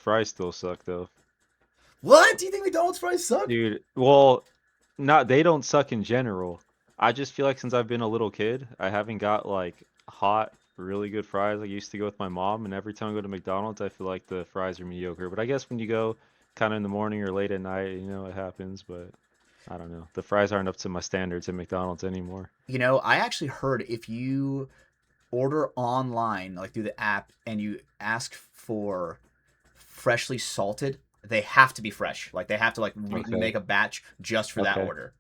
Fries still suck though. What? Do you think McDonald's fries suck? Dude, well, not they don't suck in general. I just feel like since I've been a little kid, I haven't got like hot, really good fries like I used to go with my mom, and every time I go to McDonald's, I feel like the fries are mediocre. But I guess when you go kind of in the morning or late at night, it happens, but I don't know. The fries aren't up to my standards at McDonald's anymore. I actually heard if you order online, like through the app, and you ask for freshly salted, they have to be fresh. Like they have to Okay. make a batch just for that Okay. order.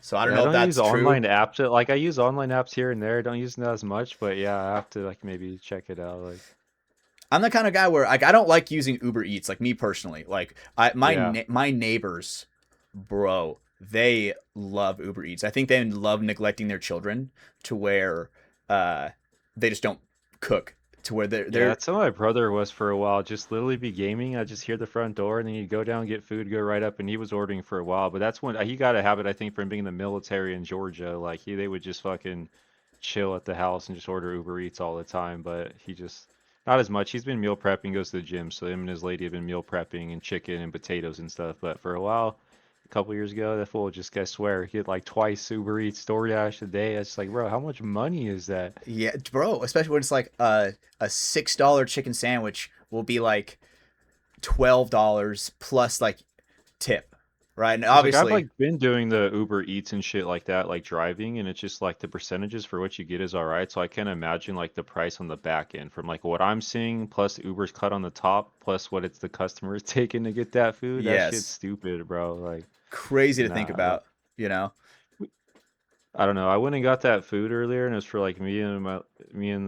So I don't Yeah, I know if don't use that's true. online apps. Like I use online apps here and there. I don't use them as much, but yeah, I have to like maybe check it out. Like, I'm the kind of guy where like I don't like using Uber Eats. Like me personally, like yeah. my neighbors, bro, they love Uber Eats. I think they love neglecting their children to where uh they just don't cook to where Yeah, they're that's how my brother was for a while. Just literally be gaming. I just hear the front door, and then he'd go down, get food, go right up, and he was ordering for a while. But that's when he got a habit, I think, from being in the military in Georgia. Like they would just fucking chill at the house and just order Uber Eats all the time. But he just not as much. He's been meal prepping, goes to the gym, so him and his lady have been meal prepping and chicken and potatoes and stuff. But for a while, a couple years ago, that fool just, I swear, he had like twice Uber Eats, DoorDash a day. It's like, bro, how much money is that? yeah, bro. Especially when it's like a $6 chicken sandwich will be like $12 plus like tip, right? And Cause like I've obviously, like been doing the Uber Eats and shit like that, like driving, and it's just like the percentages for what you get is all right. So I can't imagine like the price on the back end from like what I'm seeing plus Uber's cut on the top plus what it's the customers taking to get that food. That shit's yes, stupid, bro. Like, crazy to think nah, like about. You know, I don't know. I went and got that food earlier, and it was for like me and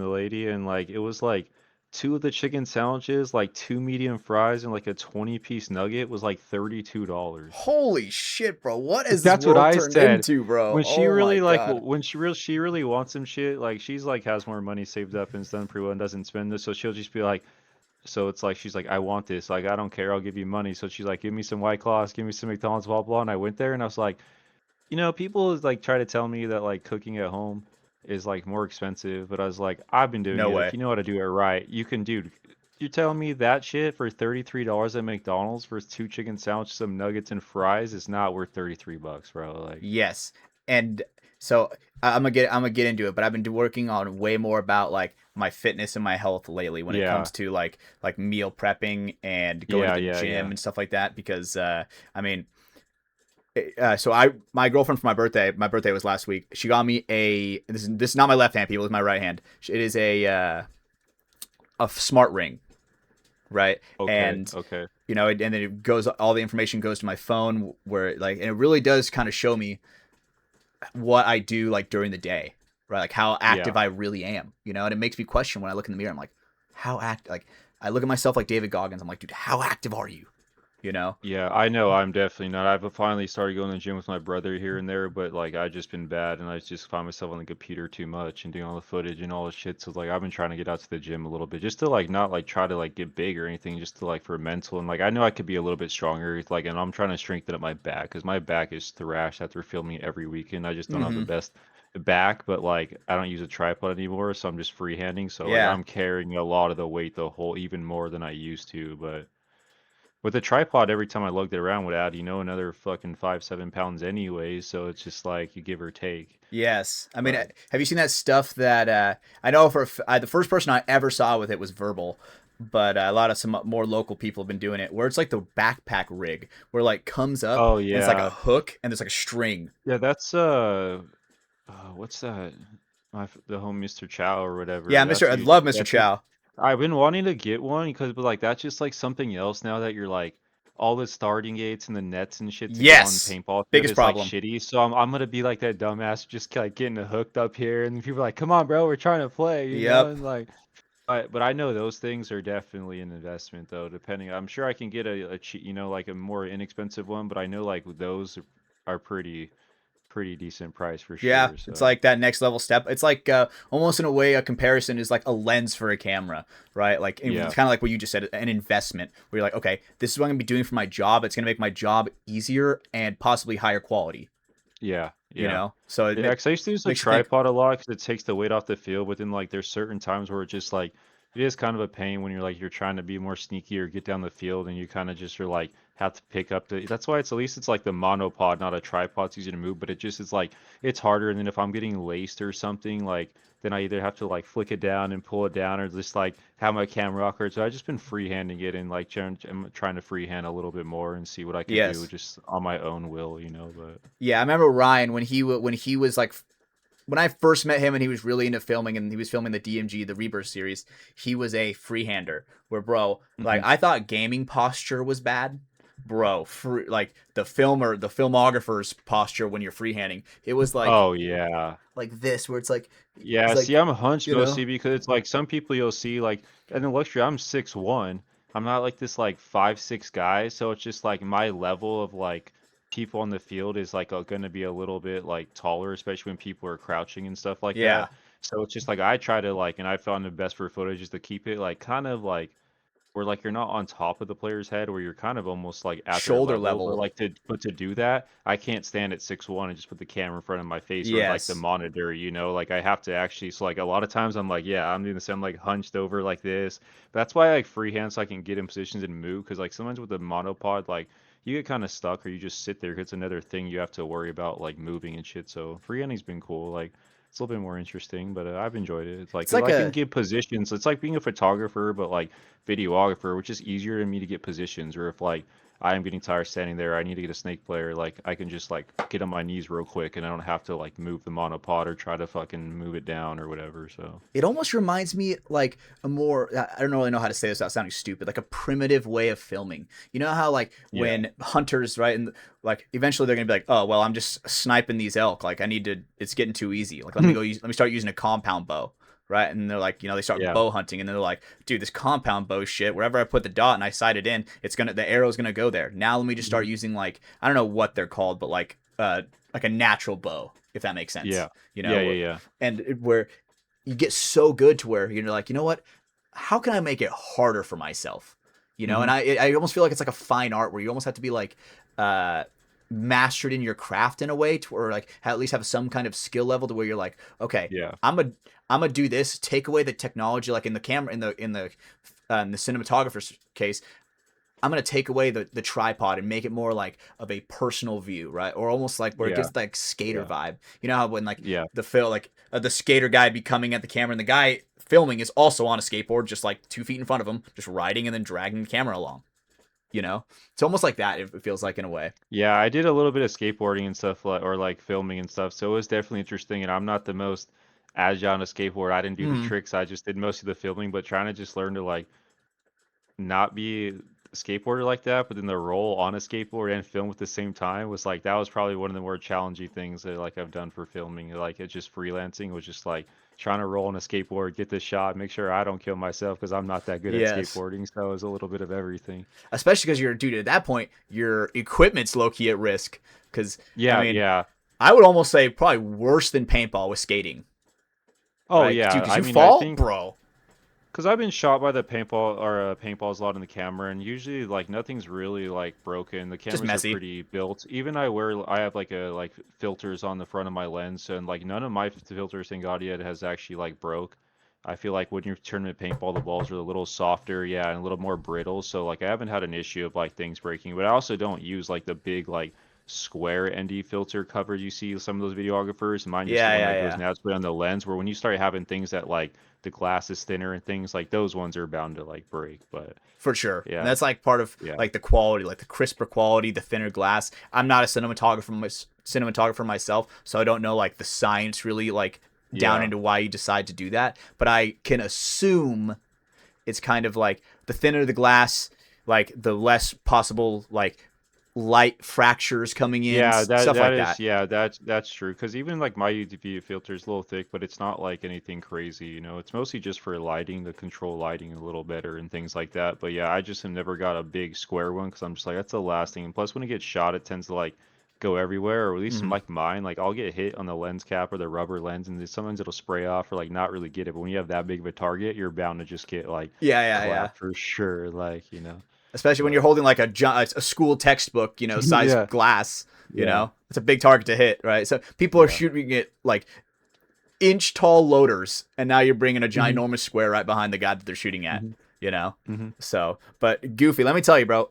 the lady, and like it was like two of the chicken sandwiches, like two medium fries, and like a 20-piece nugget was like $32. holy shit, bro! What has this That's what world I turned said. into, bro? When she Oh my really like god. when she really wants some shit, like she's like has more money saved up and it's done pretty well and doesn't spend this, so she'll just be like, so it's like she's like, I want this, like I don't care, I'll give you money. So she's like, give me some White Claws, give me some McDonald's, blah blah. And I went there and I was like, people is like try to tell me that like cooking at home is like more expensive, but I was like, I've been doing No it. If way. you know how to do it right, you can do. You're telling me that shit for $33 at McDonald's for two chicken sandwiches, some nuggets and fries is not worth 33 bucks, bro. Like, Yes, and so I'm gonna get into it, but I've been working on way more about like my fitness and my health lately when it yeah, comes to like meal prepping and going to yeah, the yeah, gym yeah. and stuff like that. Because I mean, so I my girlfriend for my birthday was last week. She got me this is not my left hand, people. It's my right hand. It is a smart ring, right? Okay, And okay. and then it goes, all the information goes to my phone where like, and it really does kind of show me what I do like during the day, right? Like how Yeah. active I really am, and it makes me question when I look in the mirror. I'm like, like I look at myself like David Goggins. I'm like, dude, how active are you? You know? Yeah, I know I'm definitely not. I've finally started going to the gym with my brother here and there, but like I just been bad and I just find myself on the computer too much and doing all the footage and all the shit. So like I've been trying to get out to the gym a little bit just to like not like try to like get big or anything, just to like for mental and like I know I could be a little bit stronger. It's like and I'm trying to strengthen up my back because my back is thrashed after filming every weekend. I just don't have the Mm-hmm. best back, but like I don't use a tripod anymore, so I'm just freehanding. So like Yeah. I'm carrying a lot of the weight the whole even more than I used to, but. With the tripod, every time I lugged it around would add, another fucking 5, 7 pounds anyway. So it's just like you give or take. Yes. I mean, But have you seen that stuff that I know the first person I ever saw with it was Verbal, but a lot of some more local people have been doing it, where it's like the backpack rig, where it, like comes up oh and it's like a yeah, hook and there's like a string. yeah, that's what's that? The home Mr. Chow or Yeah, whatever. Mr. That's I usually love Mr. that's it. Chow. I've been wanting to get one because, but like that's just like something else now that you're like all the starting gates and the nets and shit to get on Yes. paintball field Biggest is like problem. shitty. So I'm gonna be like that dumbass, just like getting hooked up here, and people are like, "Come on, bro, we're trying to play," Yep. and like. But I know those things are definitely an investment though, depending. I'm sure I can get a cheap, like a more inexpensive one, but I know like those are pretty decent price for Yeah, sure. it's So like that next level step. It's like almost in a way a comparison is like a lens for a camera, right? Like it's yeah, kind of like what you just said, an investment where you're like, okay, this is what I'm gonna be doing for my job. It's gonna make my job easier and possibly higher quality. yeah, yeah. So Yeah, it because I used to use a makes you think. tripod a lot because it takes the weight off the field, but then like there's certain times where it just like It is kind of a pain when you're trying to be more sneaky or get down the field and you kind of just are like have to pick up the. That's why it's at least it's like the monopod, not a tripod. It's easy to move, but it just is like it's harder. And then if I'm getting laced or something, like then I either have to like flick it down and pull it down, or just like have my camera awkward. So I just been freehanding it and like I'm trying to freehand a little bit more and see what I could do Yes. just on my own will, you know. But Yeah, I remember Ryan when he was like when I first met him and he was really into filming and he was filming the DMG, the Rebirth series, he was a freehander. Where bro, like Mhm. I thought gaming posture was bad. Bro, like the filmographer's posture when you're freehanding, it was Oh yeah. like this, where Yeah, it's see, like, I'm hunched you know, mostly because it's like some people you'll see like in the luxury, I'm 6'1". I'm not like this like 5'6" guy, so it's just like my level of like people on the field is like gonna be a little bit like taller, especially when people are crouching and stuff like yeah, that. So it's just like I try to like, and I found the best for footage is to keep it like kind of like where like you're not on top of the player's head, where you're kind of almost like at their shoulder level. But level. like to do that, I can't stand at 6'1" and just put the camera in front of my face or like the Yes. monitor, you know, like I have to actually. So like a lot of times I'm like, yeah, I'm doing this. I'm like hunched over like this. But that's why I like freehand so I can get in positions and move. Because like sometimes with the monopod, like you get kind of stuck or you just sit there. It's another thing you have to worry about like moving and shit. So freehanding's been cool. Like it's a little bit more interesting, but I've enjoyed it. It's like It's 'cause like I can a get positions. It's like being a photographer, but like videographer, which is easier to me to get positions. Or if like I am getting tired standing there, I need to get a snake player. Like I can just like get on my knees real quick, and I don't have to like move the monopod or try to fucking move it down or whatever. So it almost reminds me like a more, I don't really know how to say this without sounding stupid, like a primitive way of filming. You know how like yeah, when hunters, right, and like eventually they're gonna be like, oh well, I'm just sniping these elk, like I need to, it's getting too easy, like let me start using a compound bow, right? And they're like, they start yeah, bow hunting and they're like, dude, this compound bow shit, wherever I put the dot and I sight it in, the arrow's gonna go there. Now let me just mhm, start using, like, I don't know what they're called, but like a natural bow, if that makes sense. yeah, yeah, yeah, Where, yeah, where you get so good to where you're like, you know what? How can I make it harder for myself? And hmm, I almost feel like it's like a fine art where you almost have to be like uh mastered in your craft in a way to, or like at least have some kind of skill level to where you're like, okay, yeah, I'm gonna do this, take away the technology, like in the camera, in the cinematographer's case, I'm gonna take away the tripod and make it more like of a personal view, right? Or almost like where it yeah, gives like skater yeah, vibe. You know how when like yeah. the skater guy be coming at the camera and the guy filming is also on a skateboard, just like 2 feet in front of him, just riding and then dragging the camera along. It's almost like that. It feels like in a way. Yeah, I did a little bit of skateboarding and stuff, like, or like filming and stuff. So it was definitely interesting. And I'm not the most agile on a skateboard. I didn't do the Hmm. tricks. I just did most of the filming, but trying to just learn to like not be a skateboarder like that, but then the roll on a skateboard and film at the same time was like that was probably one of the more challenging things that like I've done for filming. Like it's just freelancing was just like trying to roll on a skateboard, get this shot, make sure I don't kill myself because I'm not that good at Yes. skateboarding. So it was a little bit of everything. Especially because you're, dude, at that point, your equipment's low key at risk. Because, I Yeah, mean, yeah. I would almost say probably worse than paintball with skating, Oh right? Dude, yeah. because I you mean, I fall, think bro. because I've been shot by the paintball or paintballs a lot in the camera, and usually like nothing's really like broken. The Just cameras are messy. pretty built. Even I have like a like filters on the front of my lens, and like none of my filters, thank God, yet has actually like broke. I feel like when you're tournament paintball, the balls are a little softer, yeah, and a little more brittle. So like I haven't had an issue of like things breaking, but I also don't use like the big like square ND filter cover you see some of those videographers. Mine just the Yeah, one yeah, that goes yeah. naturally on the lens. Where when you start having things that like the glass is thinner and things like those ones are bound to like break. But For sure. And yeah, that's like part of yeah, like the quality, like the crisper quality, the thinner glass. I'm not a cinematographer myself, so I don't know like the science really like down yeah, into why you decide to do that. But I can assume it's kind of like the thinner the glass, like the less possible like light fractures coming in, yeah. That stuff that like is that. yeah. That's true. Because even like my UV filter is a little thick, but it's not like anything crazy. You know, it's mostly just for lighting, to control lighting a little better and things like that. But yeah, I just have never got a big square one because I'm just like that's the last thing. And plus, when it gets shot, it tends to like go everywhere, or at least Mm-hmm. like mine. Like I'll get hit on the lens cap or the rubber lens, and then sometimes it'll spray off or like not really get it. But when you have that big of a target, you're bound to just get like Yeah, yeah, yeah. clapped for sure. Like Especially when you're but holding like a school textbook, size yeah, glass. yeah, It's a big target to hit, right? So people are yeah. shooting it like inch tall loaders, and now you're bringing a Hmm. ginormous square right behind the guy that they're shooting at. Hmm. You know. Hmm. So, but Goofy, let me tell you, bro.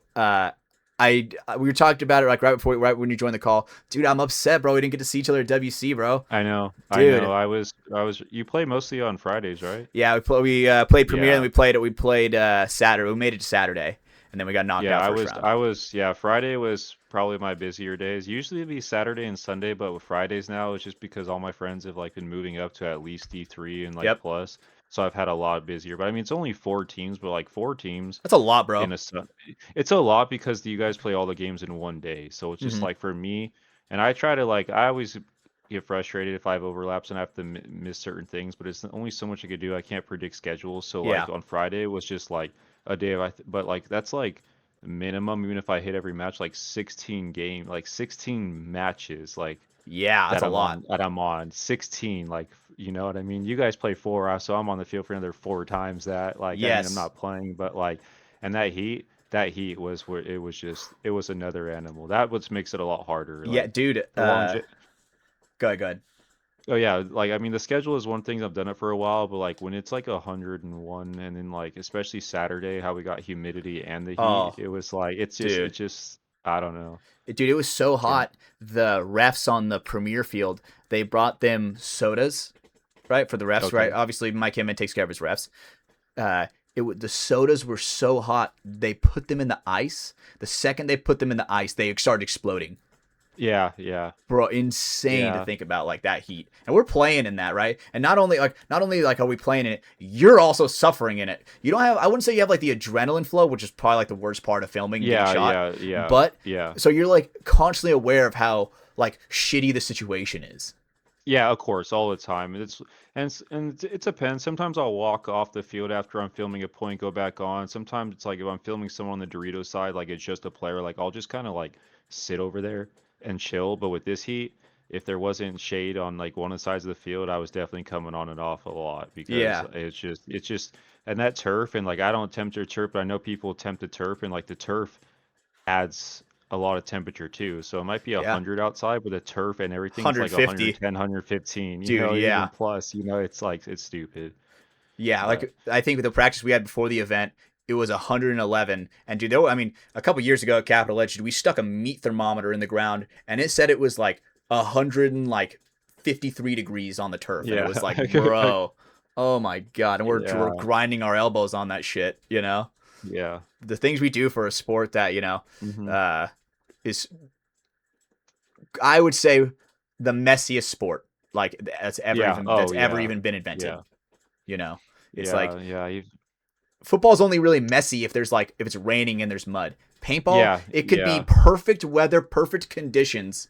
I we were talking about it like right when you joined the call, dude. I'm upset, bro. We didn't get to see each other at WC, bro. I know, I know. Dude, I was. You play mostly on Fridays, right? yeah, we played Premiere and Yeah. we played Saturday. We made it to Saturday, and then we got knocked Yeah, out I first was round. I was yeah, Friday was probably my busier days. Usually it'd be Saturday and Sunday, but with Fridays now it's just because all my friends have like been moving up to at least D3 and like Yep, plus. So I've had a lot busier. But I mean it's only four teams, but like four teams that's a lot, in bro. a it's a lot because you guys play all the games in one day. So it's just Hmm. like for me, and I try to like I always get frustrated if I have overlaps and I have to miss certain things, but it's only so much I could do. I can't predict schedules. So Yeah. like on Friday it was just like a day of but like that's like minimum even if I hit every match like 16 matches like Yeah, that's that a lot. I'm on 16 like you know what I mean? You guys play 4 hours, so I'm on the field for another four times that. Like I mean I'm Yes. not playing, but like and that heat was where it was just it was another animal. That what makes it a lot harder. Yeah, Like dude. the long Go ahead, go ahead. Oh yeah, like I mean the schedule is one thing I've done it for a while, but like when it's like 101 and then like especially Saturday how we got humidity and the heat, Oh, it was like dude. it's just I don't know. Dude, it was so Can hot. The refs on the Premier field, they brought them sodas, right, for the refs, right? okay. Obviously, Mike Himman takes care of his refs. Uh, the sodas were so hot, they put them in the ice. The second they put them in the ice, they started exploding. Yeah, yeah. Bro, insane to Yeah. think about like that heat. And we're playing in that, right? And not only like are we playing in it, you're also suffering in it. You don't have I wouldn't say you have like the adrenaline flow, which is probably like the worst part of filming and getting Yeah, shot, yeah, yeah. but Yeah. so you're like constantly aware of how like shitty the situation is. Yeah, of course, all the time. It depends. Sometimes I'll walk off the field after I'm filming a point, go back on. Sometimes it's like if I'm filming someone on the Dorito side, like it's just a player, like I'll just kind of like sit over there and chill. But with this heat, if there wasn't shade on like one of the sides of the field, I was definitely coming on and off a lot because Yeah. it's just and that turf and like I don't tempt the turf, but I know people tempt the turf and like the turf adds a lot of temperature too. So it might be Yeah. 100 outside, but the turf and everything's like 150. 110, 115, Dude, even yeah. plus, it's like it's stupid. Yeah, But like I think with the practice we had before the event, it was 111. And dude, I mean, a couple years ago at Capitol Edge, we stuck a meat thermometer in the ground, and it said it was like 100 and like 53 degrees on the turf, and it yeah. was like, bro, oh my god, and we're Yeah. grinding our elbows on that shit, you know. Yeah. The things we do for a sport that Hmm. uh, is I would say the messiest sport like Yeah. that's Oh ever yeah. even been invented. Yeah. You know, it's like Yeah. Yeah. football's only really messy if it's raining and there's mud. Paintball, Yeah. it could be Yeah. perfect weather, perfect conditions.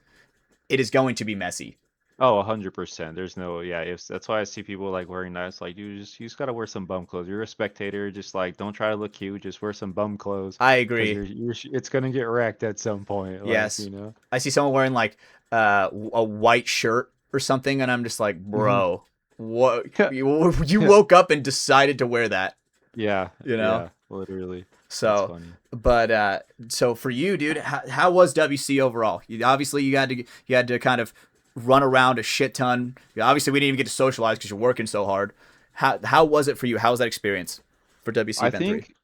It is going to be messy. Oh, 100%. There's no, yeah, if that's why I see people like wearing nice, like you just gotta wear some bum clothes. You're a spectator, just like don't try to look cute, just wear some bum clothes, I because agree. it's gonna get wrecked at some point, like Yes, you know. I see someone wearing like a white shirt or something, and I'm just like, Hmm. bro, what? You woke up and decided to wear that, Yeah, you know? yeah, literally. That's So, funny. but so for you, dude, how was WC overall? Obviously, you had to kind of run around a shit ton. Obviously, we didn't even get to socialize because you're working so hard. How was it for you? How was that experience for WC I Event Three? think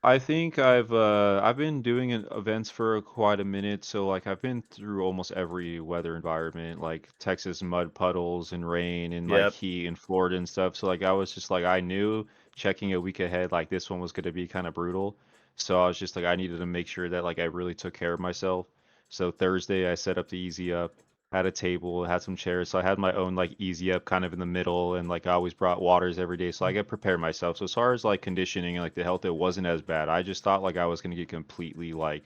I think I've been doing events for quite a minute, so like I've been through almost every weather environment, like Texas mud puddles and rain and like Yep. heat in Florida and stuff. So like I was just like I knew checking a week ahead like this one was going to be kind of brutal. So I was just like I needed to make sure that like I really took care of myself. So Thursday I set up the easy up, had a table, had some chairs. So I had my own like easy up kind of in the middle and like I always brought waters every day. So I could prepare myself. So as far as like conditioning and like the health, it wasn't as bad. I just thought like I was gonna get completely like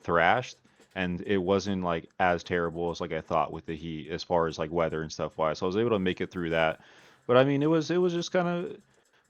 thrashed and it wasn't like as terrible as like I thought with the heat as far as like weather and stuff wise. So I was able to make it through that. But I mean it was just kind of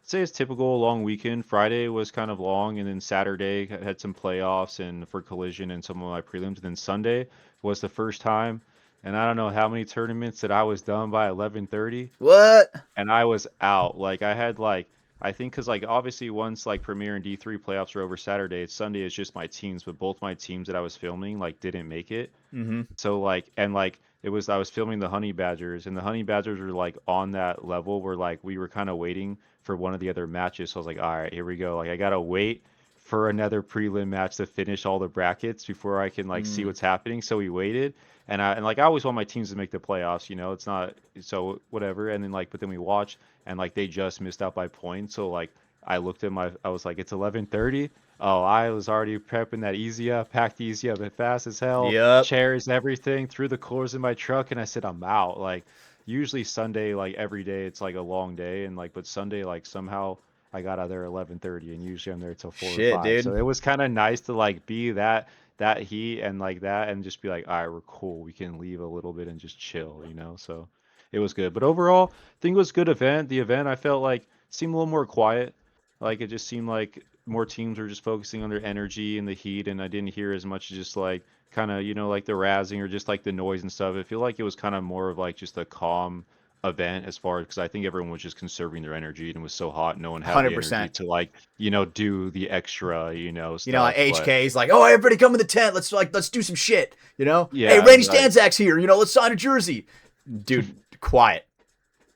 say it's typical long weekend. Friday was kind of long, and then Saturday had some playoffs and for collision and some of my prelims. And then Sunday was the first time, and I don't know how many tournaments that I was done by 11:30, What? and I was out. Like I had like I think because like obviously once like Premier and D3 playoffs are over Saturday, it's Sunday is just my teams, but both my teams that I was filming like didn't make it. Mm-hmm. So like and like I was filming the honey badgers, and the honey badgers were like on that level where like we were kind of waiting for one of the other matches. So I was like, all right, here we go. Like I gotta wait for another prelim match to finish all the brackets before I can like see Mm. what's happening. So we waited, and like I always want my teams to make the playoffs. It's not so whatever. And then like, but then we watch, and like they just missed out by points. So like I was like, it's 11:30. Oh, I was already prepping that easy up, packed easy up, and fast as hell, Yep. chairs, everything, threw the clothes in my truck, and I said, I'm out. Like, usually Sunday, like every day, it's like a long day, and like, but Sunday, like somehow I got out there 11:30, and usually I'm there till 4 or 5. Shit, dude. So it was kind of nice to like be that heat and like that, and just be like, all right, we're cool. We can leave a little bit and just chill. So it was good. But overall, I think it was a good event. The event I felt like seemed a little more quiet. Like it just seemed like more teams were just focusing on their energy and the heat, and I didn't hear as much just like kind of like the razzing or just like the noise and stuff. I feel like it was kind of more of like just a calm event as far as because I think everyone was just conserving their energy and it was so hot, no one had the energy 100%. to like do the extra Like stuff. But HK is like, oh, everybody come in the tent. Let's do some shit. Hey, yeah, Randy Stanzak's here. Let's sign a jersey. Dude, quiet.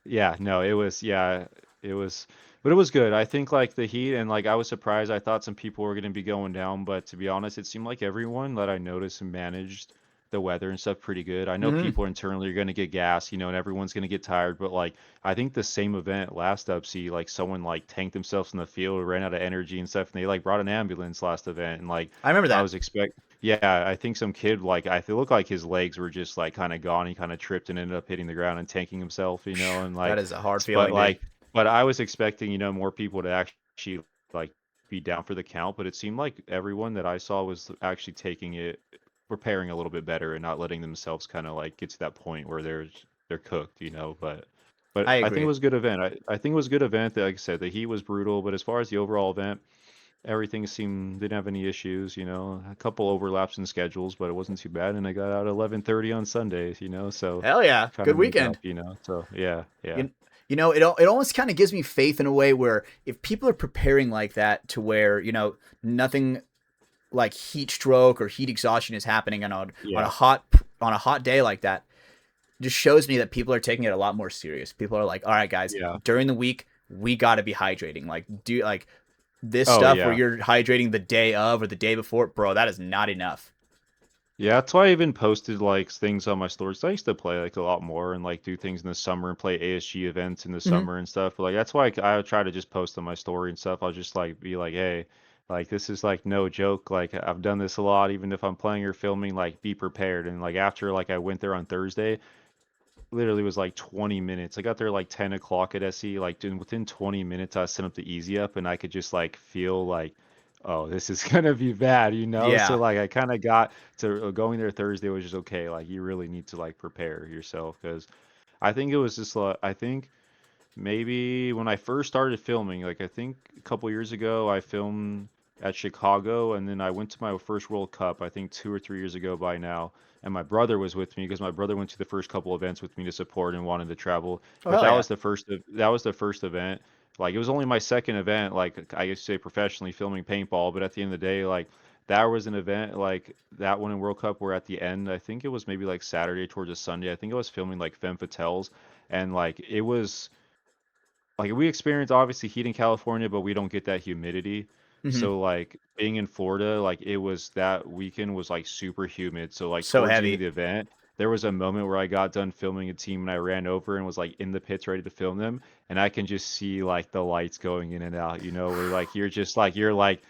yeah, no, it was, yeah, it was, but it was good. I think like the heat and like I was surprised. I thought some people were going to be going down, but to be honest, it seemed like everyone that I noticed managed the weather and stuff pretty good. I know Hmm. people internally are going to get gas, and everyone's going to get tired, but like I think the same event last UPSI, like someone like tanked themselves in the field, ran out of energy and stuff, and they like brought an ambulance last event, and like I remember I that. was expect yeah, I think some kid like I feel looked like his legs were just like kind of gone. He kind of tripped and ended up hitting the ground and tanking himself, and That like, is a hard but feeling, dude. like, but I was expecting more people to actually like be down for the count. But it seemed like everyone that I saw was actually taking it, preparing a little bit better and not letting themselves kind of like get to that point where they're cooked. But I I think it agree. was a good event. I think it was a good event. Like I said, the heat was brutal, but as far as the overall event, everything seemed didn't have any issues. A couple overlaps in schedules, but it wasn't too bad. And I got out 11:30 on Sundays, so Hell it yeah. kind Good of made weekend. up. So yeah, yeah, You, it almost kind of gives me faith in a way where if people are preparing like that to where, nothing like heat stroke or heat exhaustion is happening on a yeah, hot day like that, just shows me that people are taking it a lot more serious. People are like, all right, guys, yeah. during the week, we got to be hydrating. Like, do like this Oh stuff where yeah. you're hydrating the day of or the day before, bro, that is not enough. Yeah, that's why I even posted like things on my stories. I used to play like a lot more and like do things in the summer and play ASG events in the Mm-hmm. summer and stuff. But like that's why I try to just post on my story and stuff. I'll just like be like, hey, like this is like no joke. Like I've done this a lot, even if I'm playing or filming. Like be prepared. And like after like I went there on Thursday, literally was like 20 minutes. I got there like 10 o'clock at SE. Like within 20 minutes, I sent up the easy up and I could just like feel like, oh, this is gonna be bad. So Yeah. like I kind of got to going there Thursday was just okay. Like you really need to like prepare yourself because I think it was just I think maybe when I first started filming, like I think a couple years ago, I filmed at Chicago, and then I went to my first World Cup, I think 2 or 3 years ago by now, and my brother was with me because my brother went to the first couple events with me to support and wanted to travel. Oh But hell yeah. that was the first event. Like it was only my second event, like I used to say professionally filming paintball, but at the end of the day, like that was an event like that one in World Cup where at the end, I think it was maybe like Saturday towards a Sunday, I think I was filming like Femme Fatales, and like it was like we experience obviously heat in California, but we don't get that humidity. Mm-hmm. So like being in Florida, like it was that weekend was like super humid. So like So towards the end of heavy. the event, there was a moment where I got done filming a team and I ran over and was like in the pits ready to film them, and I can just see like the lights going in and out, where like you're like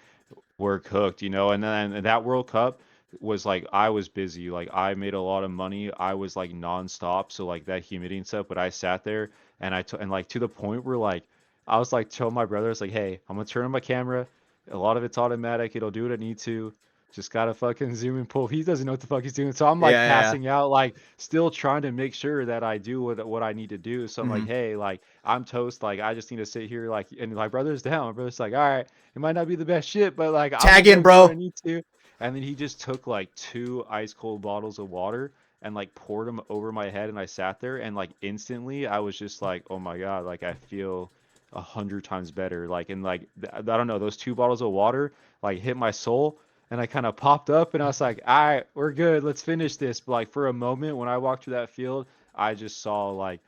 we're cooked. And then that World Cup was like I was busy. Like I made a lot of money. I was like nonstop. So like that humidity and stuff. But I sat there and and like to the point where like I was like telling my brother, it's like, hey, I'm gonna turn on my camera. A lot of it's automatic. It'll do what it need to. Just gotta fucking zoom and pull. He doesn't know what the fuck he's doing. So I'm Yeah, like yeah, yeah. passing out, like still trying to make sure that I do what I need to do. So I'm like, Mm-hmm. hey, like I'm toast. Like I just need to sit here. Like and my brother's down. My brother's like, all right, it might not be the best shit, but like I'm gonna Tag in, go do what I bro. need to. And then he just took like two ice cold bottles of water and like poured them over my head, and I sat there and like instantly I was just like, oh my God, like I feel 100 times better. Like and like I don't know, those two bottles of water like hit my soul. and I kind of popped up and I was like, all right, we're good, let's finish this. But like for a moment when I walked through that field, I just saw like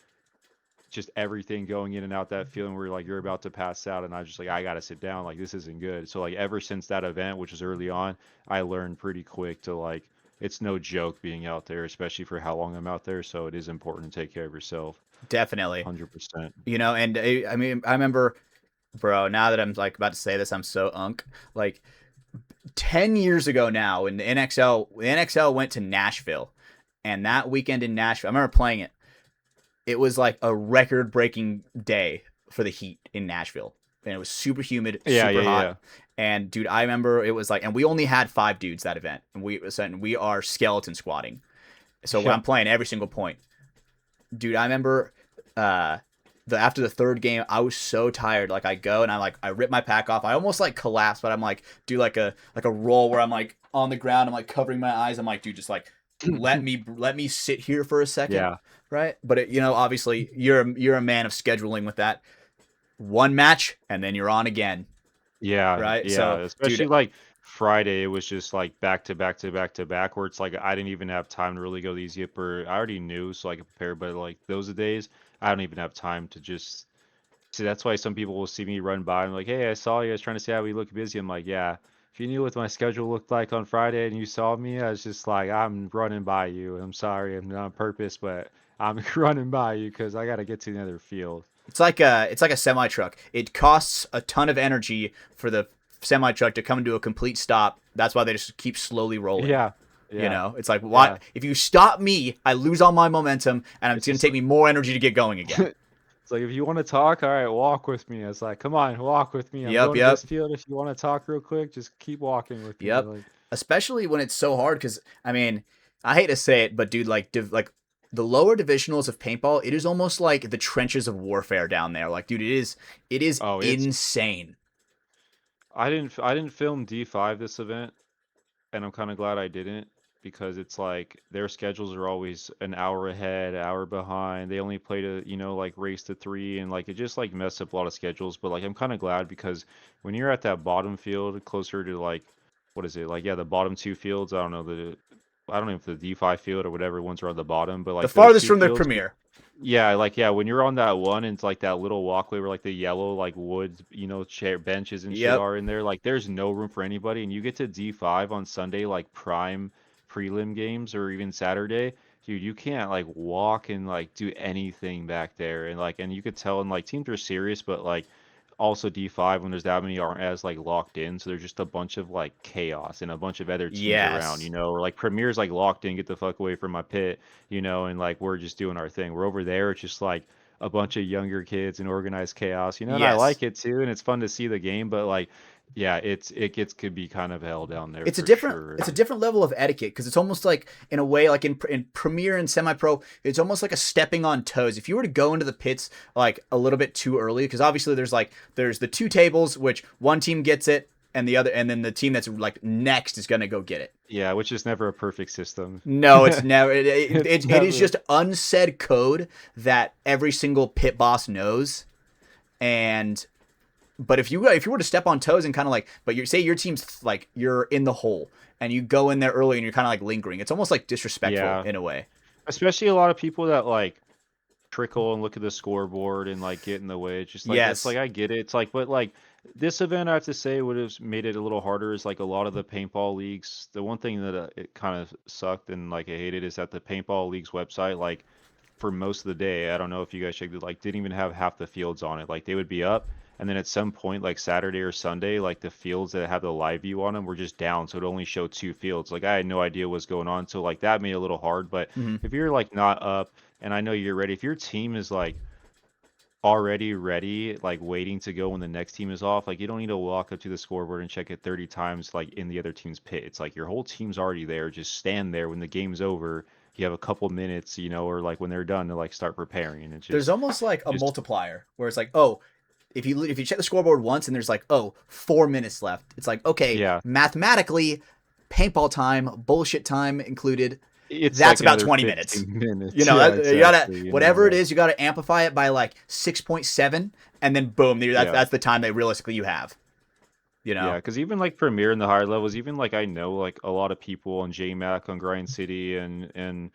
just everything going in and out that field, and where like you're about to pass out, and I was just like, I gotta sit down, like this isn't good. So like ever since that event, which was early on, I learned pretty quick to like it's no joke being out there, especially for how long I'm out there. So it is important to take care of yourself. Definitely. 100%. You know, and I mean, I remember, bro. Now that I'm like about to say this, I'm so unk. Like 10 years ago now, when the NXL went to Nashville, and that weekend in Nashville, I remember playing it. It was like a record-breaking day for the Heat in Nashville, and it was super humid, Yeah, super yeah, hot. yeah. And dude, I remember it was like, and we only had 5 dudes that event, and we are skeleton squatting. So when Yeah. I'm playing every single point, dude, I remember uh after the third game, I was so tired. Like I go and I rip my pack off. I almost like collapse, but I'm like do like a roll where I'm like on the ground. I'm like covering my eyes. I'm like, dude, just like let me sit here for a second, Yeah. right? But obviously you're a man of scheduling with that. One match and then you're on again, Yeah, right? yeah, So, especially dude, like Friday, it was just like back to back to back to back, where it's like I didn't even have time to really go the easy upper. I already knew, so I could prepare, but like those are days I don't even have time to just. See, that's why some people will see me run by and like, hey, I saw you. I was trying to see how we look busy. I'm like, yeah. If you knew what my schedule looked like on Friday and you saw me, I was just like, I'm running by you. I'm sorry, I'm not on purpose, but I'm running by you because I got to get to the other field. it's like a semi truck. It costs a ton of energy for the semi truck to come to a complete stop. That's why they just keep slowly rolling. Yeah, yeah, It's like, why? yeah. If you stop me, I lose all my momentum, and it's It's going to just take me more energy to get going again. It's like if you want to talk, all right, walk with me. It's like, come on, walk with me. I'm Yep, going to yep, this field. If you want to talk real quick, just keep walking with me. yep. Like, Especially when it's so hard, because I mean, I hate to say it, but dude, like the lower divisionals of paintball, it is almost like the trenches of warfare down there. Like, dude, it is oh, it's insane. I didn't film D5 this event, and I'm kind of glad I didn't because it's like their schedules are always an hour ahead, hour behind. They only play to, like race to three, and like it just like messed up a lot of schedules. But like I'm kind of glad because when you're at that bottom field closer to like what is it? Like yeah, the bottom two fields, I don't know if the D5 field or whatever ones are on the bottom, but The like those farthest two from the fields, premiere. yeah, like yeah, when you're on that one and it's like that little walkway where like the yellow like wood, chair benches and shit Yep. are in there, like there's no room for anybody and you get to D5 on Sunday like prime prelim games or even Saturday, dude, you can't like walk and like do anything back there and you could tell and like teams are serious, but like also D5 when there's that many aren't as like locked in, so there's just a bunch of like chaos and a bunch of other teams around, Yes. or like Premier's like locked in, get the fuck away from my pit, and like we're just doing our thing. We're over there, it's just like a bunch of younger kids and organized chaos, and I Yes. like it too, and it's fun to see the game, but like, yeah, it could be kind of hell down there it's a for different sure. it's a different level of etiquette because it's almost like in a way like in premier and semi-pro it's almost like a stepping on toes. If you were to go into the pits like a little bit too early, because obviously there's the two tables which one team gets it and then the team that's like next is going to go get it. Yeah, which is never a perfect system. No, it's never. It's It is never. just unsaid code that every single pit boss knows. And but if you were to step on toes and kind of like, but you say your team's like you're in the hole and you go in there early and you're kind of like lingering, it's almost like disrespectful Yeah, in a way. especially a lot of people that like trickle and look at the scoreboard and like get in the way. It's just like it's Yes. like I get it. It's like but like this event I have to say would have made it a little harder is like a lot of the paintball leagues. The one thing that it kind of sucked and like I hated is that the paintball league's website like for most of the day, I don't know if you guys checked it, like didn't even have half the fields on it. Like they would be up and then at some point like Saturday or Sunday, like the fields that have the live view on them were just down, so it only showed two fields. Like I had no idea what's going on. So like that made it a little hard, but Hmm. if you're like not up and I know you're ready. If your team is like already ready, like waiting to go when the next team is off, like you don't need to walk up to the scoreboard and check it 30 times like in the other team's pit. It's like your whole team's already there. Just stand there when the game's over. You have a couple minutes, or like when they're done to like start preparing. And it's There's just, almost like a just multiplier where it's like, oh, if you check the scoreboard once and there's like, oh, 4 minutes left, it's like, okay, yeah, mathematically, paintball time, bullshit time included, it's that's like about another 20 minutes. 15 minutes. Yeah, You gotta exactly. whatever it Like, is, you gotta amplify it by like 6.7, and then boom, yeah. that's the time that realistically you have. you Yeah, know. because even like Premier in the higher levels, even like I know like a lot of people on JMac on Grind City and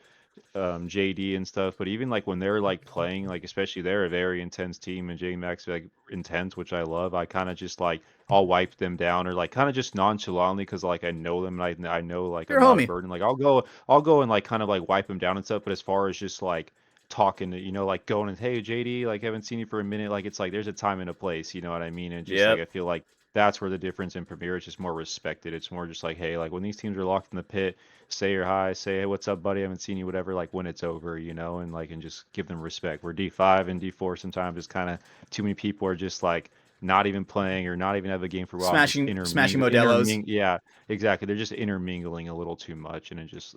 JD and stuff. But even like when they're like playing, like especially they're a very intense team and JMac's like intense, which I love. I kind of just like I'll wipe them down or like kind of just nonchalantly because like I know them and I know like You're I'm a not a homie. burden. Like I'll go and like kind of like wipe them down and stuff. But as far as just like talking to like going and hey JD, like haven't seen you for a minute. Like it's like there's a time and a place. You know what I mean? And just like Yep. I feel like that's where the difference in Premier is just more respected. It's more just like, hey, like when these teams are locked in the pit, say your hi, say, hey, what's up, buddy? I haven't seen you, whatever, like when it's over, and like, and just give them respect. Where D5 and D4 sometimes is kind of too many people are just like not even playing or not even have a game for a while and just Smashing Modelos. yeah, exactly. They're just intermingling a little too much and it just,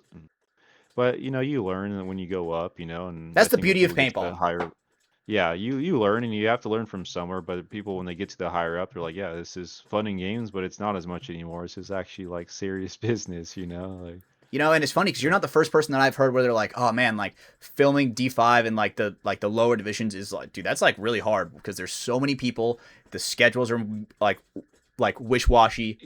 but you learn when you go up, and I That's the think when beauty of people get to the paintball. higher yeah, you learn and you have to learn from somewhere, but people when they get to the higher up, they're like, yeah, this is fun and games, but it's not as much anymore. This is actually like serious business. Like, You know, and it's funny because you're but not the first person that I've heard where they're like, "Oh man, like filming D5 and like the lower divisions is like, dude, that's like really hard because there's so many people. The schedules are like wish washy.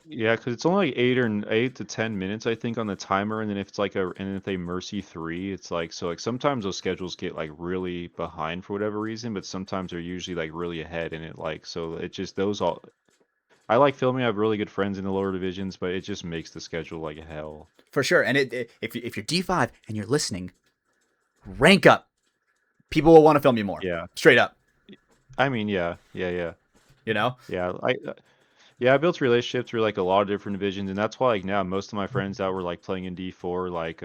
yeah, because it's only like 8 to 10 minutes, I think, on the timer, and then if it's like and if they mercy three, it's like so like sometimes those schedules get like really behind for whatever reason, but sometimes they're usually like really ahead, and it like so it just those all. I like filming. I have really good friends in the lower divisions, but it just makes the schedule like hell. For sure. And if you're D5 and you're listening, rank up. People will want to film you more. Yeah. Straight up. I mean, yeah. You know. Yeah, yeah, I built relationships through like a lot of different divisions, and that's why like now most of my friends that were like playing in D4, like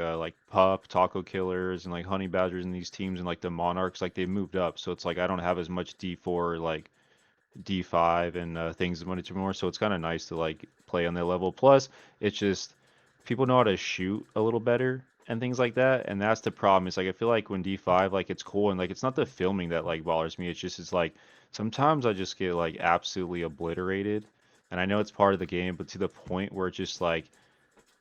Pup, Taco Killers, and like Honey Badgers and these teams and like the Monarchs, like they moved up. So it's like I don't have as much D4 like D5 and things much more. So it's kind of nice to like play on that level. Plus, it's just people know how to shoot a little better and things like that. And that's the problem. It's like I feel like when D5, like it's cool and like it's not the filming that like bothers me. It's like sometimes I just get like absolutely obliterated. And I know it's part of the game, but to the point where it's just like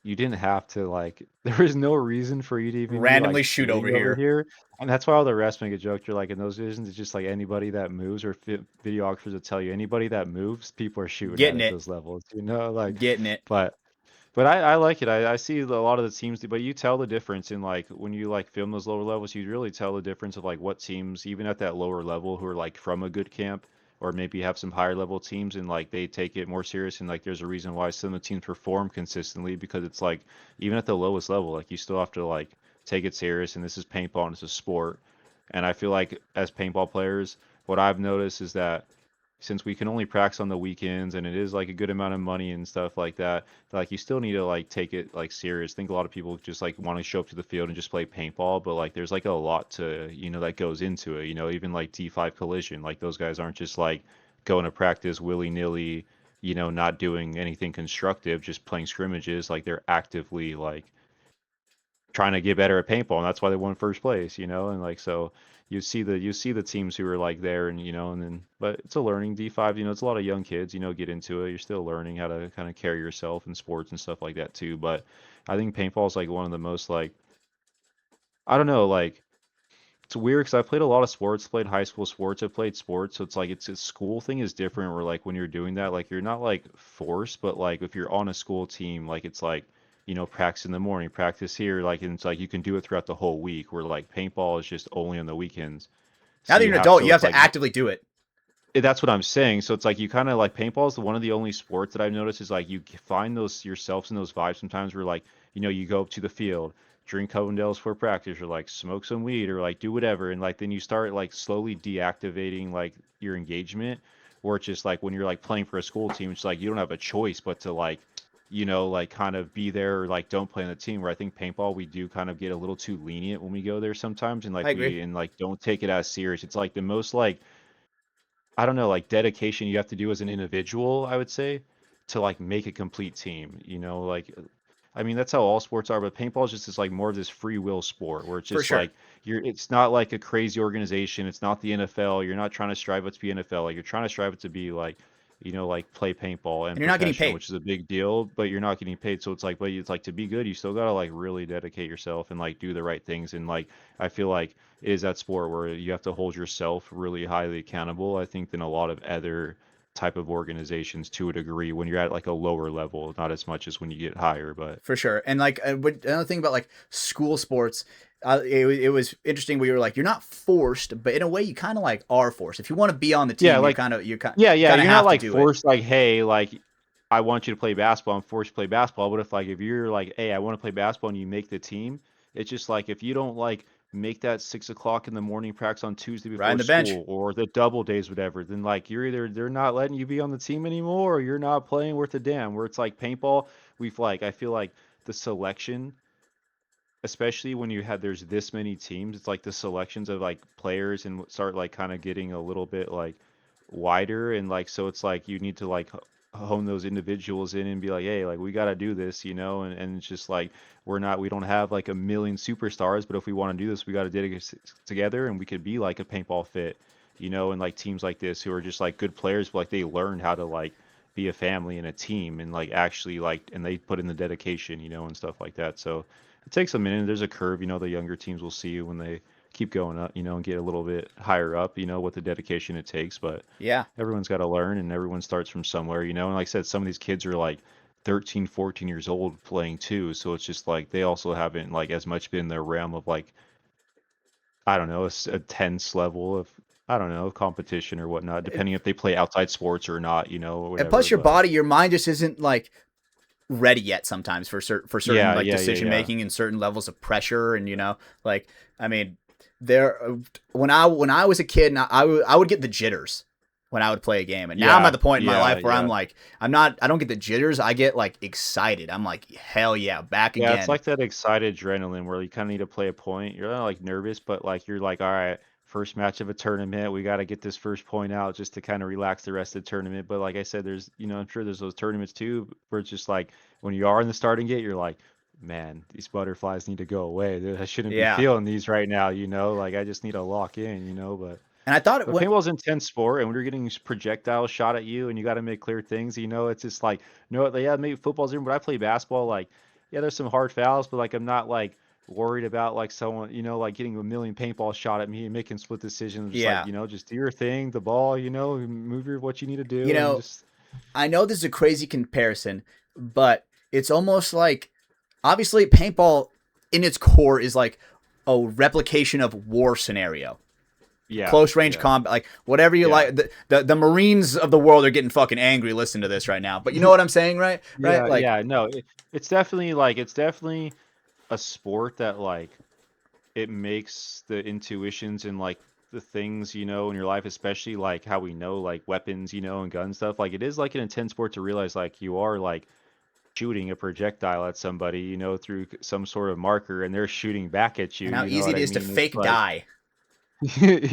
you didn't have to like there was no reason for you to even be like Randomly shoot over shooting over here. here, and that's why all the refs make a joke. You're like in those visions, it's just like anybody that moves or videographers will tell you anybody that moves, people are shooting Getting at it. those levels, like. Getting it. But I like it. I see a lot of the teams, but you tell the difference in like when you like film those lower levels, you really tell the difference of like what teams, even at that lower level, who are like from a good camp, or maybe have some higher level teams and like they take it more serious. And like there's a reason why some of the teams perform consistently because it's like even at the lowest level, like you still have to like take it serious. And this is paintball and it's a sport. And I feel like as paintball players, what I've noticed is that since we can only practice on the weekends and it is like a good amount of money and stuff like that, like you still need to like take it like serious. I think a lot of people just like want to show up to the field and just play paintball, but like there's like a lot to, that goes into it, even like D5 collision, like those guys aren't just like going to practice willy-nilly, not doing anything constructive, just playing scrimmages, like they're actively like trying to get better at paintball, and that's why they won first place, and like so you see the teams who are like there, and then but it's a learning D5, it's a lot of young kids, get into it. You're still learning how to kind of carry yourself in sports and stuff like that too. But I think paintball is like one of the most like I don't know, like it's weird because I played a lot of sports, played high school sports, I played sports, so it's like it's a school thing is different where like when you're doing that, like you're not like forced, but like if you're on a school team, like it's like, practice in the morning, practice here, like and it's like you can do it throughout the whole week, where like paintball is just only on the weekends. Now So that you're you an have adult, so you have it's to like actively do it. that's what I'm saying. So it's like you kind of like paintball is one of the only sports that I've noticed is like you find those yourselves in those vibes sometimes where like you go up to the field, drink Covendales for practice, or like smoke some weed, or like do whatever, and like then you start like slowly deactivating like your engagement, or it's just like when you're like playing for a school team, it's like you don't have a choice but to like like kind of be there or like don't play on the team. Where I think paintball we do kind of get a little too lenient when we go there sometimes, and I like agree. don't take it as serious. It's like the most like I don't know, like dedication you have to do as an individual, I would say, to like make a complete team. Like I mean that's how all sports are, but paintball is just this like more of this free will sport where it's For just sure. like it's not like a crazy organization. It's not the NFL. You're not trying to strive it to be NFL. Like you're trying to strive it to be like, like play paintball And and you're not getting professional, paid. which is a big deal, but you're not getting paid. So it's like, but it's like to be good, you still gotta like really dedicate yourself and like do the right things. And like I feel like it is that sport where you have to hold yourself really highly accountable, I think, than a lot of other type of organizations to a degree when you're at like a lower level, not as much as when you get higher, but For sure. And like another thing about like school sports, it was interesting. We were like, you're not forced, but in a way, you kind of like are forced. If you want to be on the yeah, team, like you yeah, you yeah, kind of you're not have to like do it. forced like, hey, like I want you to play basketball. I'm forced to play basketball. But if like if you're like, hey, I want to play basketball and you make the team, it's just like if you don't like make that 6 o'clock in the morning practice on Tuesday Right on before the bench. school or the double days, whatever, then like you're either they're not letting you be on the team anymore or you're not playing worth a damn. Where it's like paintball, we've like I feel like the selection especially when you have there's this many teams, it's like the selections of like players and start like kind of getting a little bit like wider and like so it's like you need to like hone those individuals in and be like, hey, like we got to do this, and it's just like we don't have like a million superstars, but if we want to do this, we got to dedicate together and we could be like a paintball fit, and like teams like this who are just like good players, but like they learn how to like be a family and a team and like actually like and they put in the dedication, and stuff like that. So it takes a minute. There's a curve, the younger teams will see when they keep going up, and get a little bit higher up, what the dedication it takes. But Yeah. everyone's got to learn and everyone starts from somewhere, And like I said, some of these kids are like 13, 14 years old playing too. So it's just like they also haven't like as much been in their realm of like, I don't know, a tense level of, I don't know, competition or whatnot, depending if they play outside sports or not, or And whatever. plus, your But body, your mind just isn't like ready yet sometimes for certain yeah, like yeah, yeah, decision yeah. making and certain levels of pressure. And like, I mean, there when I was a kid, and I would get the jitters when I would play a game. And now I'm at Yeah, the point in my yeah, life where I'm yeah. like, I don't get the jitters. I get like excited. I'm like, hell yeah, back Yeah, it's again. like that excited adrenaline where you kind of need to play a point. You're not like nervous, but like you're like, all right, first match of a tournament, we got to get this first point out just to kind of relax the rest of the tournament. But like I said, there's, I'm sure there's those tournaments too where it's just like when you are in the starting gate, you're like, man, these butterflies need to go away. I shouldn't be Yeah. feeling these right now, Like I just need to lock in, But And I thought it went. paintball's an intense sport, and when you're getting projectiles shot at you, and you got to make clear things, it's just like, yeah, maybe football's different, but I play basketball. Like, yeah, there's some hard fouls, but like, I'm not like worried about like someone, like getting a million paintballs shot at me and making split decisions. I'm just like, Yeah. just do your thing, the ball, move your what you need to You do, and know, just I know this is a crazy comparison, but it's almost like obviously paintball in its core is like a replication of war scenario. yeah, Close range yeah, combat, like whatever you yeah, like. The Marines of the world are getting fucking angry listening to this right now. But you know what I'm saying, right? Right? yeah, Like, yeah. No, it's definitely a sport that like it makes the intuitions and like the things in your life, especially like how we know like weapons, and gun stuff, like it is like an intense sport to realize like you are like shooting a projectile at somebody, through some sort of marker and they're shooting back at you, and how you know easy what it I is to mean? It's fake like die.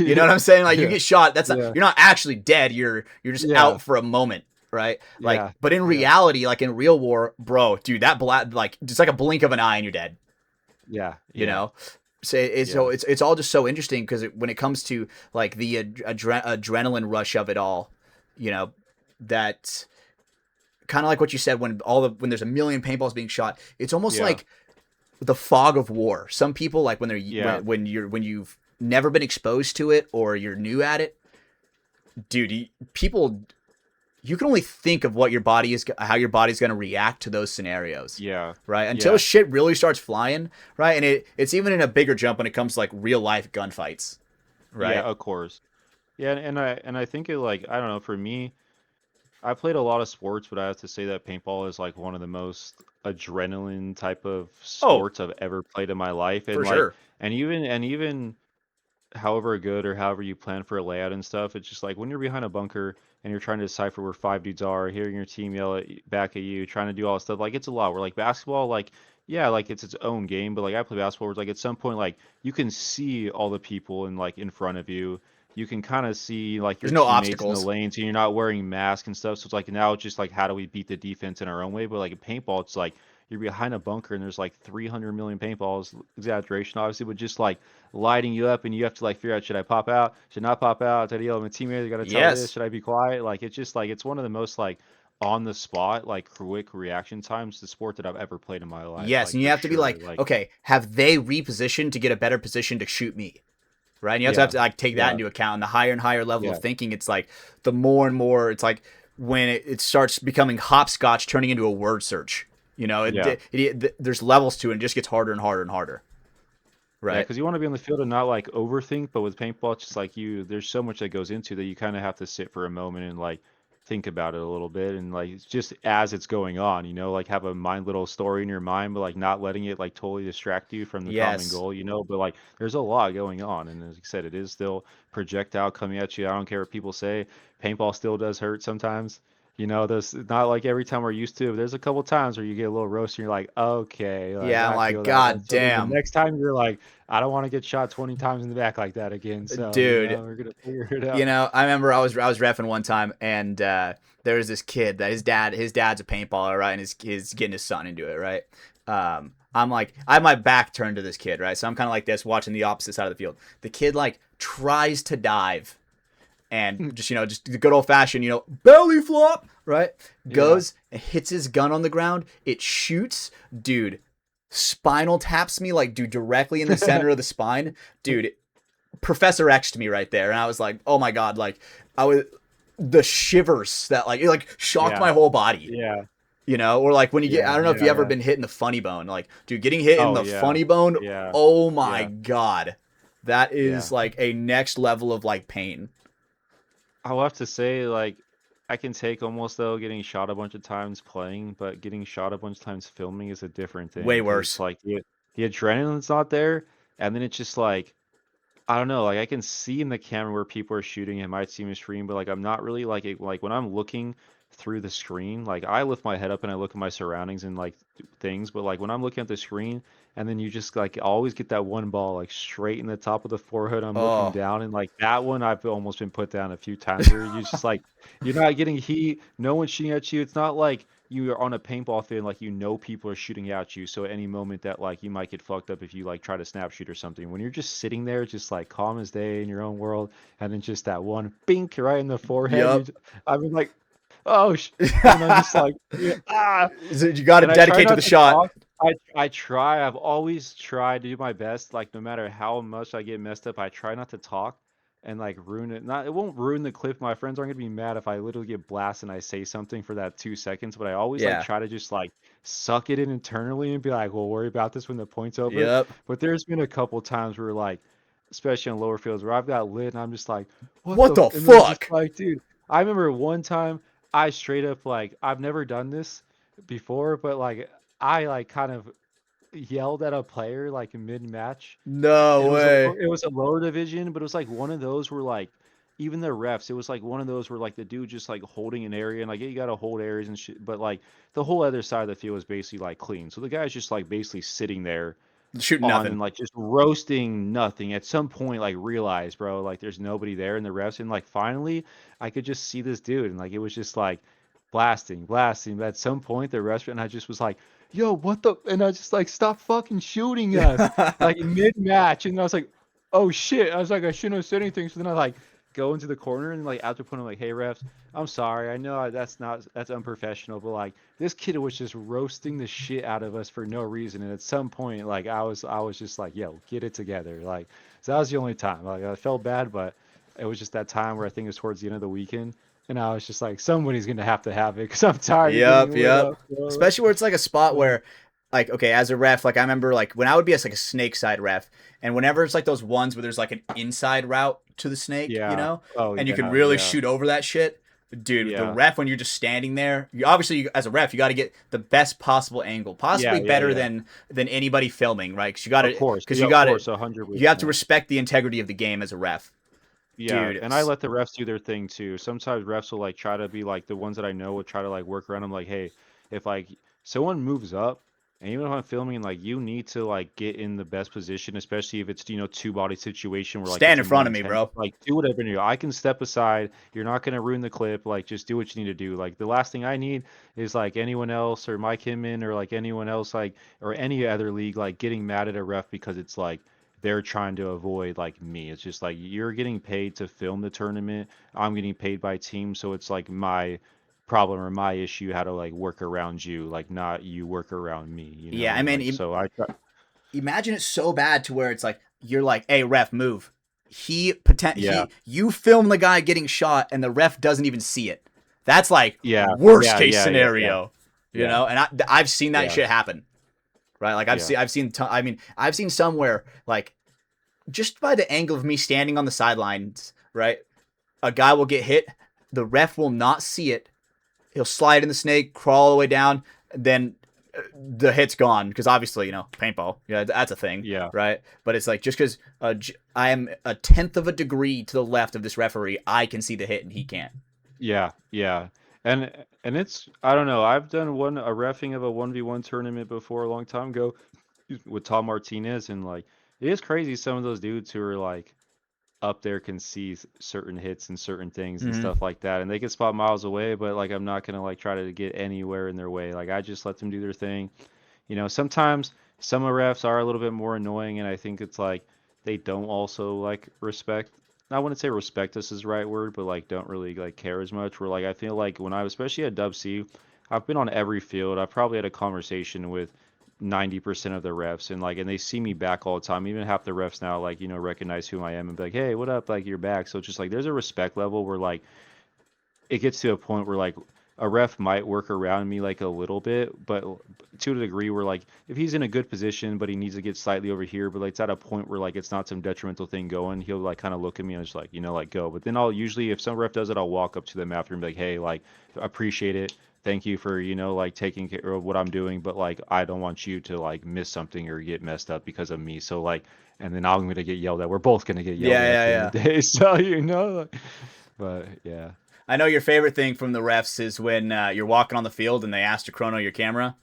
You know yeah, what I'm saying? Like you yeah, get shot. That's not. yeah, You're not actually dead. You're just yeah, out for a moment, right? Like, yeah, but in yeah, reality, like in real war, bro, dude, that like just like a blink of an eye and you're dead. yeah, You yeah, know. So yeah, it's all just so interesting because when it comes to like the adrenaline rush of it all, you know, that kind of like what you said when there's a million paintballs being shot, it's almost yeah, like the fog of war. Some people like when they're yeah, when you've never been exposed to it or you're new at it, dude. People, you can only think of what your body is, how your body's going to react to those scenarios, yeah, right? Until yeah, shit really starts flying, right? And it's even in a bigger jump when it comes to like real life gunfights, yeah, right? of course. Yeah, and I think it like I don't know, for me, I played a lot of sports, but I have to say that paintball is like one of the most adrenaline type of Oh, sports I've ever played in my life. And for like, sure. and even however good or however you plan for a layout and stuff, it's just like when you're behind a bunker and you're trying to decipher where five dudes are, hearing your team yell back at you, trying to do all this stuff, like it's a lot. Where like basketball, like yeah, like it's its own game, but like I play basketball, where it's like at some point, like you can see all the people in like in front of you. You can kind of see like your There's no teammates in the obstacles. lanes, and you're not wearing masks and stuff. So it's like now it's just like how do we beat the defense in our own way? But like in paintball, it's like you're behind a bunker and there's like 300 million paintballs, exaggeration obviously, but just like lighting you up, and you have to like figure out, should I pop out, should not pop out, did I yell at my teammate, I gotta tell this, Yes. should I be quiet? Like it's just like it's one of the most like on the spot like quick reaction times the sport that I've ever played in my life, Yes, like and you for have to be sure. like, Like okay, have they repositioned to get a better position to shoot me? right? And you have Yeah. to like take that Yeah. into account. And the higher and higher level of Yeah. thinking, it's like the more and more it's like when it starts becoming hopscotch, turning into a word search. You know, Yeah. there's levels to it, and it just gets harder and harder and harder, Yeah, right? because you want to be on the field and not like overthink, but with paintball, it's just like there's so much that goes into that you kind of have to sit for a moment and like think about it a little bit and like it's just as it's going on, like have a mind little story in your mind, but like not letting it like totally distract you from the common Yes. goal, but like there's a lot going on. And as I said, it is still projectile coming at you. I don't care what people say. Paintball still does hurt sometimes. There's not like every time we're used to. There's a couple times where you get a little roasted and you're like, okay, like Yeah, I'm I like, feel that one. God So then the damn, next time you're like, I don't want to get shot 20 times in the back like that again. So, dude. we're gonna figure it out. I remember I was reffing one time, and there was this kid that his dad's a paintballer, right, and he's getting his son into it, right. I'm like, I have my back turned to this kid, right, so I'm kind of like this, watching the opposite side of the field. The kid like tries to dive, and just the good old fashioned, belly flop, right? Yeah. Goes and hits his gun on the ground. It shoots, dude. Spinal taps me like, dude, directly in the center of the spine, dude. Professor X to me right there, and I was like, oh my god, like I was the shivers that like it like shocked Yeah. my whole body. Yeah. Or like when you get, Yeah. I don't know if you Yeah. ever Yeah. been hit in the funny bone, like dude, getting hit in Oh, the yeah. funny bone, Yeah. oh my Yeah. god, that is Yeah. like a next level of like pain. I'll have to say, like, I can take almost though getting shot a bunch of times playing, but getting shot a bunch of times filming is a different thing Way because it's worse. like the adrenaline's not there, and then it's just like I don't know, like I can see in the camera where people are shooting, it might seem extreme, but like I'm not really like when I'm looking through the screen, like I lift my head up and I look at my surroundings and like things, but like when I'm looking at the screen and then you just like always get that one ball like straight in the top of the forehead, I'm looking Oh, down and like that one I've almost been put down a few times where you just like you're not getting heat, no one's shooting at you. It's not like you are on a paintball field like people are shooting at you, so at any moment that like you might get fucked up if you like try to snap shoot or something. When you're just sitting there just like calm as day in your own world and then just that one bink right in the forehead, yup. I mean like oh and I'm just like yeah, ah, So you got to and I try dedicate to not the to shot. talk. I try. I've always tried to do my best. Like no matter how much I get messed up, I try not to talk and like ruin it. Not it won't ruin the clip. My friends aren't gonna be mad if I literally get blasted and I say something for that 2 seconds. But I always like Yeah. try to just like suck it in internally and be like, "We'll worry about this when the point's over." Yep. But there's been a couple times where like, especially on lower fields, where I've got lit and I'm just like, "What What the?" the And then I'm just fuck? like, dude. I remember one time I straight up like I've never done this before, but like I like kind of yelled at a player like mid-match, No and way. it was a lower division, but it was like one of those where like even the refs, it was like one of those where like the dude just like holding an area and like yeah, you gotta hold areas and shit, but like the whole other side of the field was basically like clean. So the guy's just like basically sitting there Shooting on nothing. and like just roasting nothing. At some point, like realize, bro, like there's nobody there in the refs, and like finally, I could just see this dude, and like it was just like blasting, blasting. But at some point, the refs, and I just was like, "Yo, what the?" And I just like, "Stop fucking shooting us!" Like mid match, and I was like, "Oh shit!" I was like, "I shouldn't have said anything." So then I like go into the corner and like after putting like, "Hey refs, I'm sorry. I know that's unprofessional, but like." This kid was just roasting the shit out of us for no reason, and at some point, like I was just like, "Yo, get it together!" Like, so that was the only time. Like, I felt bad, but it was just that time where I think it was towards the end of the weekend, and I was just like, somebody's gonna have to have it because I'm tired of Yep, getting lit yep. up, bro. Especially where it's like a spot So, where, like, okay, as a ref, like I remember, like when I would be as like a snake side ref, and whenever it's like those ones where there's like an inside route to the snake, yeah. Oh and you could yeah. really Yeah. shoot over that shit, dude. The Yeah. ref when you're just standing there, you obviously as a ref, you got to get the best possible angle, Yeah. possibly Yeah. better Yeah. than anybody filming, right? Of course. Because Yeah. you Of got to, course. a hundred you have to percent. respect the integrity of the game as a ref, Yeah, dude. and I let the refs do their thing too. Sometimes refs will like try to be like the ones that I know will try to like work around. I'm like, hey, if like someone moves up, and even if I'm filming, like you need to like get in the best position, especially if it's two body situation where like Stand it's in a more front of me, intense. bro. Like do whatever you do. I can step aside. You're not gonna ruin the clip. Like just do what you need to do. Like the last thing I need is like anyone else or Mike Hinman or like anyone else like or any other league like getting mad at a ref because it's like they're trying to avoid like me. It's just like you're getting paid to film the tournament. I'm getting paid by team, so it's like my problem or my issue how to like work around you, like not you work around me, Yeah, I and mean, like so I try. imagine it's so bad to where it's like you're like, hey ref, move. Yeah. you film the guy getting shot and the ref doesn't even see it. That's like Yeah. worst Yeah. case Yeah. Yeah. Yeah. scenario, you Yeah. know. And I've seen that Yeah. shit happen, right? Like Yeah. I mean, I've seen somewhere like just by the angle of me standing on the sidelines, right? A guy will get hit, the ref will not see it. He'll slide in the snake, crawl all the way down, then the hit's gone because obviously, you know, paintball, yeah, that's a thing, Yeah. right? But it's like just because I am a tenth of a degree to the left of this referee, I can see the hit and he can't. Yeah. Yeah. And it's I don't know. I've done a reffing of a 1v1 tournament before a long time ago with Tom Martinez, and like it is crazy some of those dudes who are like up there can see certain hits and certain things and Mm-hmm. stuff like that, and they can spot miles away, but like I'm not gonna like try to get anywhere in their way. Like I just let them do their thing. Sometimes some of refs are a little bit more annoying, and I think it's like they don't also like respect. I wouldn't say respect us is the right word, but like don't really like care as much. Where like I feel like when I was especially at Dub C, I've been on every field. I've probably had a conversation with 90% of the refs, and they see me back all the time. Even half the refs now like recognize who I am and be like, hey, what up? Like you're back. So it's just like there's a respect level where like it gets to a point where like a ref might work around me like a little bit, but to a degree where like if he's in a good position, but he needs to get slightly over here, but like it's at a point where like it's not some detrimental thing going, he'll like kind of look at me and just like like go. But then I'll usually if some ref does it, I'll walk up to them after and be like, hey, like appreciate it. Thank you for like taking care of what I'm doing, but like I don't want you to like miss something or get messed up because of me. So like, and then I'm gonna get yelled at. We're both gonna get Yeah, yelled at at yeah, the end yeah. of the day. So like, but yeah. I know your favorite thing from the refs is when you're walking on the field and they ask to chrono your camera.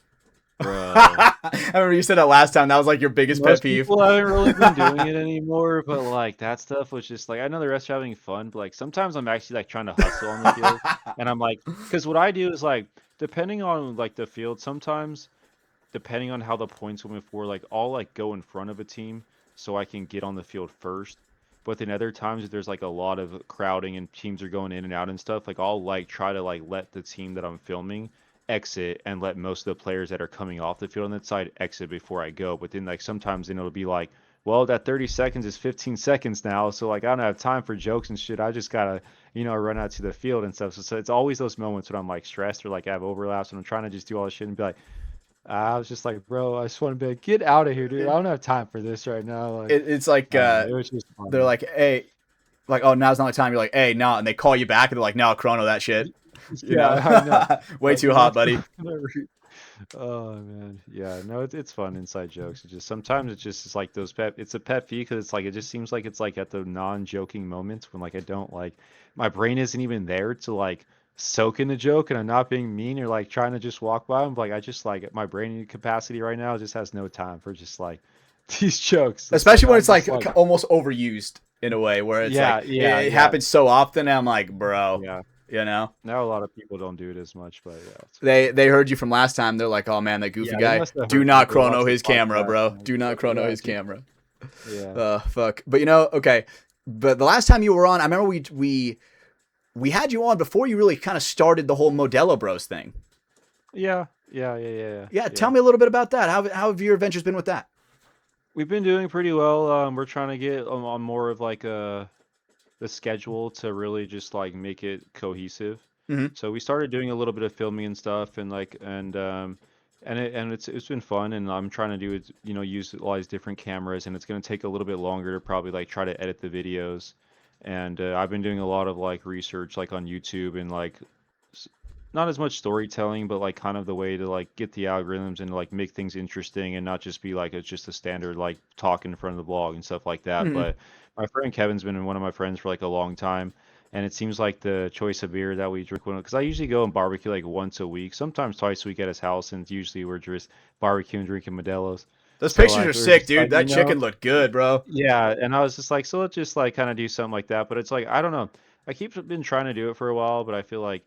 Bro. I remember you said that last time. That was like your biggest pet Most peeve. people haven't really been doing it anymore, but like that stuff was just like I know the rest are having fun, but like sometimes I'm actually like trying to hustle on the field, and I'm like, because what I do is like depending on like the field, sometimes depending on how the points moving forward, like I'll like go in front of a team so I can get on the field first. But then other times if there's like a lot of crowding and teams are going in and out and stuff, like I'll like try to like let the team that I'm filming exit and let most of the players that are coming off the field on that side exit before I go. But then like sometimes then it'll be like, well, that 30 seconds is 15 seconds now, so like I don't have time for jokes and shit. I just gotta, run out to the field and stuff. So it's always those moments when I'm like stressed or like I have overlaps and I'm trying to just do all this shit and be like, I was just like, bro, I just want to be like, get out of here, dude. I don't have time for this right now. Like, It's like I don't know. It was just they're fun. like, hey, like, oh, now's not the time. You're like, hey, no, and they call you back and they're like, no, chrono that shit. You Yeah, know, I know. way Like, too I'm hot, not buddy. gonna Oh man, yeah. No, it's fun inside jokes. It's just sometimes it's like those pet. It's a pet peeve because it's like it just seems like it's like at the non-joking moments when like I don't like my brain isn't even there to like soak in the joke and I'm not being mean or like trying to just walk by them. Like I just like my brain capacity right now just has no time for just like these jokes. It's like Especially when I'm it's just like like almost overused in a way where it's like yeah, yeah, it yeah, happens so often. And I'm like, bro, yeah. you know. Now a lot of people don't do it as much, but yeah, it's fun. They heard you from last time. They're like, oh man, that goofy Yeah, they guy. must have Do heard me. not They chrono watched the his camera, podcast. bro. And Do not chrono yeah, his camera. yeah. Fuck. But okay. But the last time you were on, I remember we had you on before you really kind of started the whole Modelo Bros thing. Yeah, yeah, yeah, yeah, yeah. Yeah, tell Yeah. me a little bit about that. How have your adventures been with that? We've been doing pretty well. We're trying to get on more of like the schedule to really just like make it cohesive. Mm-hmm. So we started doing a little bit of filming and stuff, and it's been fun. And I'm trying to do is utilize different cameras, and it's going to take a little bit longer to probably like try to edit the videos. And I've been doing a lot of like research like on YouTube and like s- not as much storytelling, but like kind of the way to like get the algorithms and like make things interesting and not just be like it's just a standard like talk in front of the blog and stuff like that. Mm-hmm. But my friend Kevin's been one of my friends for like a long time, and it seems like the choice of beer that we drink because I usually go and barbecue like once a week, sometimes twice a week at his house, and usually we're just barbecuing, drinking Modelo's. Those So pictures are like we're sick, just dude. like That chicken looked good, bro. yeah, and I was just like, so let's just like kind of do something like that. But it's like I don't know. I keep been trying to do it for a while, but I feel like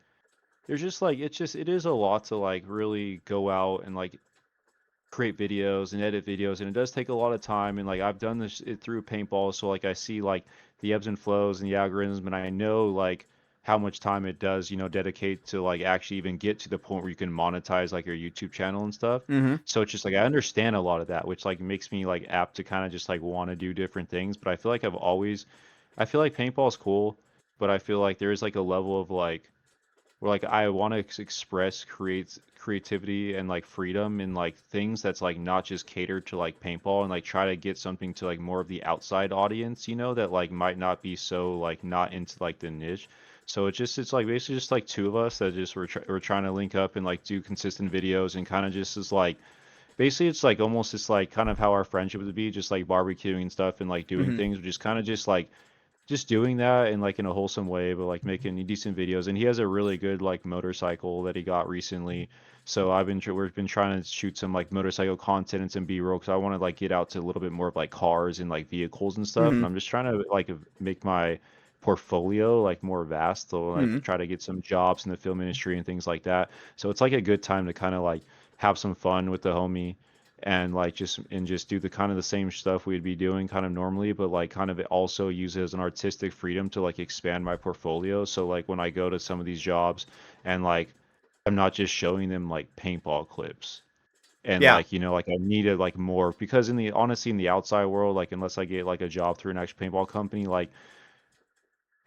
there's just like it is a lot to like really go out and like create videos and edit videos, and it does take a lot of time. And like I've done this through paintball, so like I see like the ebbs and flows and the algorithms, and I know like how much time it does, dedicate to like actually even get to the point where you can monetize like your YouTube channel and stuff. Mm-hmm. So it's just like I understand a lot of that, which like makes me like apt to kind of just like want to do different things. But I feel like paintball is cool, but I feel like there is like a level of like where like I want to express creativity and like freedom in like things that's like not just catered to like paintball, and like try to get something to like more of the outside audience, that like might not be so like not into like the niche. So it's like basically just like two of us that just we're trying to link up and like do consistent videos, and kind of just is like basically it's like almost just like kind of how our friendship would be, just like barbecuing and stuff and like doing Mm-hmm. things, just kind of just doing that in like in a wholesome way, but like making decent videos. And he has a really good like motorcycle that he got recently. So we've been trying to shoot some like motorcycle content and some B-roll, because I want to like get out to a little bit more of like cars and like vehicles and stuff. Mm-hmm. And I'm just trying to like make my portfolio like more vast, so like Mm-hmm. try to get some jobs in the film industry and things like that. So it's like a good time to kind of like have some fun with the homie, and like just do the kind of the same stuff we'd be doing kind of normally, but like kind of also use it as an artistic freedom to like expand my portfolio. So like when I go to some of these jobs, and like I'm not just showing them like paintball clips, and Yeah. like like I needed like more, because in the honestly in the outside world, like unless I get like a job through an actual paintball company, like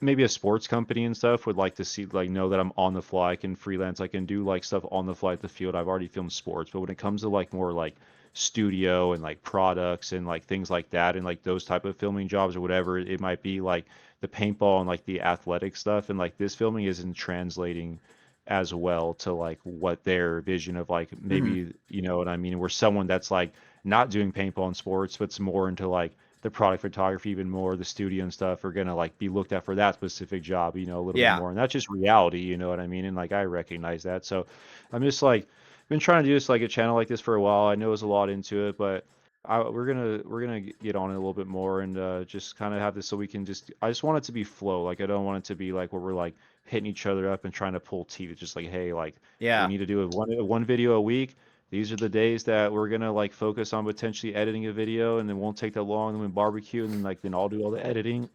maybe a sports company and stuff would like to see like know that I'm on the fly, I can freelance, I can do like stuff on the fly at the field. I've already filmed sports, but when it comes to like more like studio and like products and like things like that, and like those type of filming jobs or whatever it might be, like the paintball and like the athletic stuff, and like this filming isn't translating as well to like what their vision of like Mm-hmm. maybe, you know what I mean, where someone that's like not doing paintball and sports but's more into like the product photography, even more the studio and stuff, are gonna like be looked at for that specific job, a little bit Yeah. more. And that's just reality, you know what I mean? And like I recognize that. So I'm just like been trying to do this like a channel like this for a while. I know there's a lot into it, but we're gonna get on it a little bit more, and just kind of have this so we can just I just want it to be flow. Like I don't want it to be like where we're like hitting each other up and trying to pull teeth. It's just like, hey, like we Yeah. need to do one video a week. These are the days that we're gonna like focus on potentially editing a video, and then won't take that long. And then barbecue, and then I'll do all the editing.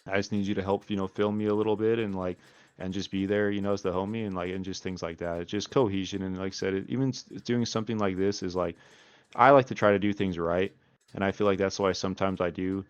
I just need you to help, film me a little bit, and like and just be there, as the homie, and like and just things like that. It's just cohesion, and like I said, doing something like this is like I like to try to do things right, and I feel like that's why sometimes I do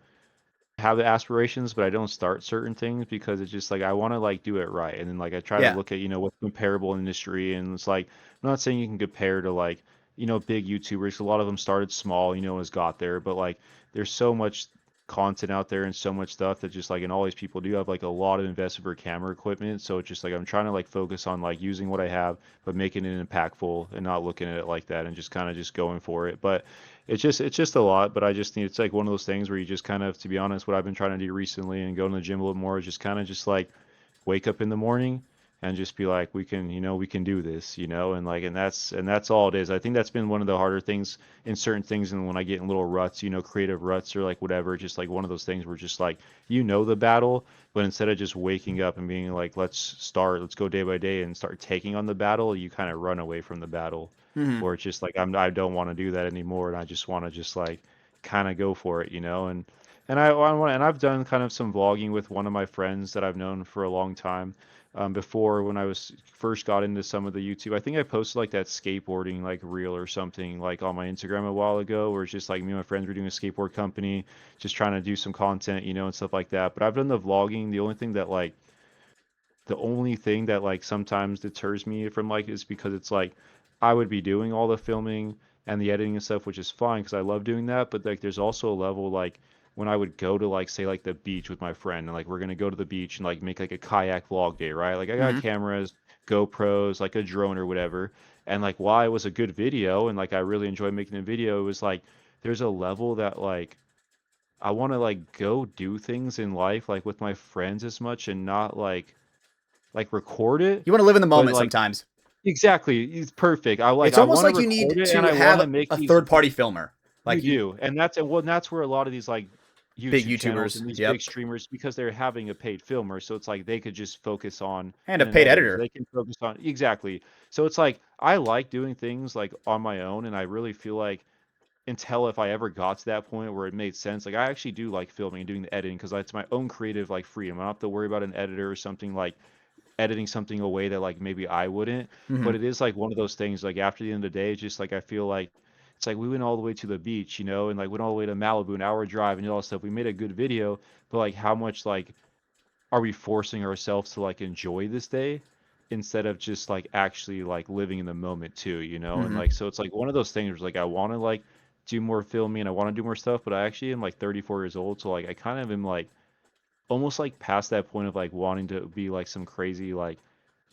have the aspirations, but I don't start certain things, because it's just like I want to like do it right, and then like I try to Yeah. look at what's comparable industry, and it's like I'm not saying you can compare to like big YouTubers. A lot of them started small, and has got there, but like there's so much content out there and so much stuff that just like, and all these people do have like a lot of investment for camera equipment. So it's just like I'm trying to like focus on like using what I have, but making it impactful and not looking at it like that, and just kind of just going for it. But it's just a lot, but I just need it's like one of those things where you just kind of, to be honest, what I've been trying to do recently and go to the gym a little more is just kind of just like wake up in the morning and just be like, we can do this, and like and that's all it is. I think that's been one of the harder things in certain things, and when I get in little ruts, creative ruts or like whatever, just like one of those things where just like the battle, but instead of just waking up and being like, let's go day by day and start taking on the battle, you kind of run away from the battle, Mm-hmm. or it's just like I don't want to do that anymore, and I just want to just like kind of go for it, and I want, and I've done kind of some vlogging with one of my friends that I've known for a long time. Before, when I was first got into some of the YouTube, I think I posted like that skateboarding like reel or something like on my Instagram a while ago, where it's just like me and my friends were doing a skateboard company, just trying to do some content, and stuff like that. But I've done the vlogging. The only thing that sometimes deters me from like is because it's like I would be doing all the filming and the editing and stuff, which is fine because I love doing that. But like there's also a level like when I would go to like say like the beach with my friend, and like we're gonna go to the beach and like make like a kayak vlog day, right? Like I got Mm-hmm. cameras, GoPros, like a drone or whatever. And like while it was a good video and like I really enjoyed making the video, it was like there's a level that like I want to like go do things in life like with my friends as much, and not like record it, You want to live in the but moment like sometimes. exactly, it's perfect. It's I almost want to like you record need it, and to I want have to make a these. third party filmer. You Like you, do, and that's where a lot of these like big YouTube channels YouTubers. and these big Yep. streamers, because they're having a paid filmer, so it's like they could just focus on And a an paid editor. So editor. they can focus on exactly. So it's like I like doing things like on my own, and I really feel like until if I ever got to that point where it made sense. Like I actually do like filming and doing the editing because it's my own creative like freedom. I don't have to worry about an editor or something like editing something away that like maybe I wouldn't. Hmm. But it is like one of those things like after the end of the day, it's just like I feel like it's like we went all the way to the beach, you know, and like went all the way to Malibu, an hour drive and all that stuff. We made a good video, but like how much like are we forcing ourselves to like enjoy this day instead of just like actually like living in the moment too, you know? And Hmm. like so it's like one of those things where it's like I want to like do more filming and I want to do more stuff, but I actually am like 34 years old, so like I kind of am like almost like past that point of like wanting to be like some crazy like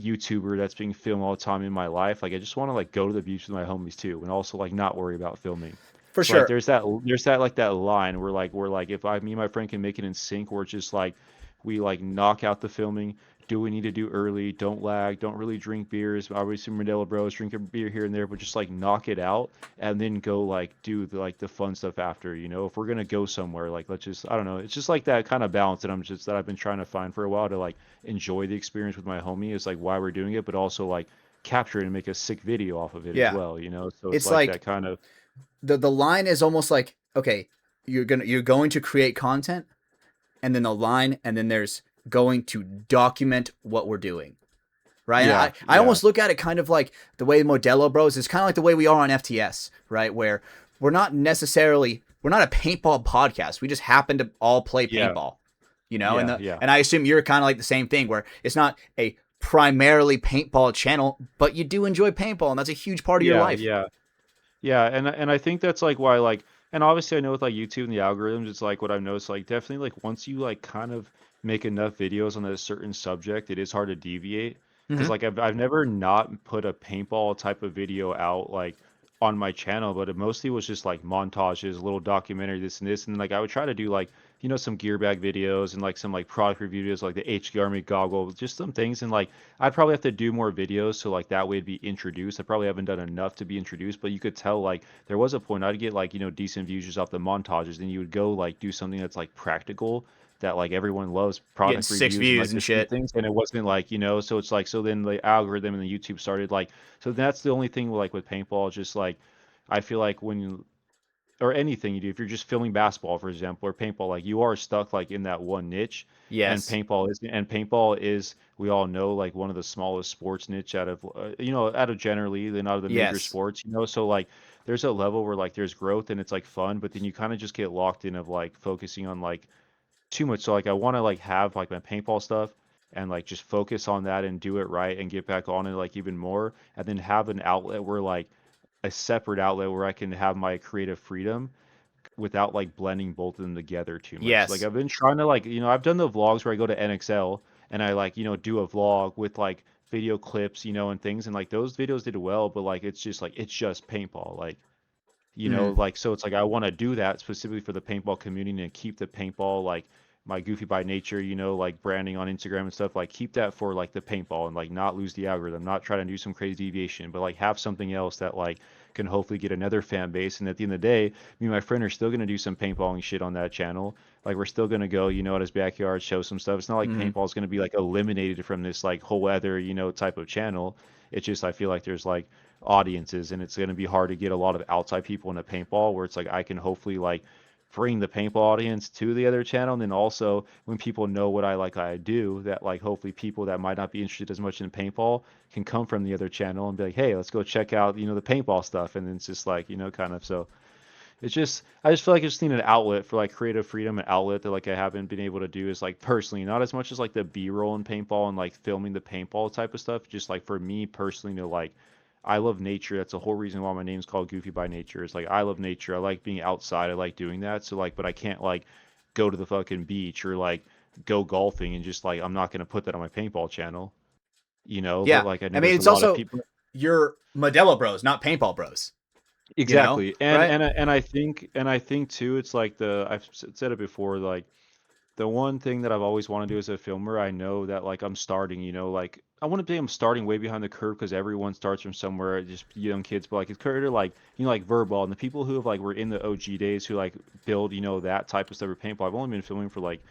YouTuber that's being filmed all the time in my life. Like I just want to like go to the beach with my homies too, and also like not worry about filming. For So like sure. there's that like that line where like if I me and my friend can make it in sync, where it's just like we like knock out the filming, do what we need to do early, don't lag, don't really drink beers. Obviously ModeloBros, drink a beer here and there, but just like knock it out and then go like do the like the fun stuff after. You know, if we're gonna go somewhere, like let's just I don't know. It's just like that kind of balance that I've been trying to find for a while to like enjoy the experience with my homie is like why we're doing it, but also like capture it and make a sick video off of it as Yeah. well. You know, so it's It's like like that kind of the line is almost like, okay, you're going to create content, and then the line, and then there's going to document what we're doing. Right. And yeah, I yeah, almost look at it kind of like the way Modelo Bros is kind of like the way we are on FTS, right? Where we're not a paintball podcast. We just happen to all play yeah, paintball, you know, yeah, yeah. and I assume you're kind of like the same thing where it's not a primarily paintball channel, but you do enjoy paintball, and that's a huge part of your Yeah, life. yeah. Yeah, and I think that's like why like and obviously I know with like YouTube and the algorithms, it's like what I've noticed like definitely like once you like kind of make enough videos on a certain subject, it is hard to deviate. Because Mm-hmm. like I've never not put a paintball type of video out like on my channel, but it mostly was just like montages, little documentary, this and this, and like I would try to do like some gear bag videos and like some like product review videos like the HK Army goggle, just some things and like I'd probably have to do more videos so like that way it'd be introduced. I probably haven't done enough to be introduced, but you could tell like there was a point I'd get like, decent views just off the montages. Then you would go like do something that's like practical that like everyone loves Getting product six reviews and views like and this and shit. things. And it wasn't like, so it's like so then the algorithm and the YouTube started like so that's the only thing like with paintball, just like I feel like when you or anything you do, if you're just filming basketball, for example, or paintball, like you are stuck like in that one niche. Yes. And paintball is we all know like one of the smallest sports niche out of generally than out of the major Yes. sports, so like there's a level where like there's growth and it's like fun, but then you kind of just get locked in of like focusing on like too much. So like I want to like have like my paintball stuff and like just focus on that and do it right and get back on it like even more, and then have an outlet where like a separate outlet where I can have my creative freedom without like blending both of them together too much. Like Yes. I've been trying to like, I've done the vlogs where I go to NXL and I like, do a vlog with like video clips, and things, and like those videos did well, but like it's just paintball. Like Mm-hmm. like so it's like I want to do that specifically for the paintball community and keep the paintball like my goofy by nature, like branding on Instagram and stuff, like keep that for like the paintball and like not lose the algorithm, not try to do some crazy deviation, but like have something else that like can hopefully get another fan base. And at the end of the day, me and my friend are still gonna do some paintballing shit on that channel. Like we're still gonna go, at his backyard, show some stuff. It's not like Mm-hmm. paintball is gonna be like eliminated from this like whole other, type of channel. It's just I feel like there's like audiences and it's going to be hard to get a lot of outside people into paintball where it's like I can hopefully like bring the paintball audience to the other channel, and then also when people know what I do, that like hopefully people that might not be interested as much in paintball can come from the other channel and be like, hey, let's go check out the paintball stuff. And then it's just like kind of so it's just I just feel like I just need an outlet for like creative freedom, an outlet that like I haven't been able to do is like personally, not as much as like the B-roll in paintball and like filming the paintball type of stuff. Just like for me personally to like I love nature. That's the whole reason why my name's called Goofy by Nature. It's like I love nature. I like being outside. I like doing that. So like, but I can't like go to the fucking beach or like go golfing and just like I'm not gonna put that on my paintball channel, But Yeah. like I know I mean, there's a it's lot of also people. your Modelo Bros, not paintball bros. You know, Exactly. And right? and I- and I think too, it's like said it before, like the one thing that I've always wanted to do as a filmer, I know that like I'm starting, like I want to say I'm starting way behind the curve because everyone starts from somewhere, just young kids, but like it's kind of like like Verbal and the people who have like were in the OG days who like build that type of stuff with paintball. I've only been filming for like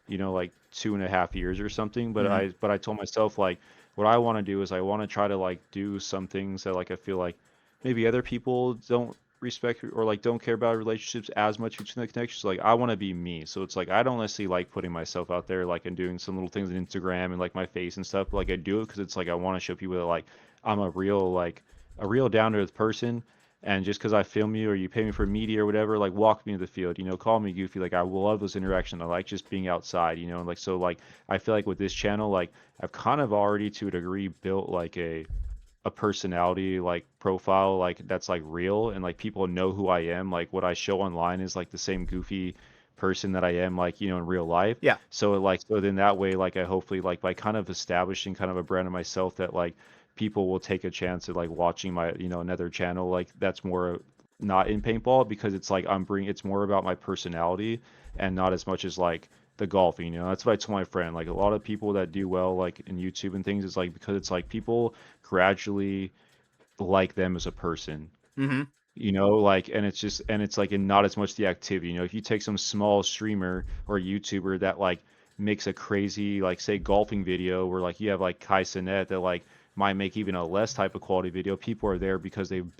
like 2.5 years or something. But Mm-hmm. I told myself like what I want to do is I want to try to like do some things that like I feel like maybe other people don't respect or like don't care about relationships as much between the connections. Like I want to be me, so it's like I don't necessarily like putting myself out there like and doing some little things on Instagram and like my face and stuff. But, like I do it because it's like I want to show people that like I'm a real down to earth person. And just because I film you or you pay me for media or whatever, like walk me to the field, call me goofy. Like I will love those interactions. I like just being outside, and like so like I feel like with this channel, like I've kind of already to a degree built like a personality like profile like that's like real and like people know who I am. Like what I show online is like the same goofy person that I am like, in real life. Yeah. So then that way like I hopefully like by kind of establishing kind of a brand of myself that like people will take a chance at like watching my, another channel like that's more not in paintball because it's like it's more about my personality and not as much as like the golfing. That's what I told my friend. Like a lot of people that do well like in YouTube and things is like because it's like people gradually like them as a person, Mm-hmm. like, and it's like, and not as much the activity. If you take some small streamer or YouTuber that like makes a crazy, like, say, golfing video where like you have like Kai Cenat that like might make even a less type of quality video, people are there because they've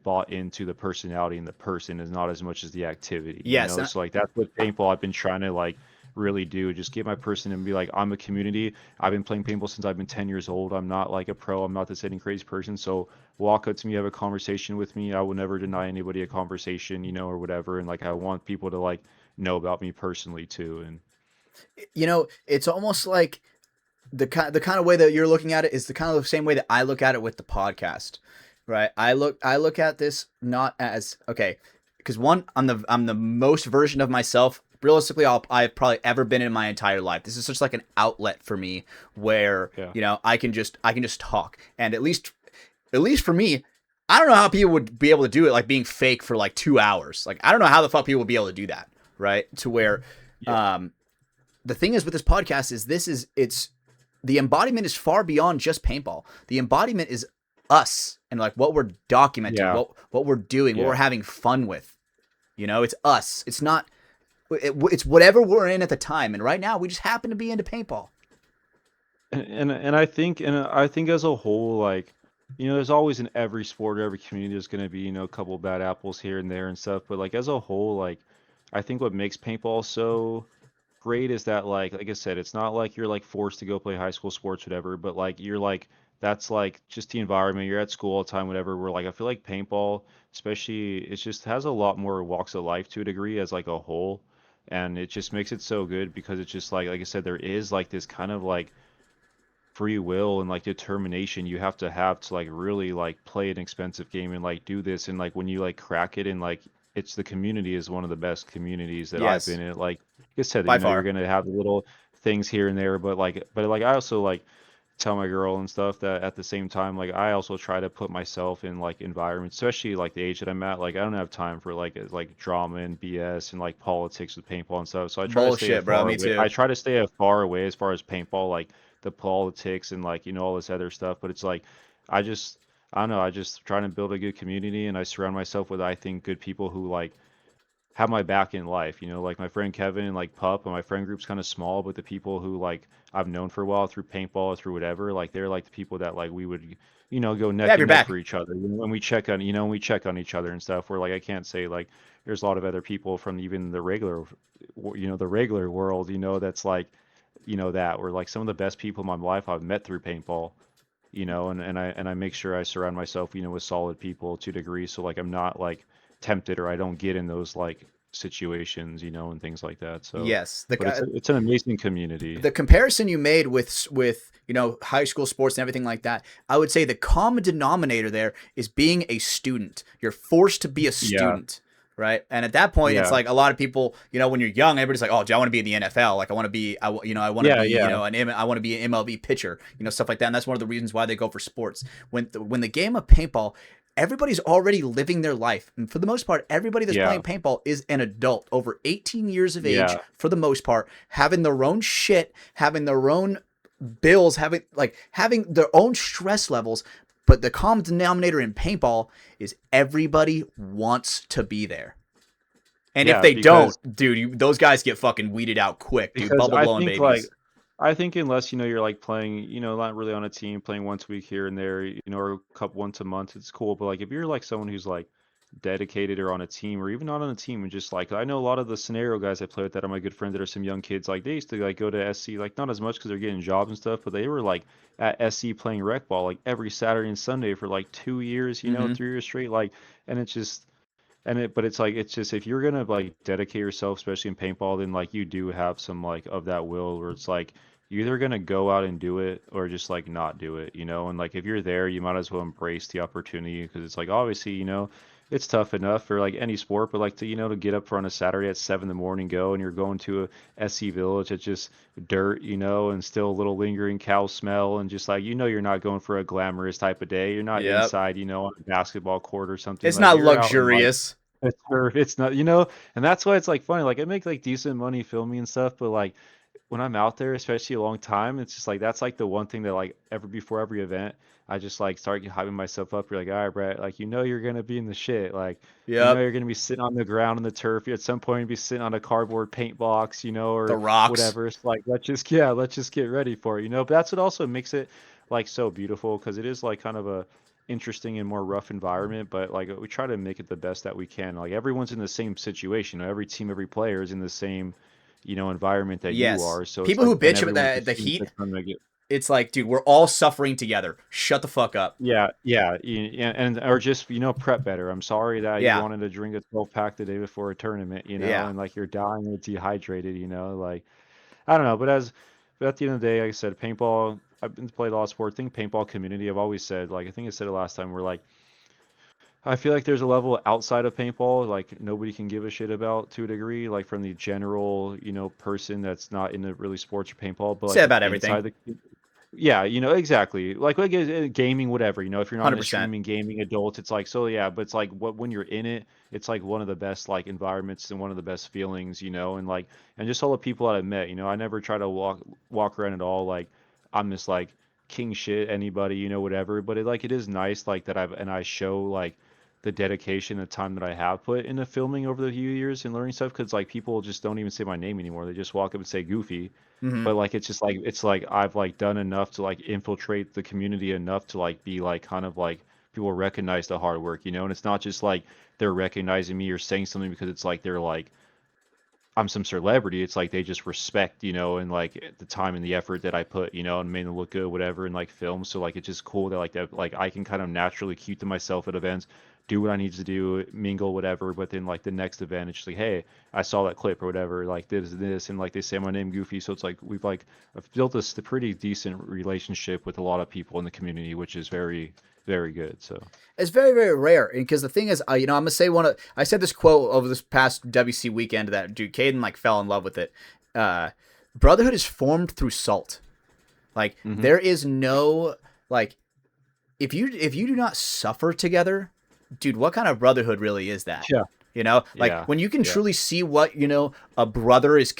bought into the personality and the person is not as much as the activity, Yes. So like that's what paintball I've been trying to like really do, just get my person and be like, I'm a community. I've been playing paintball since I've been 10 years old. I'm not like a pro. I'm not this any crazy person. So walk up to me, have a conversation with me. I will never deny anybody a conversation, or whatever. And like I want people to like know about me personally too. And it's almost like the kind of way that you're looking at it is the kind of the same way that I look at it with the podcast, right? I look at this not as okay, because one, I'm the most version of myself realistically I've probably ever been in my entire life. This is just like an outlet for me where yeah. I can just talk, and at least for me, I don't know how people would be able to do it, like being fake for like 2 hours. Like I don't know how the fuck people would be able to do that, right? To where, Yeah. the thing is with this podcast is it's the embodiment is far beyond just paintball. The embodiment is us and like what we're documenting, Yeah. what we're doing, what Yeah. we're having fun with. It's us. It's not. It's whatever we're in at the time. And right now, we just happen to be into paintball. And I think as a whole, like, there's always in every sport or every community there's gonna be, a couple bad apples here and there and stuff. But like as a whole, like I think what makes paintball so great is that like I said, it's not like you're like forced to go play high school sports, whatever, but like you're like that's like just the environment. You're at school all the time, whatever. Where like I feel like paintball, especially, it just has a lot more walks of life to a degree as like a whole. And it just makes it so good because it's just like I said, there is like this kind of like free will and like determination you have to like really like play an expensive game and like do this. And like when you like crack it and like it's the community is one of the best communities that I've Yes, been in. Like I said, by you're far. gonna have little things here and there, but like I also like tell my girl and stuff that at the same time like I also try to put myself in like environments, especially like the age that I'm at. Like I don't have time for like drama and BS and like politics with paintball and stuff, so I try to stay as Bullshit, bro. far Me away. too. I try to stay as far away as far as paintball, like the politics and like all this other stuff. But it's like I just I don't know, I just trying to build a good community and I surround myself with I think good people who like have my back in life, like my friend Kevin and like Pup, and my friend group's kind of small, but the people who like I've known for a while through paintball, through whatever, like they're like the people that like we would, go They have neck your and neck back. for each other when we check on, we check on each other and stuff. Where like I can't say like there's a lot of other people from even the regular, the regular world, that's like, that were like some of the best people in my life I've met through paintball, and I make sure I surround myself, with solid people to a degree, so like I'm not like tempted or I don't get in those like situations, and things like that. So, Yes, but it's an amazing community. the comparison you made with high school sports and everything like that, I would say the common denominator there is being a student. You're forced to be a Yeah, student, right? And at that point, it's yeah, like a lot of people, when you're young, everybody's like, oh, dude, I want to be in the NFL. Like I want to be, I want to yeah, be, yeah, I want to be an MLB pitcher, stuff like that. And that's one of the reasons why they go for sports. When the game of paintball, everybody's already living their life. And for the most part, everybody that's yeah, playing paintball is an adult over 18 years of age yeah, for the most part, having their own shit, having their own bills, having their own stress levels. But the common denominator in paintball is everybody wants to be there. And if yeah. they Because don't, dude, those guys get fucking weeded out quick, dude. because Bubble I blowing think like babies. I think unless you're like playing, not really on a team, playing once a week here and there, or a couple once a month, it's cool. But like if you're like someone who's like dedicated or on a team or even not on a team and just like I know a lot of the scenario guys I play with that are my good friends that are some young kids like they used to like go to SC like not as much because they're getting jobs and stuff but they were like at SC playing rec ball like every Saturday and Sunday for like 2 years, you know, Mm-hmm. 3 years straight like and it's just but it's like it's just if you're gonna like dedicate yourself, especially in paintball, then like you do have some like of that will where it's like you're either gonna go out and do it or just like not do it, you know? And like if you're there, you might as well embrace the opportunity because it's like obviously, you know, it's tough enough for like any sport, but like to you know to get up for on a Saturday at 7 in the morning, go and you're going to a SC village, it's just dirt, you know, and still a little lingering cow smell and just like you know you're not going for a glamorous type of day. You're not Yep. inside, you know, on a basketball court or something It's like not you're out in like luxurious. it's not, you know, and that's why it's like funny. Like I make like decent money filming and stuff, but like when I'm out there, especially a long time, it's just like that's like the one thing that like ever before every event, I just like start hyping myself up. You're like, all right, Brett, like you know you're gonna be in the shit. Like you know Yep. you're gonna be sitting on the ground on the turf. At some point, you'll be sitting on a cardboard paint box, you know, The or rocks. whatever. It's like let's just get ready for it, you know. But that's what also makes it like so beautiful because it is like kind of a interesting and more rough environment, but like we try to make it the best that we can. Like everyone's in the same situation. You know, every team, every player is in the same, you know, environment that you Yes. are. So it's People like, who and bitch about everyone's the just seems heat, to kind of get, it's like, dude, we're all suffering together. Shut the fuck up. yeah, yeah, and or just you know prep better. I'm sorry that you Yeah. wanted to drink a 12 pack the day before a tournament, you know, Yeah. and like you're dying and dehydrated, you know, like I don't know, but at the end of the day, like I said, paintball. I've been played a lot of sport. I think paintball community. I've always said, like I think I said it last time. We're like I feel like there's a level outside of paintball, like nobody can give a shit about to a degree, like from the general, you know, person that's not into really sports or paintball, but Say like about everything. inside the, yeah, you know, exactly. Like gaming, whatever, you know, if you're not into 100%. streaming gaming adults, it's like, so yeah, but it's like what when you're in it, it's like one of the best like environments and one of the best feelings, you know, and like and just all the people that I met, you know, I never try to walk around at all like I'm just like king shit anybody, you know, whatever, but it is nice like that I show like the dedication and time that I have put into filming over the few years and learning stuff because like people just don't even say my name anymore. They just walk up and say Goofy, Mm-hmm. but like it's like I've like done enough to like infiltrate the community enough to like be like kind of like people recognize the hard work, you know, and it's not just like they're recognizing me or saying something because it's like they're like I'm some celebrity. It's like they just respect, you know, and like the time and the effort that I put, you know, and made them look good, whatever, and like film. So like it's just cool that like I can kind of naturally keep to myself at events, do what I need to do, mingle, whatever. But then like the next event, it's just like, hey, I saw that clip or whatever, like this, and like they say my name Goofy. So it's like I've built this a pretty decent relationship with a lot of people in the community, which is very, very good. So It's very, very rare. Because the thing is, you know, I'm gonna say I said this quote over this past WC weekend that dude Caden like fell in love with it. Uh, Brotherhood is formed through salt. Like hmm there is no like if you do not suffer together, dude, what kind of brotherhood really is that? yeah, You know, like yeah, when you can yeah, truly see what you know a brother is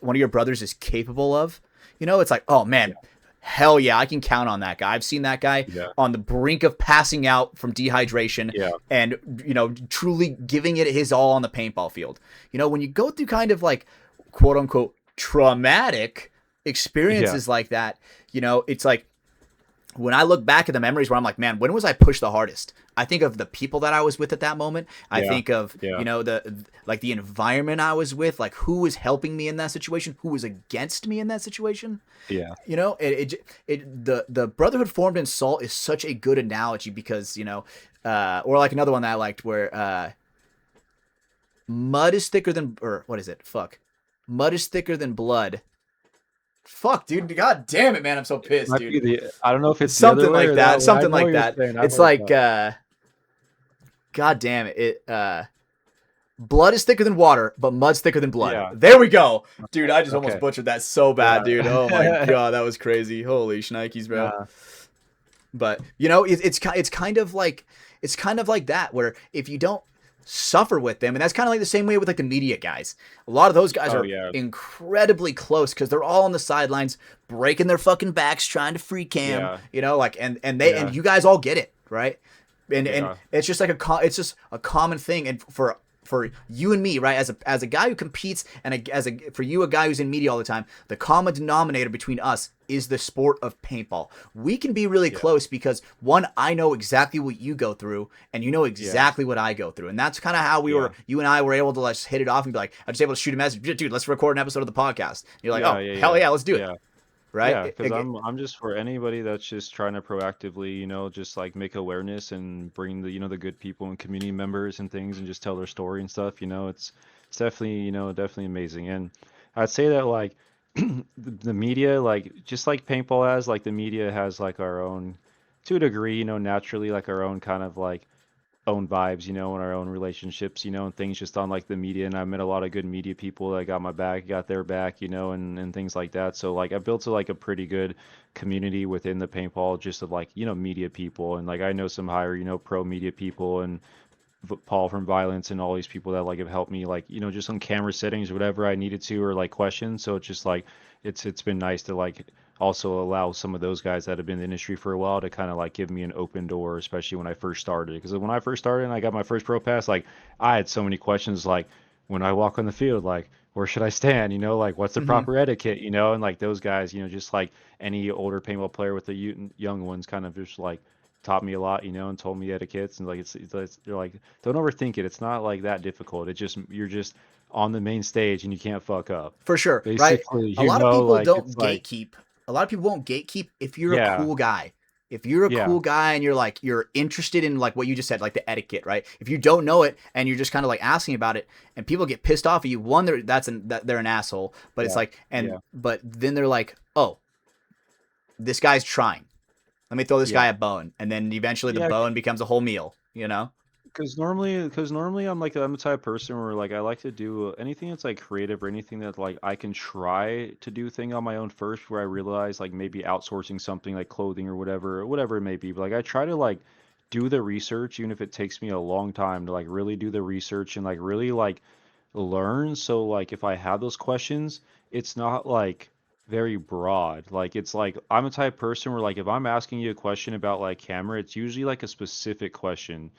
one of your brothers is capable of. You know, it's like, oh yeah, man, hell yeah, I can count on that guy. I've seen that guy yeah, on the brink of passing out from dehydration yeah, and you know truly giving it his all on the paintball field. You know, when you go through kind of like quote unquote traumatic yeah, experiences like that, you know, it's like when I look back at the memories where I'm like, man, when was I pushed the hardest? I think of the people that I was with at that moment. I yeah, think of, yeah. you know, the like the environment I was with, like who was helping me in that situation, who was against me in that situation. Yeah. You know, the brotherhood formed in salt is such a good analogy because, you know, or like another one that I liked where mud is thicker than or what is it? Fuck. Mud is thicker than blood. Fuck, dude. God damn it, man. I'm so It pissed, might be dude. the I don't know if it's the other Something way like or that. that way. I Something know like what you're that. saying. I've It's heard like that. God damn it. Blood is thicker than water, but mud's thicker than blood. Yeah. There we go. Dude, I just almost Okay. butchered that so bad, dude. Oh my Yeah. god, that was crazy. Holy shnikes, bro. Nah. But, you know, it's kind of like that where if you don't suffer with them, and that's kind of like the same way with like the media guys. A lot of those guys Oh are yeah. incredibly close because they're all on the sidelines breaking their fucking backs trying to free cam, Yeah. you know, like and Yeah. you guys all get it, right? And Yeah. it's just like it's just a common thing and for for you and me, right? As a guy who competes, and for you, a guy who's in media all the time, the common denominator between us is the sport of paintball. We can be really Yeah, close because one, I know exactly what you go through, and you know yeah, exactly what I go through, and that's kind of how yeah, you and I were able to like hit it off and be like, I was able to shoot a message, dude, let's record an episode of the podcast. And you're like, yeah, oh yeah, hell yeah, yeah, let's do it, yeah. right? Yeah, because I'm just for anybody that's just trying to proactively, just like make awareness and bring the, the good people and community members and things and just tell their story and stuff, it's definitely, definitely amazing. And I'd say that like the media, like just like paintball has, like the media has like our own, to a degree, naturally like our own kind of like own vibes, and our own relationships, and things just on like the media. And I met a lot of good media people that got my back, got their back, and things like that. So like I built like a pretty good community within the paintball just of like, media people. And like I know some higher, pro media people and Paul from Violence and all these people that like have helped me like just on camera settings or whatever I needed to or like questions. So it's just like it's been nice to like also allow some of those guys that have been in the industry for a while to kind of like give me an open door, especially when I first started. Because when I first started and I got my first pro pass, like I had so many questions like when I walk on the field, like where should I stand? Like what's the Mm-hmm. proper etiquette? And like those guys, just like any older paintball player with the young ones, kind of just like taught me a lot, and told me etiquettes and like they're like don't overthink it. It's not like that difficult. It just you're just on the main stage and you can't fuck up. For sure, right? Basically, A lot of people like don't it's like gatekeep. A lot of people won't gatekeep if you're a yeah, cool guy. If you're a yeah, cool guy and you're interested in like what you just said, like the etiquette, right? If you don't know it and you're just kind of like asking about it, and people get pissed off at you, one, they're an asshole, but it's yeah, like, yeah, but then they're like, oh, this guy's trying. Let me throw this guy yeah. a bone, and then eventually the Yeah, bone becomes a whole meal. You know? because normally I'm the type of person where like I like to do anything that's like creative or anything that like I can try to do thing on my own first where I realize like maybe outsourcing something like clothing or whatever it may be. But like I try to like do the research even if it takes me a long time to like really do the research and like really like learn. So like if I have those questions, it's not like very broad. Like it's like I'm a type of person where like if I'm asking you a question about like camera, it's usually like a specific question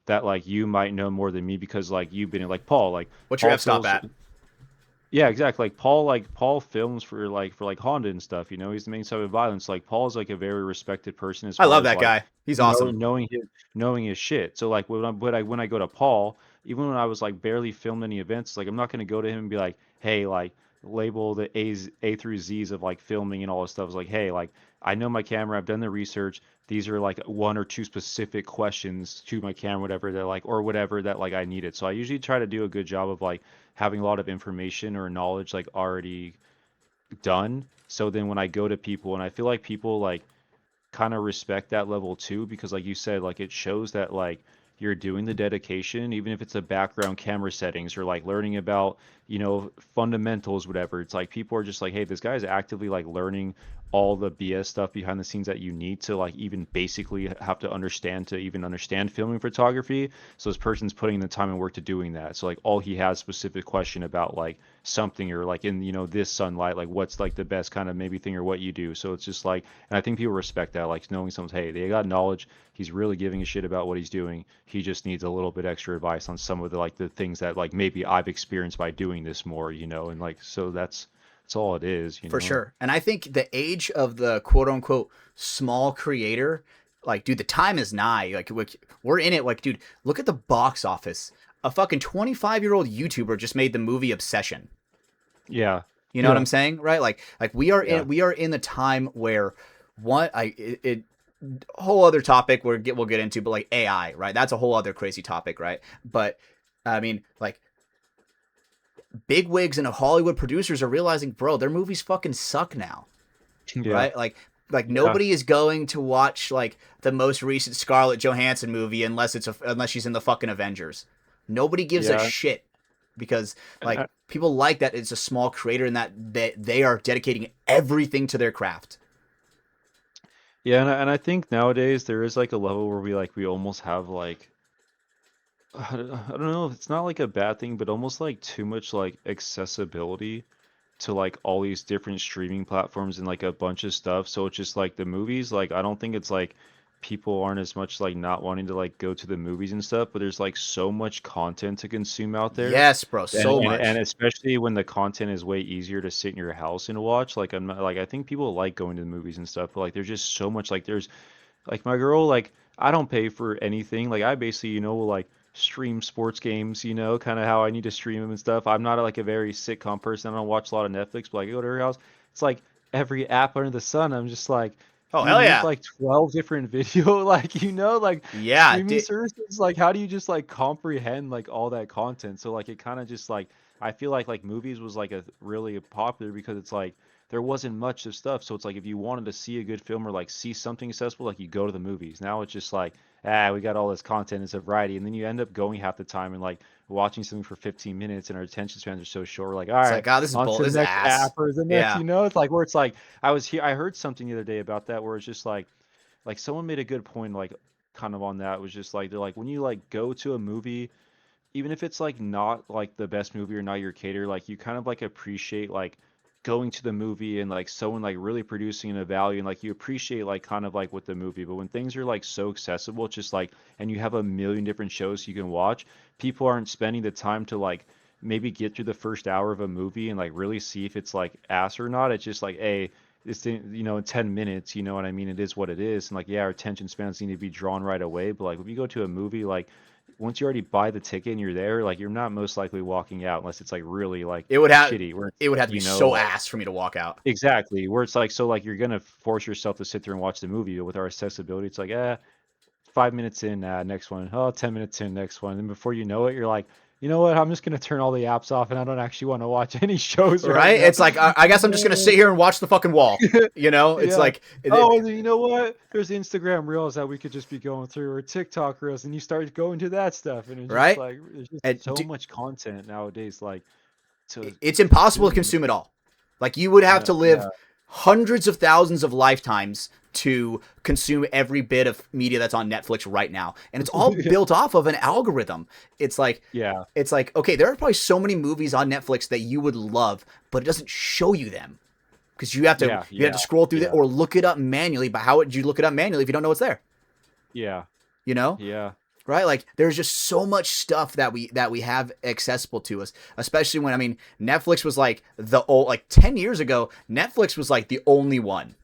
that like you might know more than me because like you've been in like Paul, like What's your Paul f stop feels at? yeah, exactly. Like Paul films for like Honda and stuff, he's the main side of violence. Like Paul's like a very respected person as I far love as that like guy. He's awesome. knowing his shit. So like when I go to Paul, even when I was like barely filmed any events, like I'm not gonna go to him and be like, hey, like label the A through Z's of like filming and all this stuff. It's like, hey, like I know my camera, I've done the research. These are like one or two specific questions to my camera, whatever they're like, or whatever that like I needed. So I usually try to do a good job of like having a lot of information or knowledge like already done. So then when I go to people and I feel like people like kind of respect that level too because like you said like it shows that like you're doing the dedication even if it's a background camera settings or like learning about fundamentals whatever. It's like people are just like hey, this guy is actively like learning all the BS stuff behind the scenes that you need to like even basically have to even understand filming photography. So this person's putting the time and work to doing that. So like all he has specific question about like something or like in this sunlight like what's like the best kind of maybe thing or what you do. So it's just like and I think people respect that, like knowing someone's, hey, they got knowledge. He's really giving a shit about what he's doing. He just needs a little bit extra advice on some of the like the things that like maybe I've experienced by doing this more, and like so that's all it is. For sure. And I think the age of the quote unquote small creator, like, dude, the time is nigh. Like, we're in it. Like, dude, look at the box office. A fucking 25-year-old YouTuber just made the movie Obsession. Yeah. You know what I'm Yeah. saying? Right? Like Yeah. we are in the time where one, it whole other topic we'll get into, but like AI, right? That's a whole other crazy topic, right? But I mean, like big wigs and Hollywood producers are realizing, bro, their movies fucking suck now, Yeah. right? Like Yeah. nobody is going to watch like the most recent Scarlett Johansson movie unless she's in the fucking Avengers. Nobody gives a Yeah. shit because And like people like that it's a small creator and that they are dedicating everything to their craft. and I think nowadays there is like a level where we almost have like I don't know if it's not like a bad thing, but almost like too much like accessibility to like all these different streaming platforms and like a bunch of stuff. So it's just like the movies, like I don't think it's like people aren't as much like not wanting to like go to the movies and stuff, but there's like so much content to consume out there. Yes, bro, And so and much. especially when the content is way easier to sit in your house and watch. Like I'm not like I think people like going to the movies and stuff, but like there's just so much like there's like my girl, like I don't pay for anything. Like I basically, will like stream sports games, kind of how I need to stream them and stuff. I'm not like a very sitcom person. I don't watch a lot of Netflix, but like I go to her house, it's like every app under the sun. I'm just like, Oh, dude, hell you have yeah. like 12 different video, like like Yeah, streaming services. Like, how do you just like comprehend like all that content? So like it kind of just like I feel like movies was like a really popular because it's like there wasn't much of stuff. So it's like if you wanted to see a good film or like see something accessible, like you go to the movies. Now it's just like, we got all this content, it's a variety, and then you end up going half the time and like watching something for 15 minutes, and our attention spans are so short. We're like, all it's right, like, God, this is on bull. to the This is next app ass. or the next, Yeah. It's like where it's like I heard something the other day about that where it's just like someone made a good point, like kind of on that. It was just like they're like when you like go to a movie, even if it's like not like the best movie or not your cater, like you kind of like appreciate like going to the movie and like someone like really producing a value, and like you appreciate like kind of like with the movie. But when things are like so accessible, it's just like, and you have a million different shows you can watch, people aren't spending the time to like maybe get through the first hour of a movie and like really see if it's like ass or not. It's just like, hey, it's in 10 minutes, you know what I mean? It is what it is. And like, yeah, our attention spans need to be drawn right away. But like if you go to a movie, like once you already buy the ticket and you're there, like you're not most likely walking out unless it's like really like It would have shitty, where it would have to be so like ass for me to walk out. exactly where it's like so like you're gonna force yourself to sit there and watch the movie. But with our accessibility, it's like 5 minutes in, next one. Oh, 10 minutes in, next one. And before you know it, you're like, you know what? I'm just gonna turn all the apps off, and I don't actually want to watch any shows right Right? now. It's like, I guess I'm just gonna sit here and watch the fucking wall. You know? It's Yeah. like, Oh, and then you know what? There's Instagram Reels that we could just be going through, or TikTok Reels, and you start going to that stuff, and it's just right? like there's just And so much content nowadays, like to it's impossible to consume. consume it all. Like, you would have No, to live yeah, hundreds of thousands of lifetimes to consume every bit of media that's on Netflix right now. And it's all built off of an algorithm. It's like, yeah, okay, there are probably so many movies on Netflix that you would love, but it doesn't show you them because yeah, you have yeah, to scroll through it yeah, or look it up manually. But how would you look it up manually if you don't know what's there? yeah, You know? yeah. Right? Like, there's just so much stuff that we have accessible to us, especially when, I mean, Netflix was like the old, like 10 years ago, Netflix was like the only one.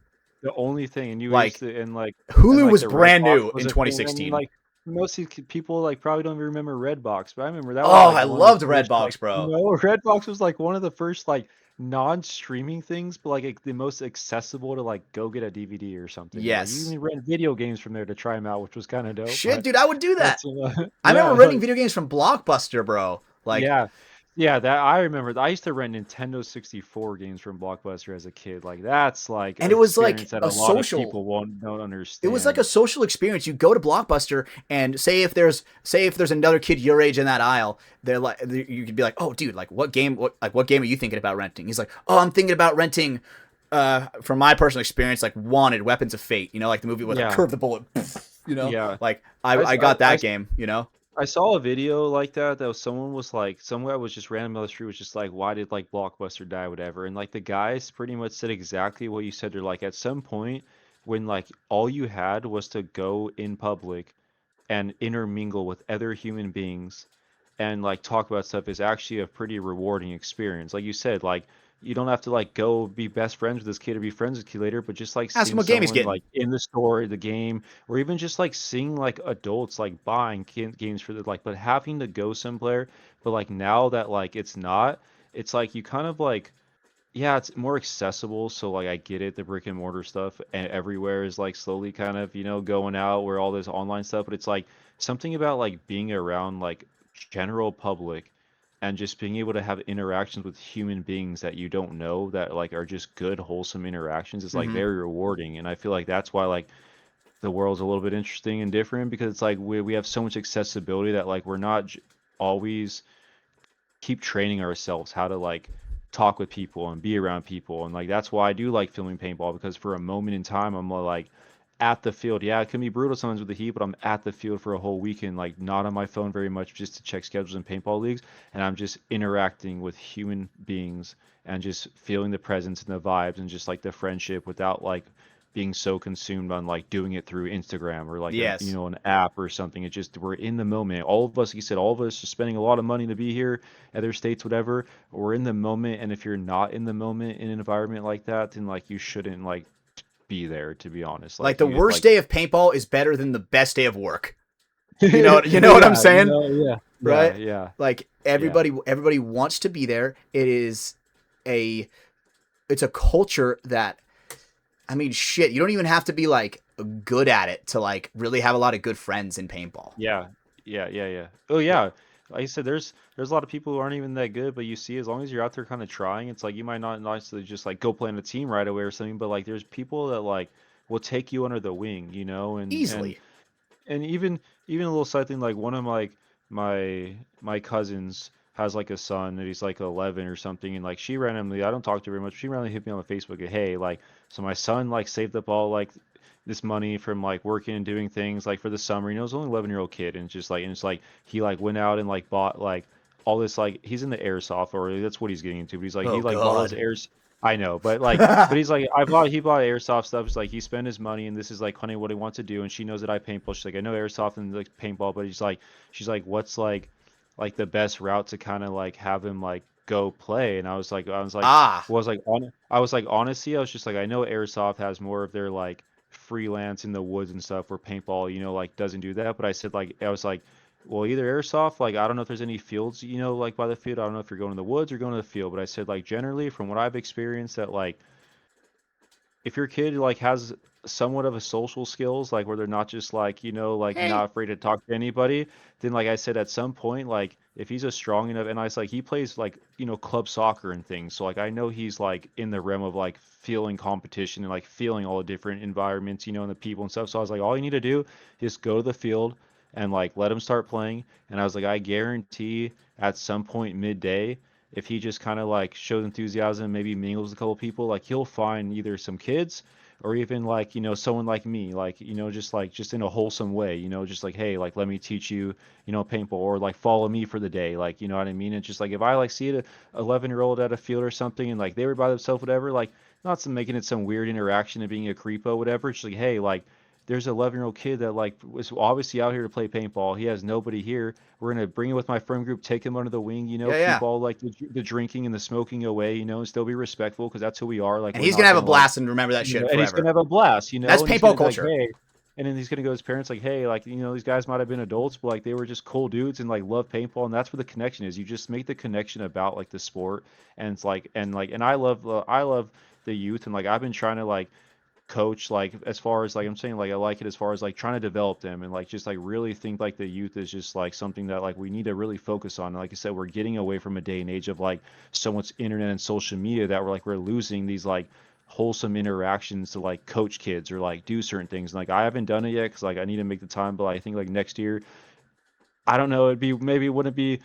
The only thing, and you used Like, to, and Hulu like was the Red brand Box new was in a thing, and 2016. like most of people like probably don't even remember Redbox, but I remember that was Oh, like I one of the loved first Redbox, bro. Redbox was like one of the first like non-streaming things, but like the most accessible to like go get a DVD or something, or like you Yes. even rent video games from there to try them out, which was kind of dope. Shit, But dude, I would do that. that's I remember yeah, renting video games from Blockbuster, bro. Like, yeah. Yeah, that I remember. I used to rent Nintendo 64 games from Blockbuster as a kid. Like that's like and an it was like experience that a a lot of social people won't don't it was like a understand. social experience. You go to Blockbuster and say if there's another kid your age in that aisle, they're like, you could be like, "Oh, dude, like what game are you thinking about renting?" He's like, "Oh, I'm thinking about renting." From my personal experience, like Wanted, Weapons of Fate. You know, like the movie with like Yeah, Curve the Bullet. You know, yeah. like I, s- I I, got I that s- game. You know, I saw a video like that. That was someone was like, some guy was just random on the street was just like, why did like Blockbuster die, whatever. And like the guys pretty much said exactly what you said. They're like, at some point when like all you had was to go in public and intermingle with other human beings and like talk about stuff is actually a pretty rewarding experience. Like you said, like you don't have to like go be best friends with this kid or be friends with this kid later, but just like ask him seeing what game he's someone getting. like in the store, the game, or even just like seeing like adults like buying games for the like, but having to go somewhere. But like now that like it's not, it's like you kind of like yeah, it's more accessible. So like I get it, the brick and mortar stuff and everywhere is like slowly kind of, going out where all this online stuff, but it's like something about like being around like general public and just being able to have interactions with human beings that you don't know that like are just good, wholesome interactions is like Mm-hmm. very rewarding. And I feel like that's why like the world's a little bit interesting and different because it's like we have so much accessibility that like we're not always keep training ourselves how to like talk with people and be around people. And like that's why I do like filming paintball because for a moment in time I'm like at the field. Yeah, it can be brutal sometimes with the heat, but I'm at the field for a whole weekend, like not on my phone very much just to check schedules in paintball leagues. And I'm just interacting with human beings and just feeling the presence and the vibes and just like the friendship without like being so consumed on like doing it through Instagram or like Yes. an app or something. It's just we're in the moment. All of us, like you said, all of us are spending a lot of money to be here, other states, whatever. We're in the moment, and if you're not in the moment in an environment like that, then like you shouldn't like be there. To be honest, Like like the you worst like day of paintball is better than the best day of work. You know what I'm yeah, saying? yeah, yeah, Right? yeah, Like yeah. everybody wants to be there. A it's a culture that, I mean, shit, you don't even have to be like good at it to like really have a lot of good friends in paintball. Yeah, yeah. Oh yeah, like I said, there's a lot of people who aren't even that good, but you see, as long as you're out there kind of trying, it's like you might not necessarily just like go play on a team right away or something, but like there's people that like will take you under the wing, Easily. and even a little side thing, like one of my cousins has like a son that he's like 11 or something, and like she randomly, I don't talk to her very much. She randomly hit me on Facebook, hey, like so my son like saved up all like this money from like working and doing things like for the summer. He's only 11-year-old kid, and it's like he like went out and like bought like all this like he's in the airsoft or that's what he's getting into. But he's like he Oh like bought all his god. airs. I know, but he's like he bought airsoft stuff. It's like he spent his money and this is like kind of what he wants to do. And she knows that I paintball. She's like I know airsoft and like paintball, but she's like what's like the best route to kind of like have him like go play. And Ah. I was like honestly I was just like I know airsoft has more of their like freelance in the woods and stuff where paintball like doesn't do that. But I said like I was like well, either airsoft, like I don't know if there's any fields, like by the field. I don't know if you're going to the woods or going to the field, but I said like generally from what I've experienced that like if your kid like has somewhat of a social skills, like where they're not just like, like Hey. not afraid to talk to anybody, then like I said, at some point, like if he's a strong enough and I was like he plays like, club soccer and things. So like I know he's like in the realm of like feeling competition and like feeling all the different environments, and the people and stuff. So I was like, all you need to do is go to the field and like let him start playing. And I was like, I guarantee at some point midday if he just kind of like shows enthusiasm, maybe mingles with a couple people, like he'll find either some kids or even like, someone like me, like, just in a wholesome way, just like, hey, like let me teach you, paintball or like follow me for the day. Like, you know what I mean? It's just like if I like see a 11-year-old at a field or something and like they were by themselves, whatever, like not some making it some weird interaction and being a creepo, whatever. It's like, hey, like there's an 11-year-old kid that like was obviously out here to play paintball. He has nobody here. We're gonna bring him with my friend group, take him under the wing, Yeah, keep yeah. all like the drinking and the smoking away, and still be respectful because that's who we are. Like And we're he's gonna not have a gonna like, blast and remember that shit and he's forever. gonna have a blast, That's and he's paintball gonna be like, culture. hey, and then he's gonna go to his parents like, hey, like these guys might have been adults, but like they were just cool dudes and like love paintball, and that's where the connection is. You just make the connection about like the sport, and it's like and I love the youth, and like I've been trying to like coach like as far as like I'm saying like I like it as far as like trying to develop them and like just like really think like the youth is just like something that like we need to really focus on. And like I said, we're getting away from a day and age of like so much internet and social media that we're losing these like wholesome interactions to like coach kids or like do certain things. And, like I haven't done it yet because like I need to make the time, but I think like next year I don't know, it'd be maybe it wouldn't be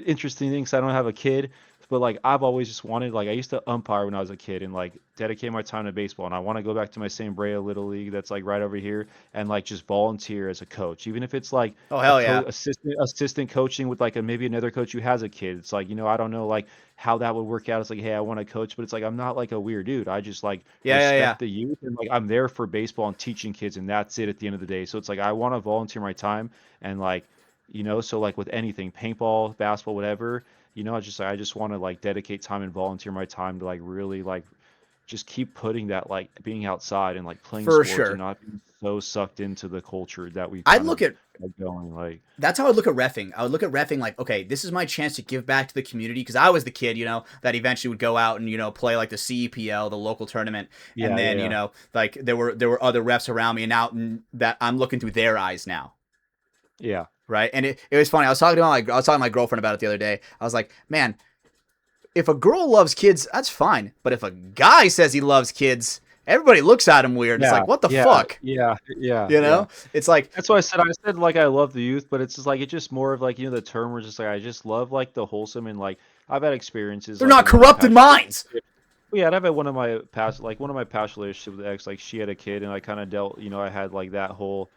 interesting thing 'cause I don't have a kid, but like I've always just wanted like I used to umpire when I was a kid and like dedicate my time to baseball, and I want to go back to my San Brea Little League that's like right over here and like just volunteer as a coach, even if it's like Oh a hell yeah. assistant coaching with like a maybe another coach who has a kid. It's like I don't know like how that would work out. It's like hey, I want to coach, but it's like I'm not like a weird dude. I just like Yeah, yeah, yeah. respect the youth and like I'm there for baseball and teaching kids, and that's it at the end of the day. So it's like I want to volunteer my time and like so like with anything, paintball, basketball, whatever, I just want to like dedicate time and volunteer my time to like really like just keep putting that like being outside and like playing For sports and sure. not being so sucked into the culture that we I'd kind look of at are going like That's how I would look at refing. I would look at refing like, okay, this is my chance to give back to the community because I was the kid, that eventually would go out and play like the CEPL, the local tournament, and yeah, yeah, then yeah, like there were other refs around me, and now that I'm looking through their eyes now, yeah, right? And it was funny. I was talking to my girlfriend about it the other day. I was like, man, if a girl loves kids, that's fine, but if a guy says he loves kids, everybody looks at him weird. It's yeah, like, what the yeah, fuck, yeah, yeah, you yeah. know? It's like That's why I said like I love the youth, but it's just like it's just more of like the term where just like I just love like the wholesome and like I've had experiences they're like not in one of my corrupted past minds. well, yeah, I've had one of my past relationships with the ex, like she had a kid and I kind of dealt, I had like that whole,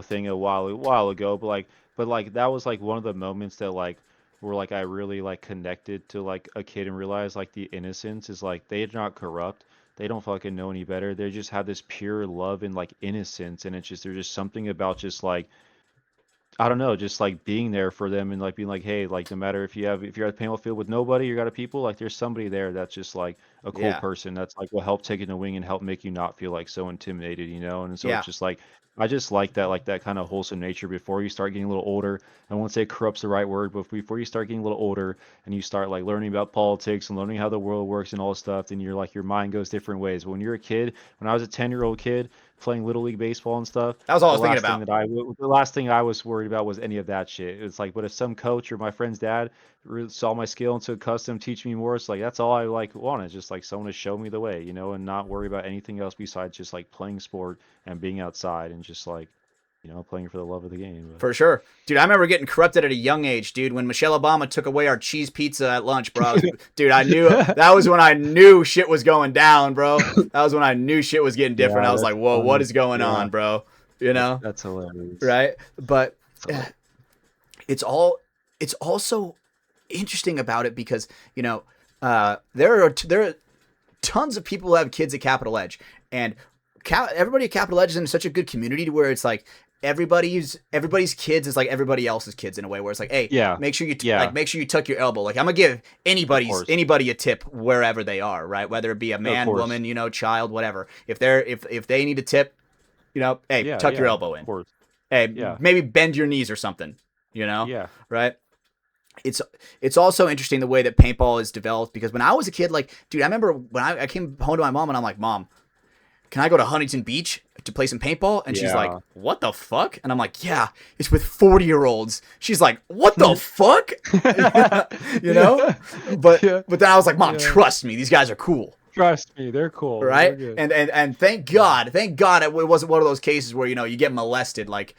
thing a while ago, but like that was like one of the moments that like where like I really like connected to like a kid and realized like the innocence is like they're not corrupt. they don't fucking know any better. They just have this pure love and like innocence, and it's just there's just something about just like I don't know, just like being there for them and like being like, hey, like no matter if you're at the paintball field with nobody, you got a people, like there's somebody there that's just like a cool Yeah. person that's like will help take in the wing and help make you not feel like so intimidated, you know? And so it's Yeah. just like, I just like that kind of wholesome nature before you start getting a little older. I won't say corrupt's the right word, but before you start getting a little older and you start like learning about politics and learning how the world works and all this stuff, then you're like your mind goes different ways. But when you're a kid, when I was a 10-year-old kid playing little league baseball and stuff, That was all I was thinking about. the last thing I was worried about was any of that shit. It's like, but if some coach or my friend's dad saw my skill and took custom, teach me more, it's like that's all I like wanted, just like someone to show me the way, you know, and not worry about anything else besides just like playing sport and being outside and just like, you know, playing for the love of the game. For sure. Dude, I remember getting corrupted at a young age, dude. When Michelle Obama took away our cheese pizza at lunch, bro. Dude, I knew that was when I knew shit was going down, bro. That was when I knew shit was getting different. I Yeah, was like, that's whoa, what funny. is going Yeah, on, bro? You know? that's hilarious. Right? But That's uh, hilarious. it's all, it's also interesting about it because, you know, there are tons of people who have kids at Capital Edge, and everybody at Capital Edge is in such a good community to where it's like everybody's kids is like everybody else's kids in a way where it's like, hey, Yeah, make sure you yeah, make sure you tuck your elbow. Like I'm gonna give of course, anybody a tip wherever they are, right? Whether it be a of man, course. woman, you know, child, whatever. If they need a tip, you know, hey, Yeah, tuck your yeah, elbow of in. course. Hey, Yeah, maybe bend your knees or something, you know, yeah. right? it's it's also interesting the way that paintball is developed because when I was a kid, like, dude, I remember when I came home to my mom and I'm like, Mom, can I go to Huntington Beach to play some paintball? And she's like, Yeah. what the fuck? And I'm like, yeah, it's with 40-year-olds. She's like, what the fuck? You know? Yeah. But then I was like, Mom, Yeah. trust me, these guys are cool. Trust me, they're cool. They're Right? good. And thank God it wasn't one of those cases where, you know, you get molested. Like,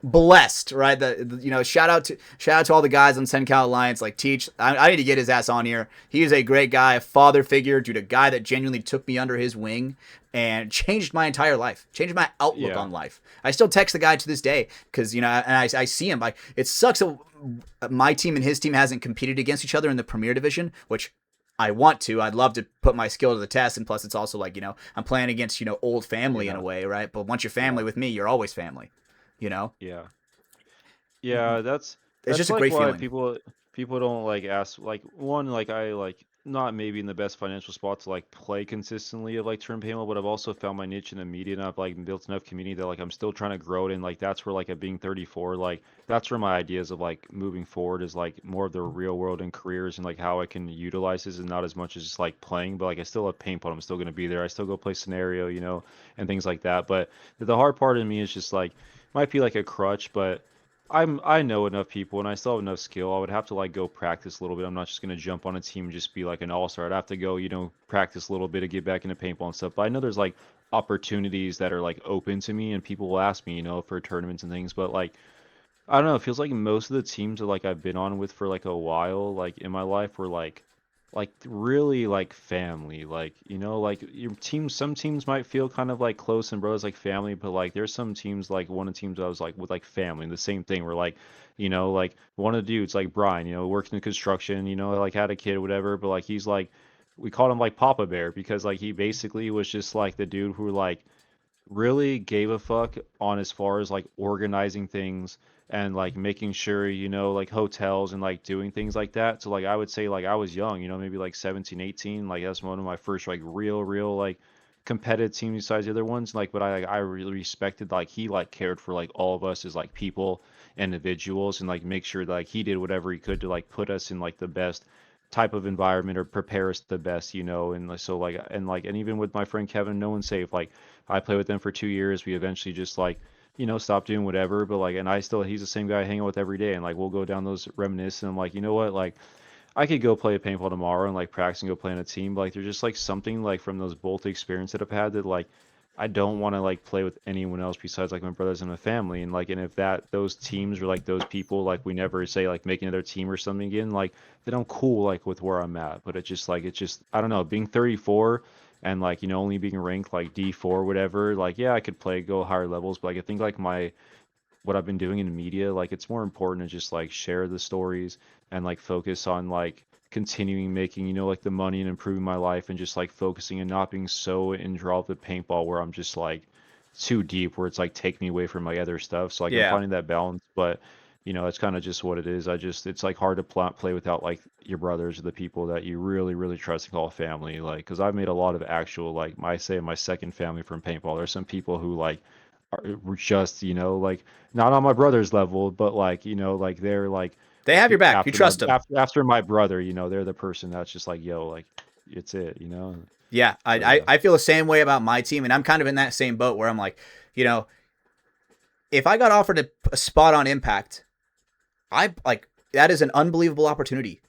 blessed, right? You know, shout out to all the guys on 10 Cal Alliance. Like, Teach, I need to get his ass on here. He is a great guy, a father figure, dude, a guy that genuinely took me under his wing and changed my entire life, changed my outlook Yeah. on life. I still text the guy to this day because, you know, and I see him. Like, it sucks that my team and his team hasn't competed against each other in the Premier Division, which I want to. I'd love to put my skill to the test, and plus, it's also like, you know, I'm playing against, you know, old family in a Yeah. way, right? But once you're Yeah. family with me, you're always family, you know. Yeah. Yeah, It's that's just a like great why feeling. people don't like ask like one like I like not maybe in the best financial spot to like play consistently of like term payment, but I've also found my niche in the media and I've like built enough community that like I'm still trying to grow it and like that's where like at being 34 like that's where my ideas of like moving forward is like more of the real world and careers and like how I can utilize this and not as much as just like playing, but like I still have paintball, I'm still gonna be there. I still go play scenario, you know, and things like that. But the hard part in me is just like might be like a crutch, but I know enough people and I still have enough skill. I would have to like go practice a little bit. I'm not just gonna jump on a team and just be like an all-star. I'd have to go, you know, practice a little bit to get back into paintball and stuff. But I know there's like opportunities that are like open to me and people will ask me, you know, for tournaments and things. But like I don't know, it feels like most of the teams that like I've been on with for like a while, like in my life were like really like family. Like, you know, like your teams some teams might feel kind of like close and bros like family, but like there's some teams like one of the teams I was like with like family and the same thing where like, you know, like one of the dudes like Brian, you know, worked in construction, you know, like had a kid or whatever, but like he's like we called him like Papa Bear because like he basically was just like the dude who like really gave a fuck on as far as like organizing things and like making sure, you know, like hotels and like doing things like that. So like I would say like I was young, you know, maybe like 17, 18, like that's one of my first like real like competitive teams besides the other ones. Like but I really respected like he like cared for like all of us as like people, individuals and like make sure that, like he did whatever he could to like put us in like the best type of environment or prepare us the best, you know, and so like and even with my friend Kevin, no one's safe. Like I played with them for 2 years. We eventually just like, you know, stopped doing whatever. But like, and I still, he's the same guy I hang out with every day. And like, we'll go down those reminisce. And I'm like, you know what? Like, I could go play a paintball tomorrow and like practice and go play on a team. But like, there's just like something like from those both experiences that I've had that like, I don't want to like play with anyone else besides like my brothers and my family. And like, and if that, those teams or like those people, like we never say like make another team or something again, like then I'm cool like with where I'm at. But it's just, I don't know, being 34 and like you know only being ranked like D4 whatever like yeah I could play go higher levels but like I think like my what I've been doing in media like it's more important to just like share the stories and like focus on like continuing making, like the money and improving my life and just like focusing and not being so enthralled with paintball where I'm just like too deep where it's like taking me away from my other stuff. So like I'm Yeah. finding that balance, but it's kind of just what it is. It's like hard to play without like your brothers or the people that you really, really trust and call family. Like, because I've made a lot of actual, like, I say my second family from paintball. There's some people who like were just, like not on my brother's level, but like, like they're like They have your back. You trust them. after my brother, they're the person that's just like, yo, like it's it. Yeah, So yeah, I feel the same way about my team, and I'm kind of in that same boat where I'm like, you know, if I got offered a spot on Impact, I like that is an unbelievable opportunity.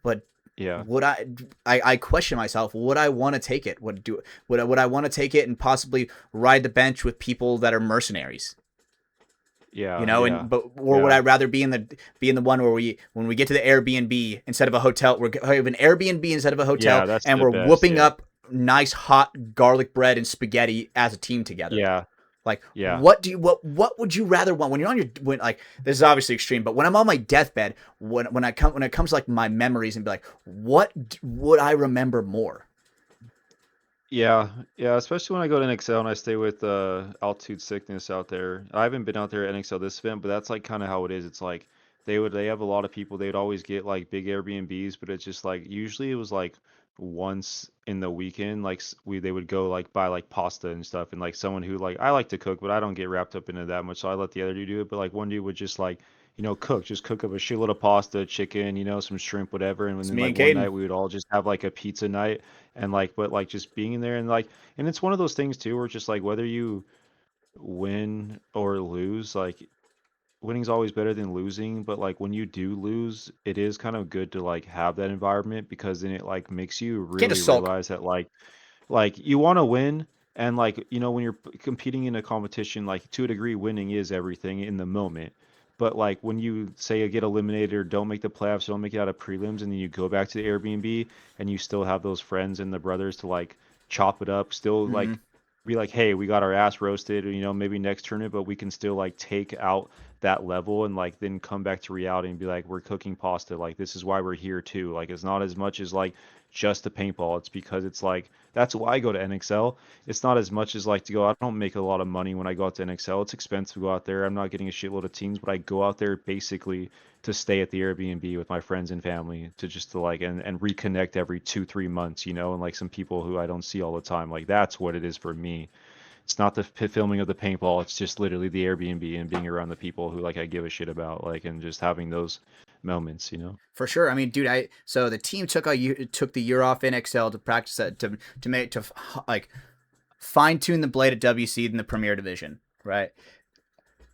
But yeah, would I question myself, would I want to take it? Would I want to take it and possibly ride the bench with people that are mercenaries? yeah, And yeah, or would yeah, I rather be in the one where when we get to the Airbnb instead of a hotel, we have an Airbnb instead of a hotel, yeah. That's and the we're best. whooping Yeah, up nice hot garlic bread and spaghetti as a team together. yeah, Like, yeah. what would you rather want when you're on your when like this is obviously extreme, but when I'm on my deathbed, when it comes to like my memories and be like, what would I remember more? Yeah, yeah, especially when I go to NXL and I stay with Altitude Sickness out there. I haven't been out there at NXL this event, but that's like kind of how it is. It's like they have a lot of people. They'd always get like big Airbnbs, but it's just like usually it was like once in the weekend, like they would go like buy like pasta and stuff, and like someone who like I like to cook, but I don't get wrapped up into that much, so I let the other dude do it. But like one dude would just like just cook up a shitload of pasta, chicken, some shrimp, whatever, and It's then me like and one Caden. night we would all just have like a pizza night and like but like just being in there and like and it's one of those things too where it's just like whether you win or lose, like winning's always better than losing, but like when you do lose it is kind of good to like have that environment because then it like makes you You can't really just sulk. realize that like you want to win and like when you're competing in a competition, like to a degree winning is everything in the moment, but like when you say you get eliminated or don't make the playoffs, don't make it out of prelims, and then you go back to the Airbnb and you still have those friends and the brothers to like chop it up, still Mm-hmm. like be like, hey, we got our ass roasted, maybe next tournament, but we can still like take out that level and like then come back to reality and be like, we're cooking pasta, like this is why we're here too. Like it's not as much as like just the paintball, it's because it's like that's why I go to NXL. It's not as much as like to go. I don't make a lot of money when I go out to NXL. It's expensive to go out there. I'm not getting a shitload of teams, but I go out there basically to stay at the Airbnb with my friends and family to just to like and reconnect every 2 3 months, and like some people who I don't see all the time. Like that's what it is for me. It's not the filming of the paintball. It's just literally the Airbnb and being around the people who like I give a shit about, like, and just having those moments. For sure. I mean, dude, so the team took the year off in Excel to practice that to make to like fine tune the blade at WC in the Premier Division, right?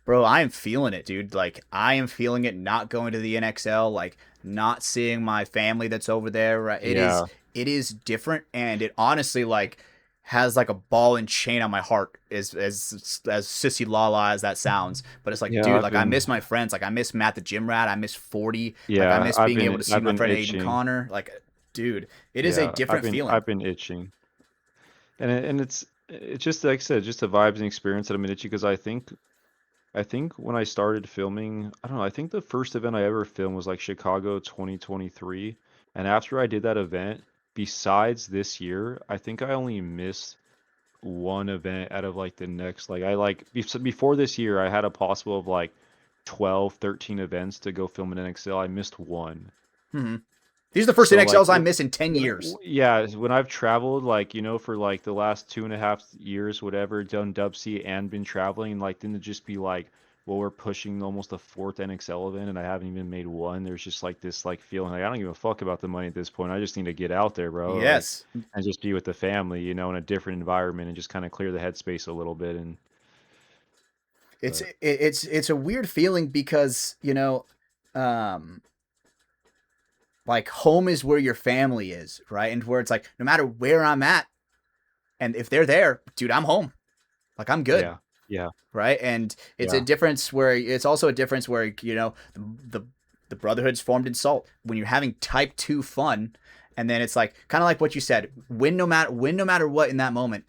Bro, I am feeling it, dude. Like I am feeling it not going to the NXL, like not seeing my family that's over there, right? Yeah, It is different and it honestly like has like a ball and chain on my heart as sissy lala as that sounds. But it's like, yeah. dude, like I miss my friends. Like I miss Matt the gym rat. I miss 40. Like I Yeah. miss being able to see I've my been friend Aiden itching. Connor. Like, dude, it is a Yeah, different feeling. I've been itching, and it's just like I said, just the vibes and experience that I'm itchy because I think when I started filming, I don't know, I think the first event I ever filmed was like Chicago 2023, and after I did that event, besides this year, I think I only missed one event out of like the next like I like before this year I had a possible of like 12, 13 events to go film in NXL. I missed one. Mm-hmm. These are the first So like NXLs I miss in 10 years. yeah, when I've traveled like for like the last 2.5 years, whatever, done Dubsy and been traveling, like then to just be like, well, we're pushing almost a fourth NXL event and I haven't even made one. There's just like this like feeling like I don't give a fuck about the money at this point. I just need to get out there, bro. Like Yes. and just be with the family, in a different environment and just kind of clear the headspace a little bit and It's but it's a weird feeling because, um like home is where your family is, right? And where it's like no matter where I'm at and if they're there, dude, I'm home. Like I'm good, yeah. Yeah. right? And Yeah. it's also a difference where the brotherhood's formed in salt when you're having type 2 fun, and then it's like kind of like what you said, win no matter what in that moment,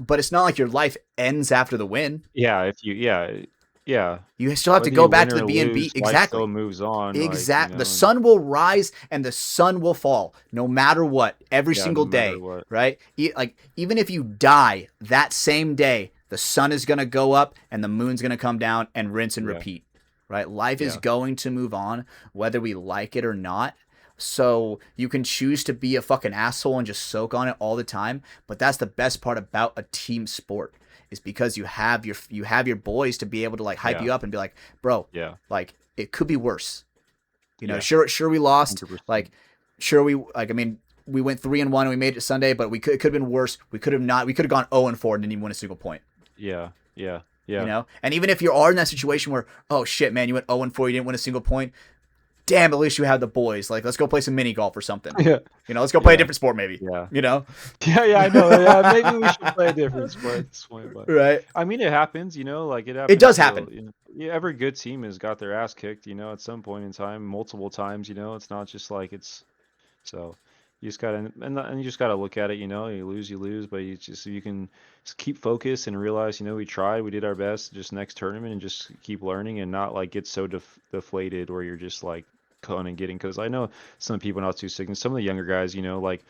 but it's not like your life ends after the win. Yeah, if you yeah, Yeah. You still have to Whether go you back win to the or B&B. lose, life still Exactly. moves on, like, you Exact. The know, and sun will rise and the sun will fall no matter what every yeah, single no matter day, what. right? Like even if you die that same day, the sun is going to go up and the moon's going to come down and rinse and Yeah. repeat, right? Life is Yeah. going to move on whether we like it or not. So you can choose to be a fucking asshole and just soak on it all the time, but that's the best part about a team sport is because you have your boys to be able to like hype Yeah. you up and be like, bro, Yeah. like it could be worse. Yeah. Sure we lost. 100%. Like, sure we like. I mean, we went 3-1 and we made it Sunday, but it could have been worse. We could have not. We could have gone 0-4 and didn't even win a single point. Yeah. Yeah. You Yeah. know. And even if you are in that situation where, oh shit, man, you went 0-4, you didn't win a single point. Damn, at least you had the boys. Like, let's go play some mini golf or something. Yeah. Let's go play a Yeah. different sport, maybe. Yeah. You know. Yeah, yeah, I know. Yeah, maybe we should play a different sport at this point, but Right. I mean, it happens, like it It happens does to, happen. yeah, every good team has got their ass kicked, at some point in time, multiple times, it's not just like so you just gotta, and you just gotta look at it, you lose, but you can just keep focused and realize, we tried, we did our best, just next tournament and just keep learning and not like get so deflated or you're just like kind of getting, because I know some people not too sick and some of the younger guys, like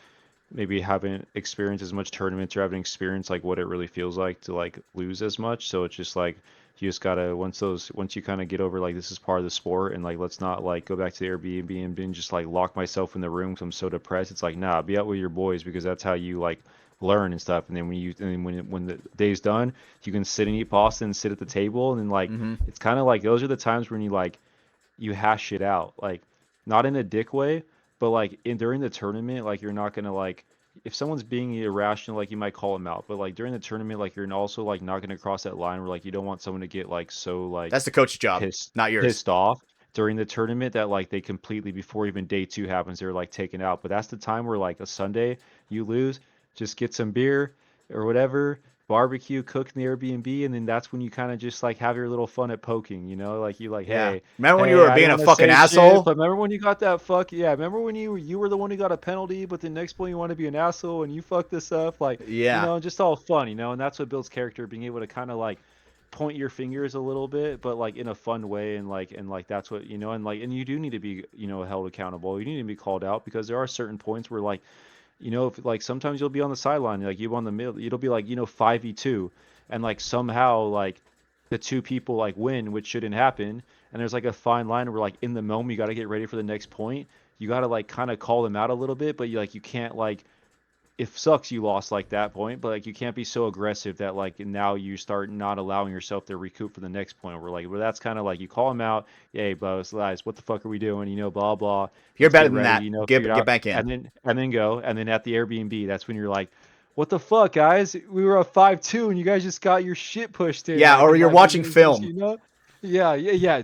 maybe haven't experienced as much tournaments or haven't experienced like what it really feels like to like lose as much. So it's just like you just gotta once you kind of get over like this is part of the sport and like let's not like go back to the Airbnb and just like lock myself in the room because I'm so depressed. It's like nah, be out with your boys because that's how you like learn and stuff. And then when the day's done, you can sit and eat pasta and sit at the table and then like Mm-hmm. it's kind of like those are the times when you hash it out, like not in a dick way, but like in during the tournament, like you're not gonna like if someone's being irrational, like you might call them out, but like during the tournament, like you're also like not gonna cross that line where like you don't want someone to get like so like That's the coach's job, pissed not yours. pissed off during the tournament that like they completely before even day two happens, they're like taken out. But that's the time where like a Sunday you lose, just get some beer or whatever, barbecue, cook in the Airbnb, and then that's when you kind of just like have your little fun at poking, like you like, Yeah. hey, Remember when you hey, were I being didn't a want to fucking say shit, asshole? but remember when you got that yeah, remember when you were the one who got a penalty, but the next point you want to be an asshole and you fucked this up, like, Yeah. just all fun, and that's what builds character, being able to kind of like point your fingers a little bit, but like in a fun way, and like that's what and you do need to be held accountable. You need to be called out because there are certain points where like if like sometimes you'll be on the sideline, like you on the middle, it'll be like 5v2, and like somehow like the two people like win, which shouldn't happen, and there's like a fine line where like in the moment you got to get ready for the next point. You got to like kind of call them out a little bit, but you can't like if sucks you lost like that point, but like you can't be so aggressive that like now you start not allowing yourself to recoup for the next point. Where like, well, that's kind of like you call them out, hey, bros, guys, what the fuck are we doing? Blah blah. You're Let's better get than ready. that. Figure it Get out, back in. and then go, and then at the Airbnb, that's when you're like, what the fuck, guys? We were up 5-2, and you guys just got your shit pushed in, Yeah, like, or and you're like, and watching it's just, film. yeah, yeah, yeah.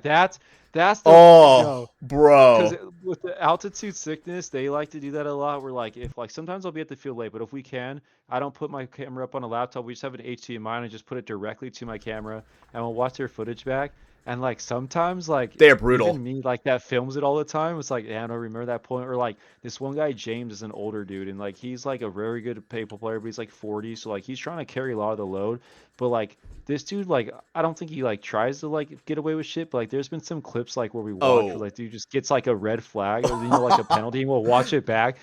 That's the Oh, yo. Because bro. with the altitude sickness, they like to do that a lot. Where like if like sometimes I'll be at the field late, but if we can, I don't put my camera up on a laptop. We just have an HDMI and I just put it directly to my camera, and we'll watch their footage back. And like sometimes like They're brutal. even me like that films it all the time. It's like, yeah, I don't remember that point. Or like this one guy James is an older dude, and like he's like a very good paintball player, but he's like 40, so like he's trying to carry a lot of the load. But like this dude, like I don't think he like tries to like get away with shit. But like there's been some clips like where we watch where Oh. like dude just gets like a red flag or like a penalty, and we'll watch it back.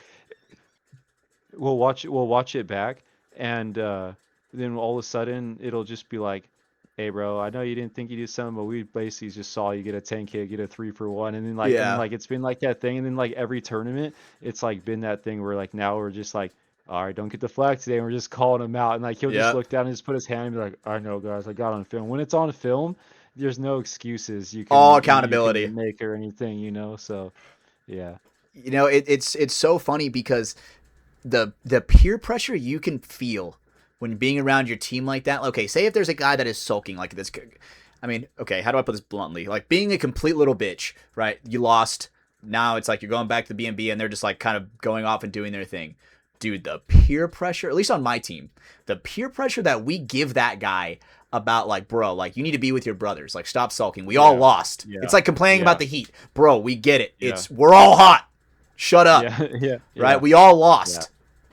We'll watch it back, and then all of a sudden it'll just be like, hey bro, I know you didn't think you did something, but we basically just saw you get a 10K, get a 3-for-1, and then Yeah. like it's been like that thing, and then like every tournament it's like been that thing where like now we're just like, all right, don't get the flag today, and we're just calling him out, and like he'll just Yeah. look down and just put his hand and be like, I know guys, I got on film. When it's on film, there's no excuses you All can you accountability. can make or anything, so yeah. It's so funny because the peer pressure you can feel when being around your team like that. Okay, say if there's a guy that is sulking like this. I mean, okay, how do I put this bluntly? Like being a complete little bitch, right? You lost. Now it's like you're going back to the B&B and they're just like kind of going off and doing their thing. Dude, the peer pressure, at least on my team, the peer pressure that we give that guy about like, bro, like you need to be with your brothers. Like stop sulking. We all Yeah. lost. Yeah. It's like complaining about Yeah. the heat. Bro, we get it. Yeah. We're all hot. Shut up. Yeah. Yeah. Right? Yeah. We all Yeah. lost.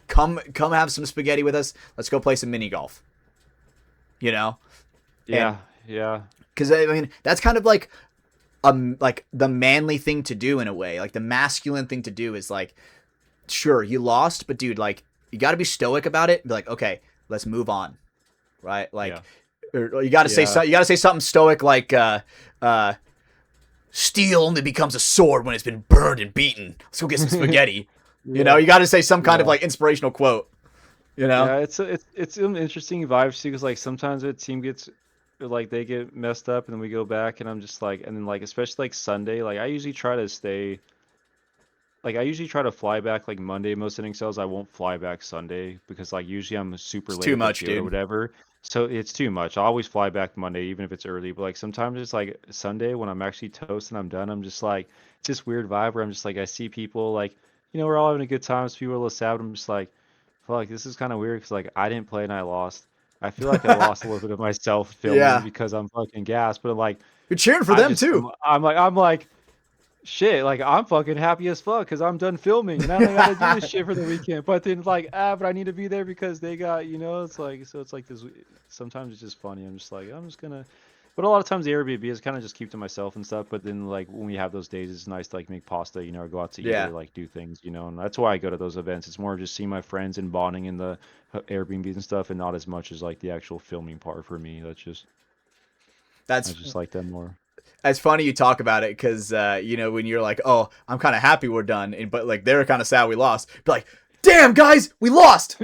Come have some spaghetti with us. Let's go play some mini golf. You know? And Yeah. Yeah. Because I mean, that's kind of like the manly thing to do in a way. Like the masculine thing to do is like, sure, you lost, but dude, like you got to be stoic about it. Be like, okay, let's move on, right? Like, Yeah. or you got to say Yeah. you got to say something stoic like, uh, steel only becomes a sword when it's been burned and beaten. Let's go get some spaghetti. Yeah. You got to say some kind of Yeah. like inspirational quote. You know? Yeah, it's an interesting vibe too, because like sometimes the team gets like they get messed up and then we go back and I'm just like, and then like especially like Sunday, like I usually try to stay, like I usually try to fly back like Monday most inning sales. I won't fly back Sunday because like usually I'm super It's late too at the much, field or dude. whatever. So it's too much. I always fly back Monday even if it's early. But like sometimes it's like Sunday when I'm actually toast and I'm done. I'm just like it's this weird vibe where I'm just like I see people like we're all having a good time. So people are a little sad. But I'm just like fuck, this is kind of weird because like I didn't play and I lost. I feel like I lost a little bit of myself filming Yeah. because I'm fucking gassed. But like You're cheering for I them just too. I'm like shit, like I'm fucking happy as fuck because I'm done filming and I don't gotta do this shit for the weekend. But then like, but I need to be there because they got, it's like so it's like this. Sometimes it's just funny. I'm just like I'm just gonna. But a lot of times the Airbnb is kind of just keep to myself and stuff. But then like when we have those days, it's nice to like make pasta, or go out to eat Yeah. or like do things, And that's why I go to those events. It's more just seeing my friends and bonding in the Airbnbs and stuff, and not as much as like the actual filming part for me. I That's just like that more. it's funny you talk about it because when you're like, oh, I'm kind of happy we're done, but like they're kind of sad we lost. But like, damn guys, we lost.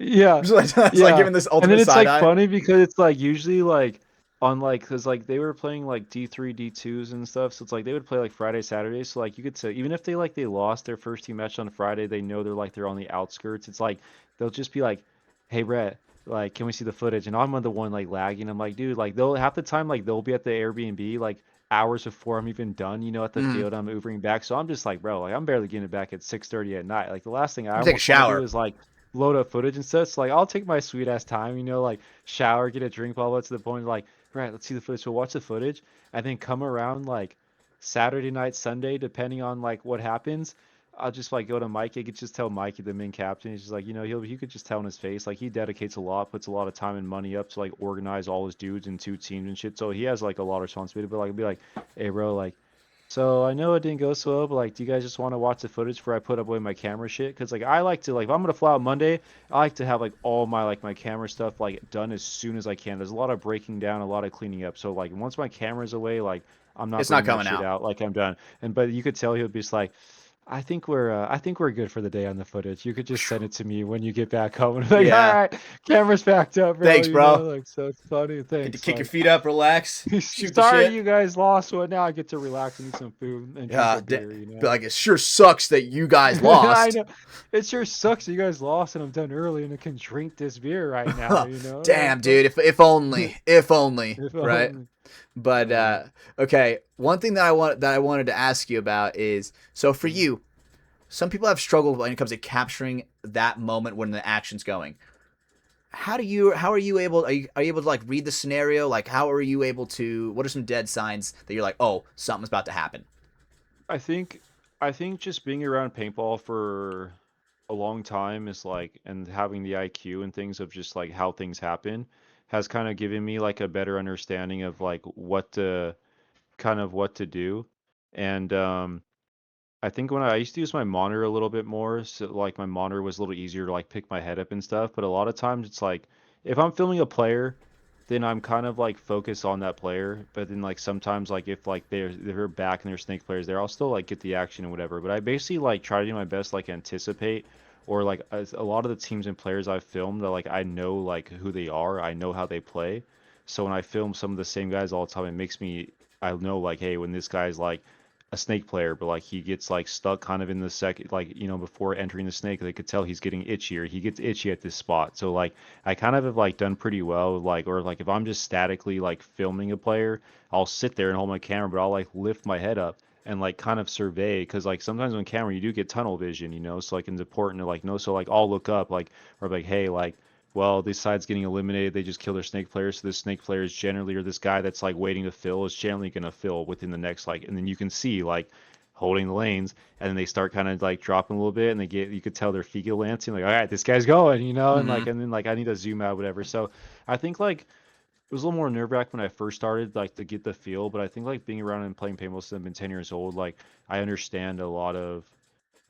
Yeah, It's like yeah. giving this And then ultimate it's side like eye. funny because it's like usually like on like because like they were playing like D3, D2s and stuff. So it's like they would play like Friday, Saturday. So like you could say even if they lost their first team match on Friday, they know they're on the outskirts. It's like they'll just be like, "Hey Brett, like can we see the footage?" And I'm the one like lagging. I'm like, dude, like they'll half the time like they'll be at the Airbnb like hours before I'm even done, at the Mm. field. I'm Ubering back. So I'm just like, bro, like I'm barely getting it back at 6:30 at night. Like the last thing I Take a almost want to do shower. is like load up footage and stuff. So like I'll take my sweet ass time, like shower, get a drink while it's to the point of like, right, let's see the footage. So watch the footage and then come around like Saturday night, Sunday, depending on like what happens. I'll just like go to Mikey. I could just tell Mikey, the main captain, he's just like, he could just tell in his face, like he dedicates a lot, puts a lot of time and money up to like organize all his dudes in two teams and shit. So he has like a lot of responsibility. But like, be like, hey bro, like so I know it didn't go so well, but like, do you guys just want to watch the footage before I put away my camera shit? Because like, I like to like, if I'm gonna fly out Monday, I like to have like all my like my camera stuff like done as soon as I can. There's a lot of breaking down, a lot of cleaning up. So like, once my camera's away, like, I'm not It's not bringing that coming shit out. out. Like I'm done. And but you could tell he would be just like, I think we're good for the day on the footage. You could just send it to me when you get back home. And I'm like, all Yeah. right, camera's backed up, bro. Thanks, bro. Like so it's funny. Get to Thanks. kick your Like. feet up, relax, shoot the Sorry shit. you guys lost, but now I get to relax and eat some food and drink Yeah, a beer, but like it sure sucks that you guys I lost. know. It sure sucks that you guys lost and I'm done early and I can drink this beer right now, Like, Damn, fuck. dude. If only, If right? only. But Uh, okay, one thing that I wanted to ask you about is so for mm. you, some people have struggled when it comes to capturing that moment when the action's going. How are you able are you able to like read the scenario? Like how are you able to what are some dead signs that you're like, "Oh, something's about to happen." I think I think just being around paintball for a long time is like and having the IQ and things of just like how things happen has kind of given me like a better understanding of like what to do. And I think when I used to use my monitor a little bit more, so like my monitor was a little easier to like pick my head up and stuff. But a lot of times it's like if I'm filming a player, then I'm kind of like focused on that player. But then like sometimes like if like they're back and they're snake players there, I'll still like get the action and whatever. But I basically like try to do my best like anticipate or like as a lot of the teams and players I've filmed, like I know like who they are, I know how they play. So when I film some of the same guys all the time, it makes me I know like hey when this guy's like a snake player, but like he gets like stuck kind of in the second, like before entering the snake, they could tell he's getting itchy or he gets itchy at this spot. So like I kind of have like done pretty well, like or like if I'm just statically like filming a player, I'll sit there and hold my camera, but I'll like lift my head up and like kind of survey because like sometimes on camera you do get tunnel vision, so like it's important to like know. So like I'll look up like or like hey like well, this side's getting eliminated. They just kill their snake player. So this snake player is generally, or this guy that's like waiting to fill is generally going to fill within the next like, and then you can see like holding the lanes, and then they start kind of like dropping a little bit, and you could tell their feet get lancing, like, all right, this guy's going, and like, Mhm. and then like I need to zoom out, whatever. So I think like it was a little more nerve wracking when I first started, like to get the feel. But I think like being around and playing paintball since I've been 10 years old, like I understand a lot of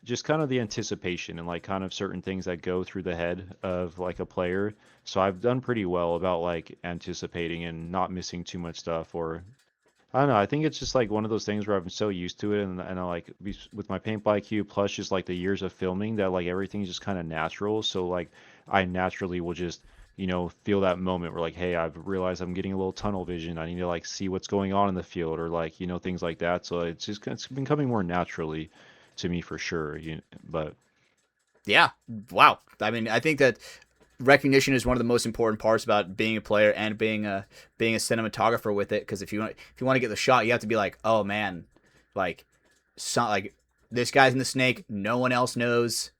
just kind of the anticipation and like kind of certain things that go through the head of like a player. So I've done pretty well about like anticipating and not missing too much stuff or I don't know. I think it's just like one of those things where I'm so used to it, and I like with my paintball IQ plus just like the years of filming that like everything's just kind of natural. So like I naturally will just feel that moment where like, hey, I've realized I'm getting a little tunnel vision. I need to like see what's going on in the field or like things like that. So it's been coming more naturally to me for sure. But Yeah. Wow. I mean, I think that recognition is one of the most important parts about being a player and being a cinematographer with it. Because if you want to get the shot, you have to be like, oh man, like, like this guy's in the snake. No one else knows.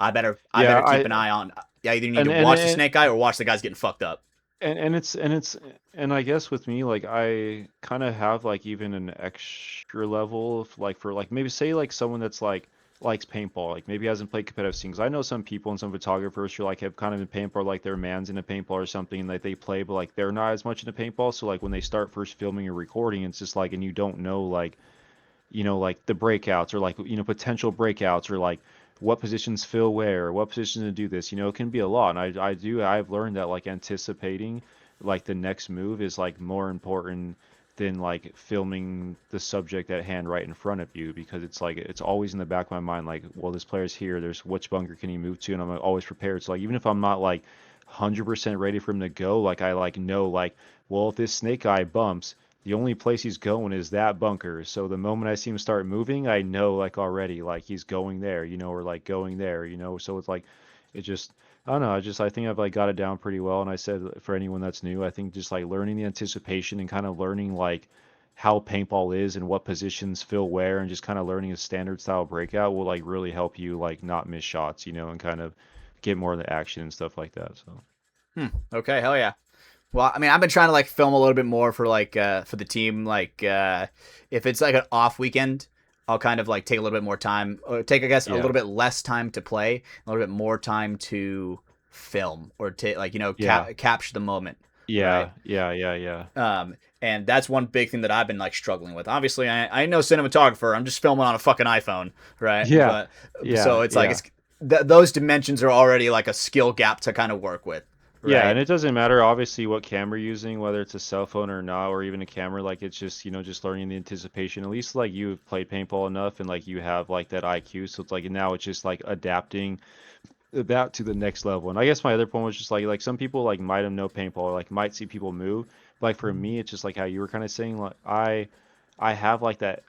I better yeah, keep an eye on. I either need and to and watch the and snake guy or watch the guys getting fucked up. and I guess with me like I kind of have like even an extra level of like for like maybe say like someone that's like likes paintball like maybe hasn't played competitive scenes. I know some people and some photographers who like have kind of in paintball like their man's in a paintball or something and like they play but like they're not as much into paintball so like when they start first filming or recording it's just like and you don't know like like the breakouts or like, potential breakouts or like what positions fill where, what positions to do this, it can be a lot. And I've learned that like anticipating like the next move is like more important than like filming the subject at hand right in front of you because it's like it's always in the back of my mind like well this player's here there's which bunker can he move to and I'm always prepared so like even if I'm not like 100% ready for him to go like I like know like well if this snake eye bumps the only place he's going is that bunker. So the moment I see him start moving, I know like already like he's going there, or like going there, So it's like it just I don't know, I think I've like got it down pretty well. And I said for anyone that's new, I think just like learning the anticipation and kind of learning like how paintball is and what positions fill where and just kind of learning a standard style breakout will like really help you like not miss shots, and kind of get more of the action and stuff like that. So Okay. Hell yeah. Well, I mean, I've been trying to like film a little bit more for like for the team. Like if it's like an off weekend, I'll kind of like take a little bit more time, or take I guess a yeah. little bit less time to play, a little bit more time to film or take like Yeah. capture the moment, right? Yeah. Yeah. Yeah. Yeah. And that's one big thing that I've been like struggling with. Obviously, I ain't no cinematographer. I'm just filming on a fucking iPhone, right? Yeah. But Yeah. so it's like Yeah. it's those dimensions are already like a skill gap to kind of work with, Yeah, right? and it doesn't matter obviously what camera you're using, whether it's a cell phone or not, or even a camera, like it's just, just learning the anticipation. At least like you've played paintball enough and like you have like that IQ. So it's like now it's just like adapting that to the next level. And I guess my other point was just like some people like might have no paintball or like might see people move. But like for me, it's just like how you were kind of saying, like I have like that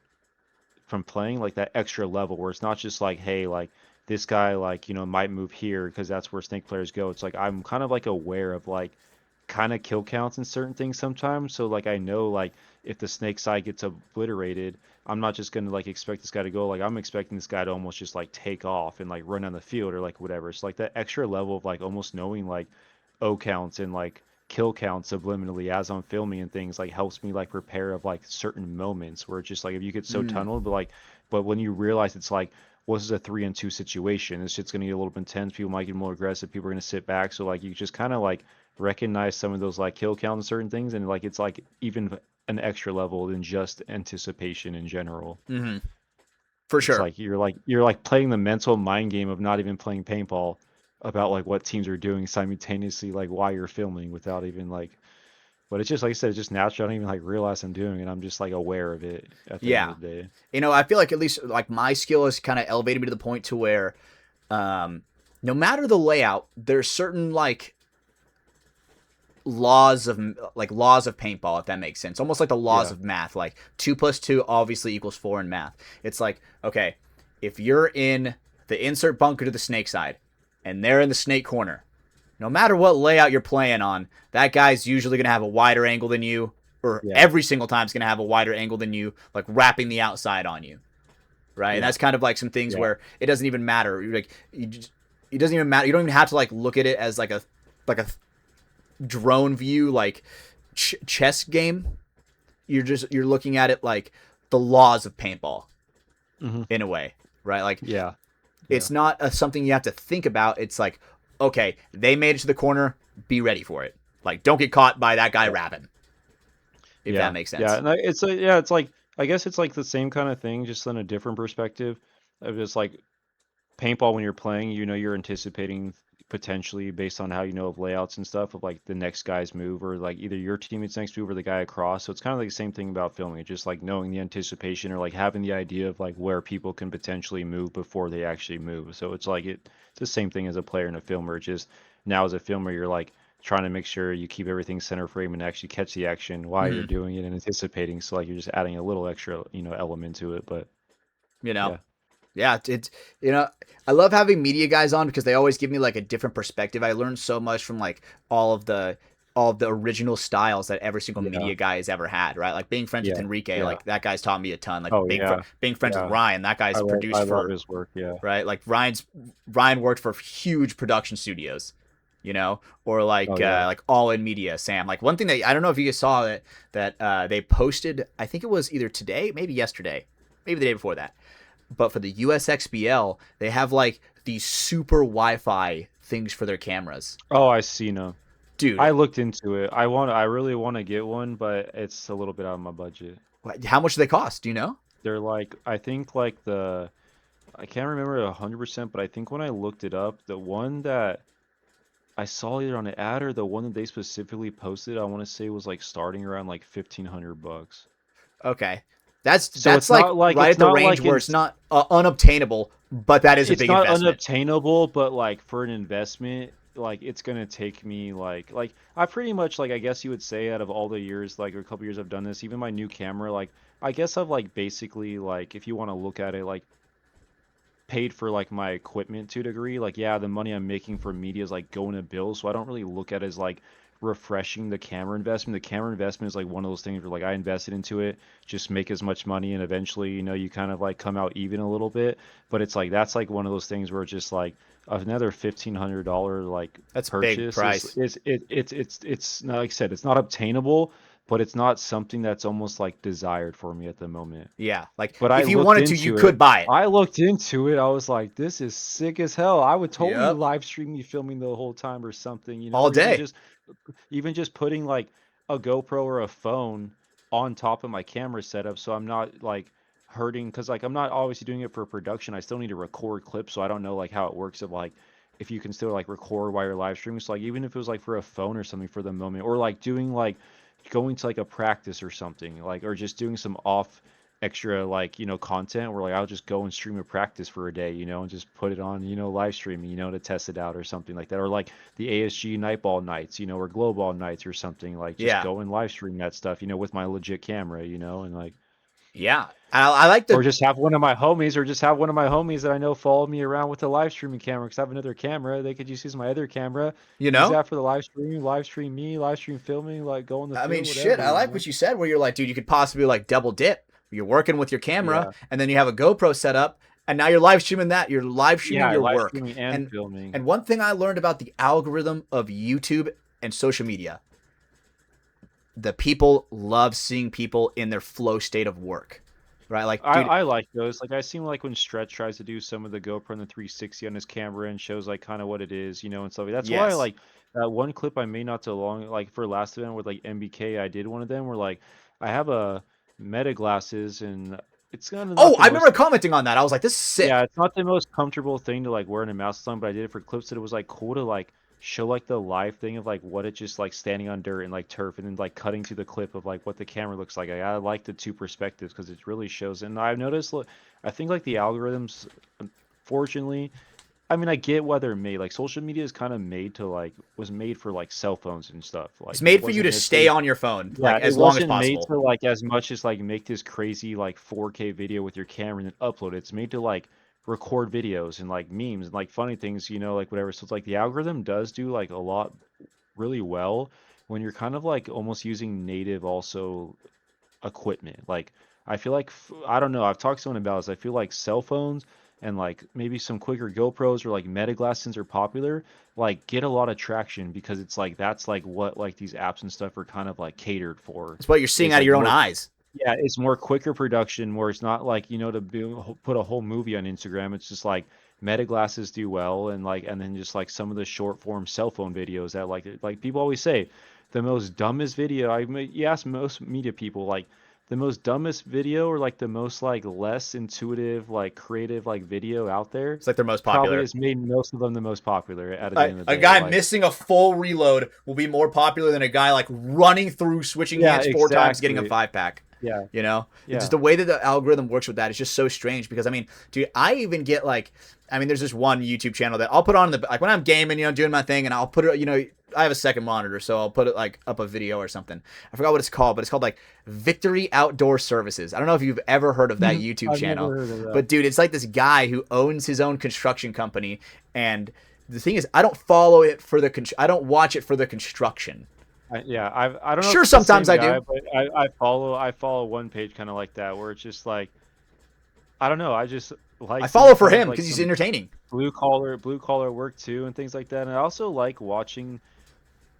from playing like that extra level where it's not just like hey like this guy like might move here because that's where snake players go. It's like I'm kind of like aware of like kind of kill counts and certain things sometimes, so like I know like if the snake side gets obliterated I'm not just gonna like expect this guy to go, like I'm expecting this guy to almost just like take off and like run on the field or like whatever. It's like that extra level of like almost knowing like O counts and like kill counts subliminally as I'm filming and things like helps me like prepare of like certain moments where it's just like if you get so Mm, tunneled, but when you realize it's like well, this is a 3-2 situation. This shit's gonna get a little bit intense. People might get more aggressive. People are gonna sit back. So like you just kind of like recognize some of those like kill count and certain things, and like it's like even an extra level than just anticipation in general. hmm for It's sure. like you're like playing the mental mind game of not even playing paintball about like what teams are doing simultaneously, like while you're filming without even like. But it's just like I said, it's just natural. I don't even like realize I'm doing it. I'm just like aware of it at the end Yeah. of the day. I feel like at least like my skill has kind of elevated me to the point to where um no matter the layout, there's certain like laws of paintball, if that makes sense. Almost like the laws Yeah, of math. Like 2 plus 2 obviously equals 4 in math. It's like, okay, if you're in the insert bunker to the snake side and they're in the snake corner, no matter what layout you're playing on, that guy's usually gonna have a wider angle than you, or yeah, every single time is gonna have a wider angle than you, like wrapping the outside on you. Right? And yeah, that's kind of like some things yeah. where it doesn't even matter. It doesn't even matter. You don't even have to like look at it as like a drone view like chess game. You're looking at it like the laws of paintball Hmm. in a way, right? Like Yeah, yeah, it's not something you have to think about. It's like, okay, they made it to the corner. Be ready for it. Like, don't get caught by that guy rapping, if that Yeah, makes yeah, sense. and it's like yeah, it's like I guess it's like the same kind of thing, just in a different perspective. Of just like paintball when you're playing, you're anticipating potentially based on how you know of layouts and stuff of like the next guy's move or like either your teammate's next move or the guy across. So it's kind of like the same thing about filming. It's just like knowing the anticipation or like having the idea of like where people can potentially move before they actually move. So it's the same thing as a player and a filmer. It's just now as a filmer, you're like trying to make sure you keep everything center frame and actually catch the action while you're Hmm. doing it and anticipating. So like you're just adding a little extra, element to it. But You know, yeah, yeah, it's you know, I love having media guys on because they always give me like a different perspective. I learned so much from like all of the all of the original styles that every single yeah, media guy has ever had, right? Like being friends with yeah, Enrique, yeah. like that guy's taught me a ton. Like Oh yeah. being friends with Yeah. Ryan, that I guy's love I produced love for, his work, yeah. right? Like Ryan worked for huge production studios, or Oh yeah. like All In Media, Sam. Like one thing that I don't know if you guys saw that they posted, I think it was either today, maybe yesterday, maybe the day before that. But for the USXBL, they have like these super Wi-Fi things for their cameras. Oh, I see now. Dude, I looked into it. I really want to get one, but it's a little bit out of my budget. how much do they cost? Do you know? They're like I think like I can't remember 100%, but I think when I looked it up, the one that I saw either on an ad or the one that they specifically posted, I want to say was like starting around like 1,500 bucks. Okay. So That's like right at it's the not range like where it's it's not unobtainable, but that is a it's big not investment. unobtainable, but like for an investment, like it's gonna take me like I pretty much like I guess you would say out of all the years, like or a couple years I've done this, even my new camera, like I guess I've like basically like if you want to look at it like paid for like my equipment to a degree. Like, yeah, the money I'm making for media is like going to bills, so I don't really look at it as like refreshing the camera investment. The camera investment is like one of those things where like I invested into it, just make as much money, and eventually, you kind of like come out even a little bit. But it's like that's like one of those things where it's just like another $1,500 like That's big purchase is price. it's not like I said, it's not obtainable, but it's not something that's almost like desired for me at the moment. Yeah. Like But I if you looked wanted to, you into it. could buy it. I looked into it. I was like, this is sick as hell. I would totally Yep. live stream me filming the whole time or something, All or day. even just putting like a GoPro or a phone on top of my camera setup so I'm not like hurting because like I'm not obviously doing it for production. I still need to record clips, so I don't know like how it works of like if you can still like record while you're live streaming. So like even if it was like for a phone or something for the moment, or like doing like going to like a practice or something, like or just doing some off extra like content where like I'll just go and stream a practice for a day, and just put it on, live streaming, to test it out or something like that, or like the ASG nightball nights, or glow ball nights or something, like just Yeah. go and live stream that stuff, with my legit camera, and like Yeah. I like or the just have one of my homies that I know follow me around with a live streaming camera because I have another camera. They could just use my other camera, you use know? that for the live stream me, live stream filming, like go in the I mean, field, shit. whatever, I like what you said, where you're like, dude, you could possibly like double dip. You're working with your camera, Yeah. and then you have a GoPro set up, and now you're live streaming that. You're live streaming Yeah, your live work. streaming and And filming. and one thing I learned about the algorithm of YouTube and social media, the people love seeing people in their flow state of work, right? Like, dude, I like those. Like I seem like when Stretch tries to do some of the GoPro and the 360 on his camera and shows like kind of what it is, and stuff. That's why I yes. like that one clip I made not too long, like for last event with like MBK. I did one of them where like I have a Meta glasses and it's kind of not Oh, the I remember most. commenting on that. I was like, this is Yeah, sick. it's not the most comfortable thing to like wear in a mouse on, but I did it for clips that it was like cool to like show like the live thing of like what it just like standing on dirt and like turf and then like cutting to the clip of like what the camera looks like. I like the two perspectives because it really shows. And I've noticed, look, I think like the algorithms, unfortunately, I mean, I get why they're made. Like social media is kind of made to like was made for like cell phones and stuff. It's Like it made for you wasn't to stay necessarily. on your phone Yeah, like it as long as wasn't made possible. to like as much as like make this crazy like 4K video with your camera and then upload it. It's made to like record videos and like memes and like funny things, like whatever. So it's like the algorithm does do like a lot really well when you're kind of like almost using native also equipment. Like I feel like I don't know, I've talked to someone about this. I feel like cell phones and like maybe some quicker GoPros or like Meta glasses are popular, like get a lot of traction because it's like that's like what like these apps and stuff are kind of like catered for. It's what you're seeing Is out of like your own more eyes. yeah, it's more quicker production where it's not like, to put a whole movie on Instagram. It's just like Meta glasses do well and like and then just like some of the short form cell phone videos that like people always say the most dumbest video. You ask most media people like the most dumbest video or like the most like less intuitive like creative like video out there It's like their most probably popular. has made most of them the most popular at the end of the A day. guy Like missing a full reload will be more popular than a guy like running through, switching yeah, hands 4 times, getting a exactly. 5 pack. Yeah, You know, it's just yeah. the way that the algorithm works with that is just so strange. Because I mean, dude, I even get like, I mean, there's this one YouTube channel that I'll put on in the like when I'm gaming, doing my thing, and I'll put it, I have a second monitor, so I'll put it like up a video or something. I forgot what it's called, but it's called like Victory Outdoor Services. I don't know if you've ever heard of that YouTube I've never channel, heard of that. but dude, it's like this guy who owns his own construction company, and the thing is, I don't follow it for I don't watch it for the construction. Yeah, I don't know if Sure, it's the sometimes same I guy, do. but I follow one page kind of like that where it's just like I don't know, I just like I follow some for kind of him like because he's some entertaining. blue collar work too and things like that. And I also like watching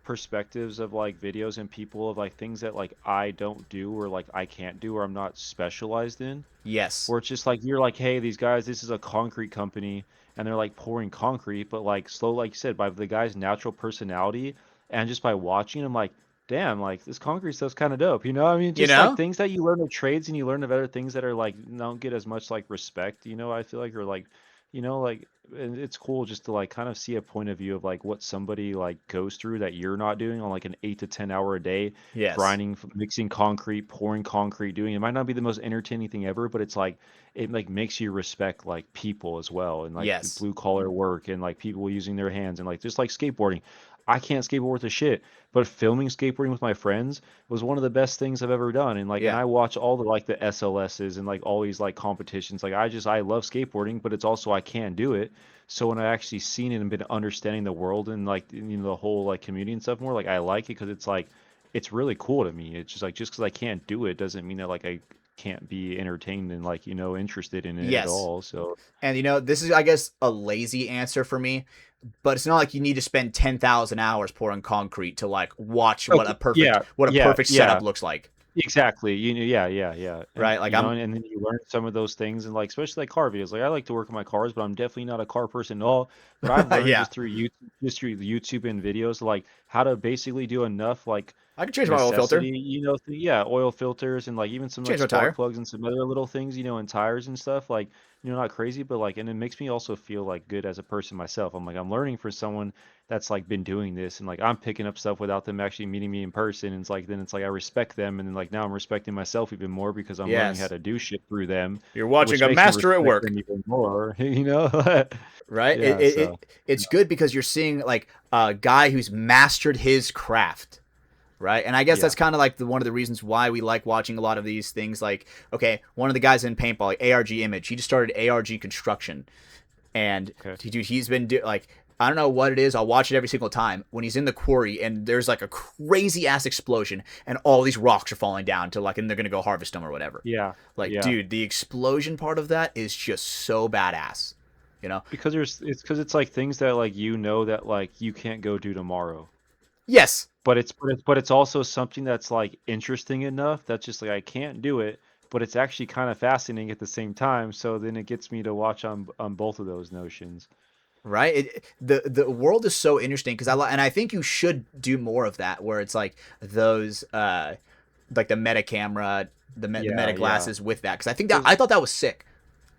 perspectives of like videos and people of like things that like I don't do or like I can't do or I'm not specialized in. Yes. Where it's just like you're like, hey, these guys, this is a concrete company, and they're like pouring concrete, but like slow, like you said, by the guy's natural personality, and just by watching, I'm like, damn, like this concrete stuff's kind of dope, you know? I mean, You just like know? things that you learn of trades and you learn of other things that are like don't get as much like respect, you know? I feel like or like, like and it's cool just to like kind of see a point of view of like what somebody like goes through that you're not doing on like an 8 to 10 hour a day Yes. grinding, mixing concrete, pouring concrete, doing it might not be the most entertaining thing ever, but it's like it like makes you respect like people as well and like the Yes. blue collar work and like people using their hands and like just like skateboarding. I can't skateboard worth a shit, but filming skateboarding with my friends was one of the best things I've ever done. And like, and Yeah. I watch all the like the SLSs and like all these like competitions. Like, I love skateboarding, but it's also I can't do it. So when I actually seen it and been understanding the world and like the whole like community and stuff more, like I like it because it's like it's really cool to me. It's just like just because I can't do it doesn't mean that like I can't be entertained and like interested in it at Yes. all. So And this is, I guess, a lazy answer for me, but it's not like you need to spend 10,000 hours pouring concrete to like watch okay, yeah, what a yeah, perfect yeah. setup looks like, Exactly. Yeah, yeah, yeah. And right? Like I'm and then you learn some of those things and like especially like car videos. Like I like to work on my cars, but I'm definitely not a car person at all. But I've learned yeah. just through YouTube and videos like how to basically do enough like I can change my oil filter, necessity, yeah, oil filters and like even some like change my spark tire. plugs and some other little things, and tires and stuff like, not crazy, but like and it makes me also feel like good as a person myself. I'm like I'm learning for someone that's like been doing this and like I'm picking up stuff without them actually meeting me in person and it's like then it's like I respect them and then like now I'm respecting myself even more because I'm learning how Yes. to do shit through them, You're watching which a makes me master at respect work. them even more, Right? Yeah, so It's good because you're seeing like a guy who's mastered his craft, right? And I guess yeah. that's kind of like one of the reasons why we like watching a lot of these things. Like, okay, one of the guys in paintball, like ARG Image, he just started ARG Construction, and Okay. dude, he's been like. I don't know what it is. I'll watch it every single time when he's in the quarry and there's like a crazy ass explosion and all these rocks are falling down to like and they're gonna go harvest them or whatever. Yeah. Like, Yeah. dude, the explosion part of that is just so badass. You know? Because it's like things that like that like you can't go do tomorrow. Yes, But it's also something that's like interesting enough that's just like I can't do it, but it's actually kind of fascinating at the same time. So then it gets me to watch on both of those notions. right? The world is so interesting because and I think you should do more of that where it's like those like the meta camera, the Yeah, meta yeah. glasses with that because I think that 'Cause- I thought that was sick.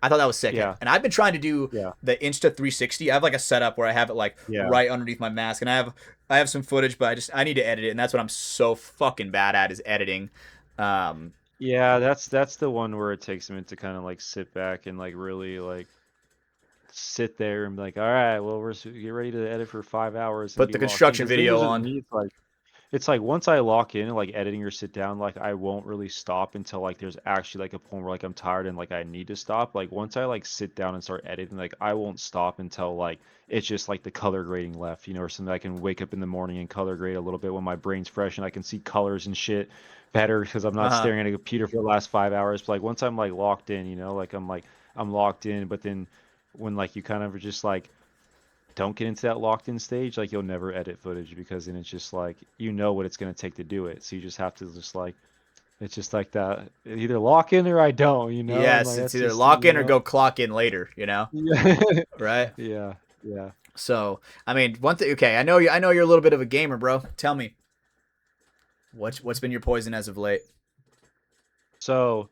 I thought that was sick, yeah, and I've been trying to do yeah, the Insta 360. I have like a setup where I have it like yeah, right underneath my mask, and I have some footage, but I need to edit it, and that's what I'm so fucking bad at is editing. Um, yeah. That's the one where it takes a minute to kind of like sit back and like really like sit there and be like, all right, well, get ready to edit for 5 hours and put be the locked in. construction Because the thing video is with on. me, it's like once I lock in like editing or sit down, like I won't really stop until like there's actually like a point where like I'm tired and like I need to stop. Like once I like sit down and start editing, like I won't stop until like it's just like the color grading left, or something I can wake up in the morning and color grade a little bit when my brain's fresh and I can see colors and shit better because I'm Uh not huh. staring at a computer for the last 5 hours. But like once I'm like locked in, like I'm locked in, but then when like you kind of are just like don't get into that locked in stage, like you'll never edit footage because then it's just like what it's gonna take to do it. So you just have to just like it's just like that either lock in or I don't, and Yes, like it's that's either just lock in or go clock in later. yeah Right? yeah yeah. So, I mean, one thing. Okay, I know you're a little bit of a gamer, bro. Tell me, What's been your poison as of late? So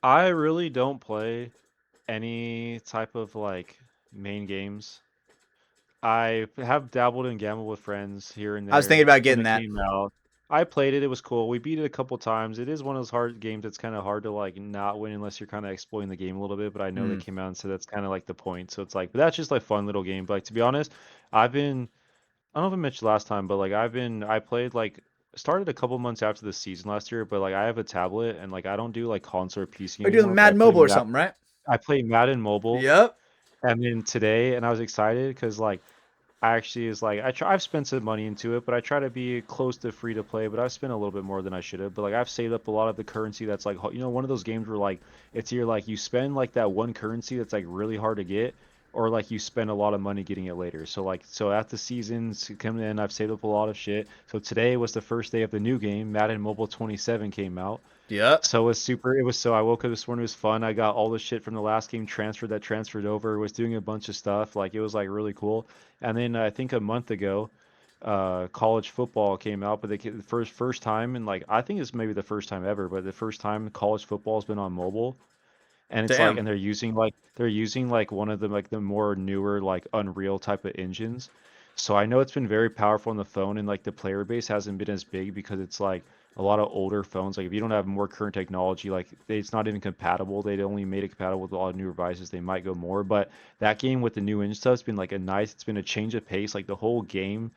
I really don't play any type of like main games. I have dabbled in Gamble with friends here and I was thinking there about when getting it that. came out. I played it, it was cool. We beat it a couple times. It is one of those hard games that's kind of hard to like not win unless you're kind of exploiting the game a little bit, but I know they Mm, came out and said that's kind of like the point. So it's like, but that's just like fun little game. But like to be honest, I've been I don't know if I mentioned last time, but like I played like started a couple months after the season last year, but like I have a tablet and like I don't do like console or PC are you doing anymore, but Mad Mobile or something, right? I play Madden Mobile. Yep. And then today, and I was excited because like I actually is like I've spent some money into it, but I try to be close to free to play, but I've spent a little bit more than I should have. But like I've saved up a lot of the currency that's like one of those games where like it's either like you spend like that one currency that's like really hard to get, or like you spend a lot of money getting it later. So like so at the seasons coming in, I've saved up a lot of shit. So today was the first day of the new game. Madden Mobile 27 came out. Yep. So it was super. It was so I woke up this morning. It was fun. I got all the shit from the last game transferred that transferred over. Was doing a bunch of stuff. Like it was like really cool. And then I think a month ago, college football came out, but the first time and like I think it's maybe the first time ever, but the first time college football has been on mobile. And it's like, Damn. and they're using like one of the like the more newer like Unreal type of engines. So I know it's been very powerful on the phone, and like the player base hasn't been as big because it's like a lot of older phones. Like if you don't have more current technology, like it's not even compatible. They only made it compatible with a lot of newer devices. They might go more, but that game with the new engine stuff has been like a nice. It's been a change of pace. Like the whole game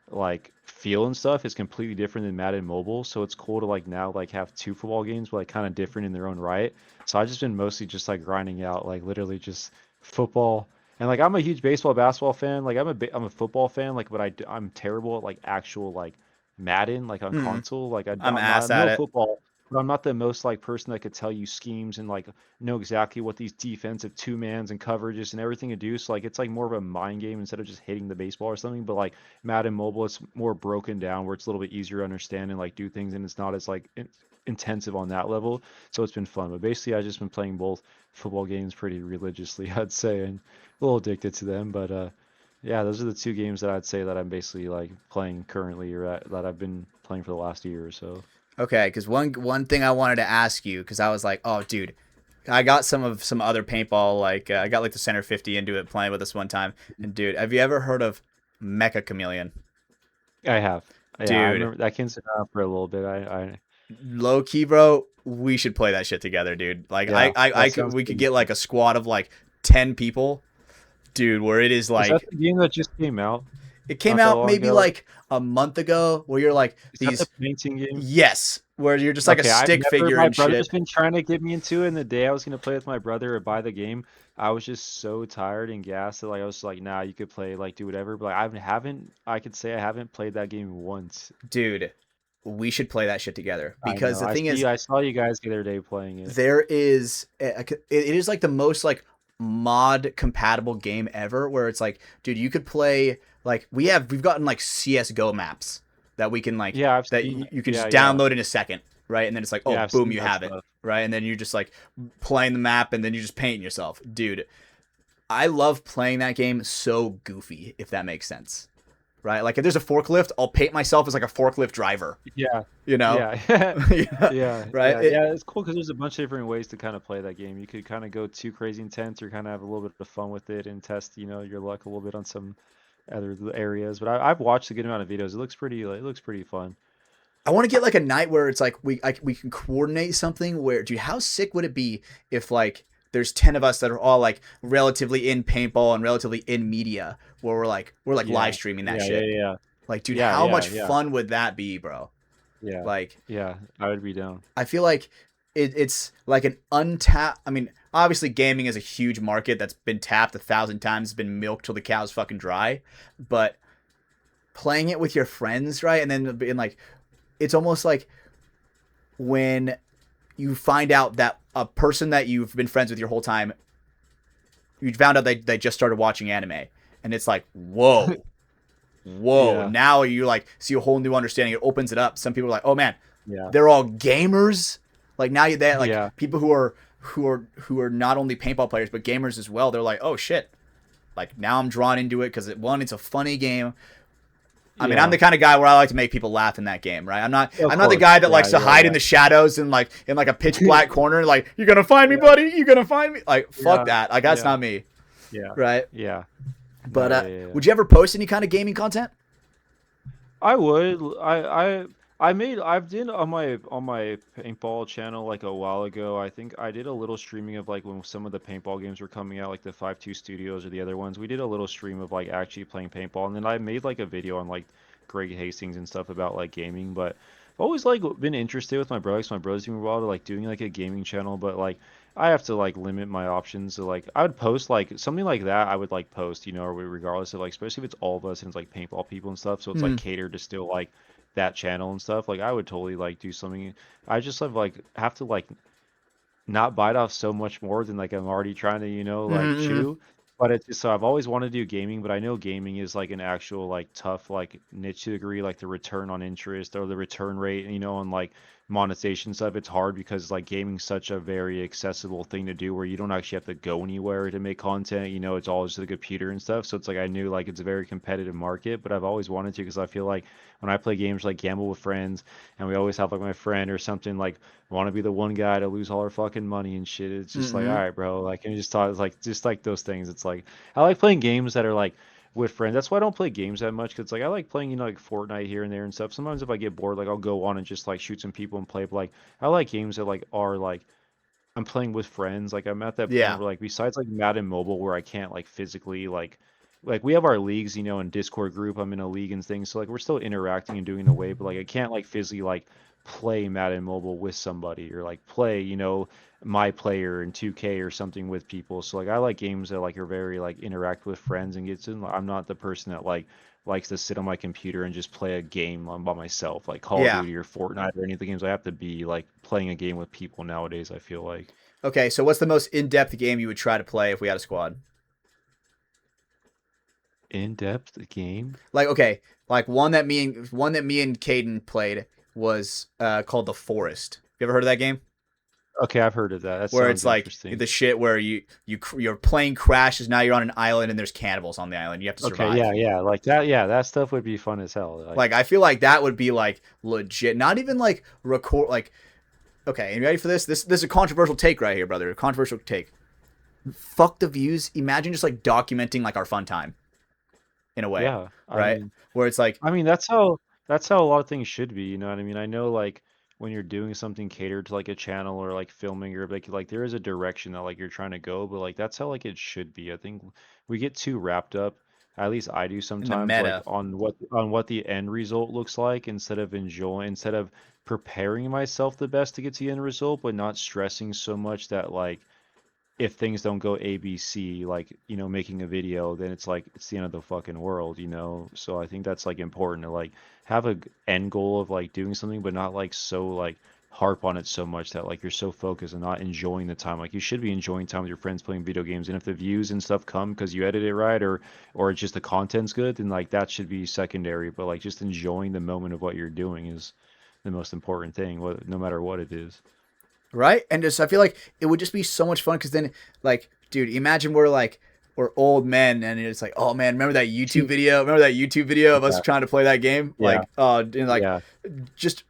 like feel and stuff is completely different than Madden Mobile. So it's cool to like now like have two football games, but like kind of different in their own right. So I've just been mostly just like grinding out, like literally just football. And like I'm a huge baseball basketball fan. Like I'm a football fan. Like but I'm terrible at like actual like Madden like on Mm, console. Like I'm I'm not ass I at know it. football, but I'm not the most like person that could tell you schemes and like know exactly what these defensive two mans and coverages and everything to do. So like it's like more of a mind game instead of just hitting the baseball or something. But like Madden Mobile, it's more broken down where it's a little bit easier to understand and like do things, and it's not as like intensive on that level. So it's been fun. But basically, I've just been playing both football games pretty religiously, I'd say, and a little addicted to them. But yeah, those are the two games that I'd say that I'm basically like playing currently, or that I've been playing for the last year or so. Okay, because one thing I wanted to ask you, because I was like, oh, dude, I got some other paintball. Like I got like the center 50 into it playing with us one time. And dude, have you ever heard of Mecha Chameleon? I have. Yeah, I Dude, remember that game's been around for a little bit. I low key, bro, we should play that shit together, dude. Like yeah, I that could sounds we could pretty get fun. like a squad of like 10 people, dude. Where it is Is that like the game that just came out it came not that out long maybe ago? like a month ago, where you're like Is that the these painting game? yes, where you're just like a Okay, I've stick never. figure My and brother's shit. been trying to get me into it, and the day I was gonna play with my brother or buy the game, I was just so tired and gassed that like I was like, nah, you could play, like do whatever. But like, I haven't. I could say I haven't played that game once. Dude, we should play that shit together I because know. the thing is I saw you guys the other day playing it. there is it is like the most like mod compatible game ever where it's like dude you could play like we've gotten like CS:GO maps that we can like Yeah, I've that seen. you can Yeah, just yeah, download in a second, right? And then it's like oh yeah. I've boom seen you that have it, stuff. right? And then you're just like playing the map and then you just paint yourself, dude. I love playing that game so goofy, if that makes sense, right? Like if there's a forklift, I'll paint myself as like a forklift driver, Yeah, you know. yeah, Yeah, yeah, right. yeah, yeah. It's cool because there's a bunch of different ways to kind of play that game. You could kind of go too crazy intense, or kind of have a little bit of fun with it and test, your luck a little bit on some other areas. But I've watched a good amount of videos. It looks pretty, like, it looks pretty fun. I want to get like a night where it's like we can coordinate something where dude how sick would it be if like there's 10 of us that are all like relatively in paintball and relatively in media where we're like live Yeah, streaming that yeah, yeah, shit. yeah, Like dude yeah, how yeah, much yeah, fun would that be, bro? yeah, Like yeah. I would be down. I feel like it's like an untapped. I mean, obviously, gaming is a huge market that's been tapped 1,000 times, been milked till the cow's fucking dry. But playing it with your friends, right, and then being like, it's almost like when you find out that a person that you've been friends with your whole time, you found out they just started watching anime, and it's like, whoa, Yeah, now you like see a whole new understanding. It opens it up. Some people are like, oh man, yeah, they're all gamers. Like now you that like yeah, people who are not only paintball players but gamers as well. They're like, oh shit. Like now I'm drawn into it because one, it's a funny game. I mean, I'm the Yeah. kind of guy where I like to make people laugh in that game, right? Of I'm not the course. guy that Yeah, likes to hide in yeah, the shadows and like in like a pitch yeah. black corner, like you're gonna find me, Yeah. buddy. You're gonna find me. Like fuck Yeah. that. Like that's Yeah. not me, Yeah. right? Yeah. No, But yeah, yeah, yeah. would you ever post any kind of gaming content? I would. I made I've did on my paintball channel like a while ago. I think I did a little streaming of like when some of the paintball games were coming out, like the 5-2 Studios or the other ones. We did a little stream of like actually playing paintball, and then I made like a video on like Greg Hastings and stuff about like gaming. But I've always like been interested with my brothers. My brothers doing well to like doing like a gaming channel, but like I have to like limit my options. So like I would post like something like that. I would like post, regardless of like, especially if it's all of us and it's like paintball people and stuff. So it's like Hmm. catered to still like that channel and stuff. Like I would totally like do something. I just have to like not bite off so much more than like I'm already trying to, like Mm-hmm. chew. But it's just so I've always wanted to do gaming, but I know gaming is like an actual like tough like niche to degree, like the return on interest or the return rate, and like monetization stuff. It's hard because like gaming's such a very accessible thing to do where you don't actually have to go anywhere to make content. It's all just the computer and stuff. So it's like I knew like it's a very competitive market, but I've always wanted to because I feel like when I play games like Gamble with Friends and we always have like my friend or something like want to be the one guy to lose all our fucking money and shit. It's just like, all Mm-hmm. right, bro. Like, and just thought it's like just like those things. It's like I like playing games that are like with friends. That's why I don't play games that much. Cause it's like I like playing, like Fortnite here and there and stuff. Sometimes if I get bored, like I'll go on and just like shoot some people and play. But like I like games that like are like I'm playing with friends. Like I'm at that point Yeah. where like besides like Madden Mobile where I can't like physically like we have our leagues, in Discord group. I'm in a league and things. So like we're still interacting and doing in a way, but like I can't like physically like play Madden Mobile with somebody or like play, my player in 2K or something with people. So like I like games that like are very like interact with friends and gets in. I'm not the person that like likes to sit on my computer and just play a game by myself, like Call of Yeah. Duty or Fortnite or any of the games. I have to be like playing a game with people nowadays, I feel like. Okay. So what's the most in-depth game you would try to play if we had a squad? In-depth game? Like okay, like one that me and Caden played was called The Forest. You ever heard of that game? Okay, I've heard of that. That Where sounds it's like interesting. the shit where your plane crashes. Now you're on an island and there's cannibals on the island. You have to Okay, survive. yeah, yeah, like that. Yeah, that stuff would be fun as hell. Like, Like I feel like that would be like legit. Not even like record. Like okay, you ready for this? This is a controversial take right here, brother. A controversial take. Fuck the views. Imagine just like documenting like our fun time in a way, yeah, right? Where it's like that's how a lot of things should be. You know what I mean? I know like when you're doing something catered to like a channel or like filming or like there is a direction that like you're trying to go, but like that's how like it should be. I think we get too wrapped up. At least I do in the sometimes, like meta. on what the end result looks like instead of preparing myself the best to get to the end result, but not stressing so much that like if things don't go ABC, like, making a video, then it's like it's the end of the fucking world. So I think that's like important to like have a end goal of like doing something, but not like so like harp on it so much that like you're so focused and not enjoying the time. Like you should be enjoying time with your friends playing video games, and if the views and stuff come because you edit it right or just the content's good, then like that should be secondary. But like just enjoying the moment of what you're doing is the most important thing, no matter what it is. Right? And just I feel like it would just be so much fun because then like, dude, imagine we're old men and it's like, oh man, remember that YouTube video? Remember that YouTube video of us Yeah, trying to play that game? yeah, Like, and like yeah. just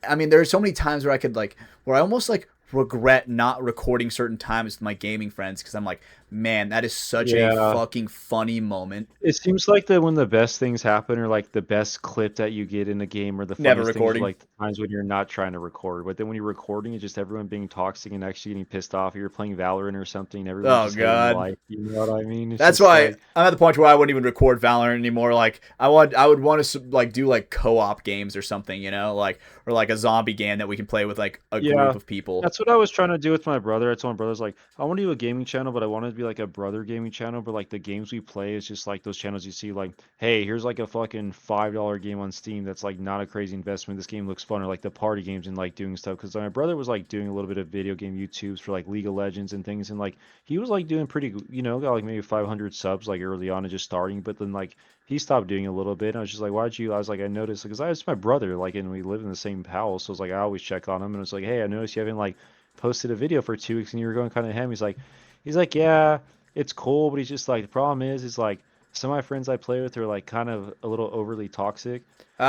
I mean, there are so many times where I could like where I almost like regret not recording certain times with my gaming friends because I'm like, man, that is such a Yeah. fucking funny moment. It seems like that when the best things happen or like the best clip that you get in a game or the Never funniest things are recording. like the times when you're not trying to record. But then when you're recording, it's just everyone being toxic and actually getting pissed off. You're playing Valorant or something, everyone's Oh just hating god. life. You know what I mean? It's That's just why like, I'm at the point where I wouldn't even record Valorant anymore. Like I would want to like do like co-op games or something, like or like a zombie game that we can play with like a group yeah, of people. that's what I was trying to do with my brother. I told my brother's like, I want to do a gaming channel, but I want it to be like a brother gaming channel. But like the games we play is just like those channels you see, like, hey, here's like a fucking $5 game on Steam that's like not a crazy investment. This game looks fun, or like the party games and like doing stuff. Because my brother was like doing a little bit of video game YouTubes for like League of Legends and things, and like he was like doing pretty, got like maybe 500 subs like early on and just starting. But then like he stopped doing a little bit. And I was just like, why'd you? I was like, I noticed because I was my brother, like, and we live in the same house. So it's like I always check on him, and it's like, hey, I noticed you haven't like posted a video for 2 weeks, and you were going kind of ham. He's like, yeah, it's cool, but he's just like the problem is like some of my friends I play with are like kind of a little overly toxic.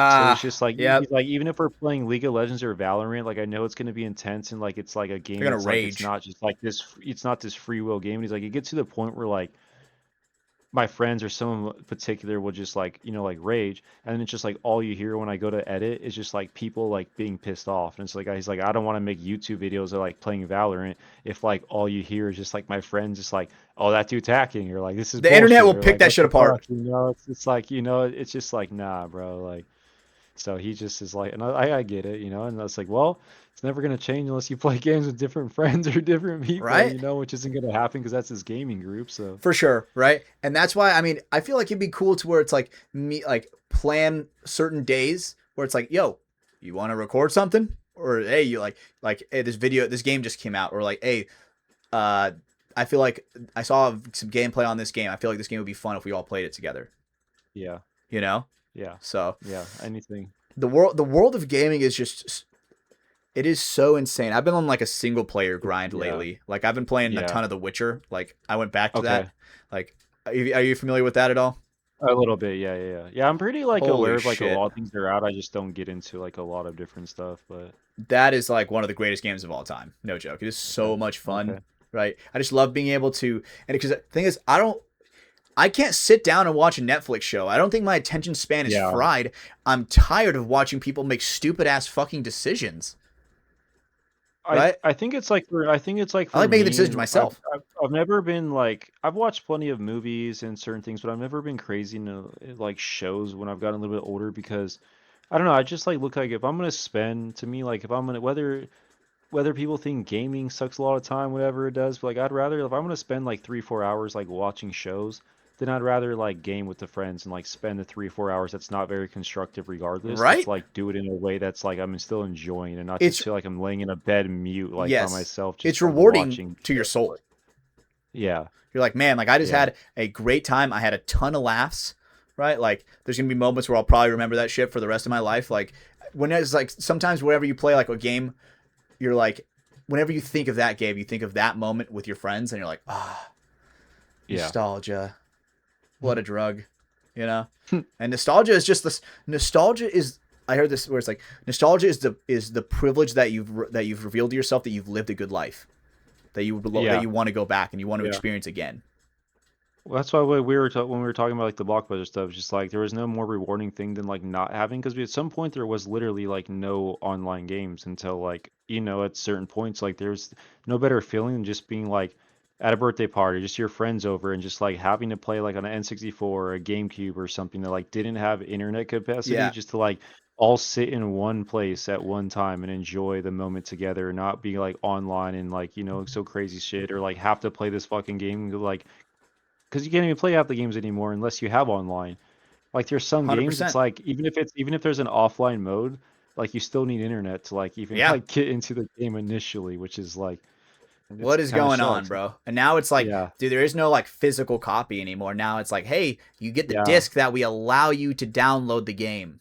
So it's Ah, just like yep. it's like even if we're playing League of Legends or Valorant, like I know it's gonna be intense and like it's like a They're game gonna that's like it's rage. not just like this it's not this free will game. And he's like it gets to the point where like my friends or someone particular will just like like rage, and then it's just like all you hear when I go to edit is just like people like being pissed off, and it's like he's like I don't want to make YouTube videos of like playing Valorant if like all you hear is just like my friends just like, oh, that dude's hacking, or like this is The internet bullshit, will or pick like that what shit the fuck, apart. it's like it's just like nah, bro, like. So he just is like, and I get it, and I was like, well, it's never gonna change unless you play games with different friends or different people, Right? which isn't gonna happen because that's his gaming group. So For sure, right? And that's why I mean I feel like it'd be cool to where it's like me like plan certain days where it's like, yo, you want to record something, or hey, you like hey, this game just came out, or like hey, uh, I feel like I saw some gameplay on this game. I feel like this game would be fun if we all played it together. yeah, You know, yeah, so yeah, anything. the world of gaming is just it is so insane. I've been on like a single player It's grind yeah, lately. Like I've been playing a yeah. ton of The Witcher. Like I went back to that. Okay. Like, are you familiar with that at all? A little bit, yeah, yeah, yeah. Yeah, I'm pretty like aware Holy of like a shit. lot of things that are out. I just don't get into like a lot of different stuff, but That is like one of the greatest games of all time. No joke. It is okay. so much fun, Okay. right? I just love being able to, and because the thing is, I can't sit down and watch a Netflix show. I don't think my attention span is Yeah. fried. I'm tired of watching people make stupid ass fucking decisions, right? I think it's like for I think it's like I for like making the me, decisions and myself. I've never been like I've watched plenty of movies and certain things, but I've never been crazy into like shows when I've gotten a little bit older because I don't know, I just like look like if I'm gonna spend to me like if I'm gonna whether people think gaming sucks a lot of time, whatever it does, but like I'd rather if I'm gonna spend like 3, 4 hours like watching shows, then I'd rather like game with the friends and like spend the 3, 4 hours that's not very constructive regardless. That's Right? like do it in a way that's like I'm still enjoying it and not It's just feel like I'm laying in a bed mute like by yes. myself just It's like rewarding watching to your shit. soul. Yeah, You're like, man, like I just yeah, had a great time. I had a ton of laughs, right? Like there's gonna be moments where I'll probably remember that shit for the rest of my life. Like when it's like sometimes whenever you play like a game, you're like, whenever you think of that game, you think of that moment with your friends, and you're like, ah, yeah. nostalgia. What a drug, you know? And nostalgia is just this. Nostalgia is. I heard this where it's like nostalgia is the privilege that you've revealed to yourself that you've lived a good life, that Yeah, you want to go back and you want to yeah. experience again. Well, that's why we were when we were talking about like the blockbuster stuff, just like there was no more rewarding thing than like not having because at some point there was literally like no online games until like at certain points like there's no better feeling than just being like at a birthday party, just your friends over and just like having to play like on an N64 or a GameCube or something that like didn't have internet capacity, Yeah, just to like all sit in one place at one time and enjoy the moment together, and not be like online and like so crazy shit or like have to play this fucking game like because you can't even play half the games anymore unless you have online. Like there's some hundred games, it's percent. like even if there's an offline mode, like you still need internet to like even Yeah. like get into the game initially, which is like it's What is kind of going on, sucks. bro? And now it's like, Yeah, dude, there is no like physical copy anymore. Now it's like, hey, you get the yeah, disc that we allow you to download the game.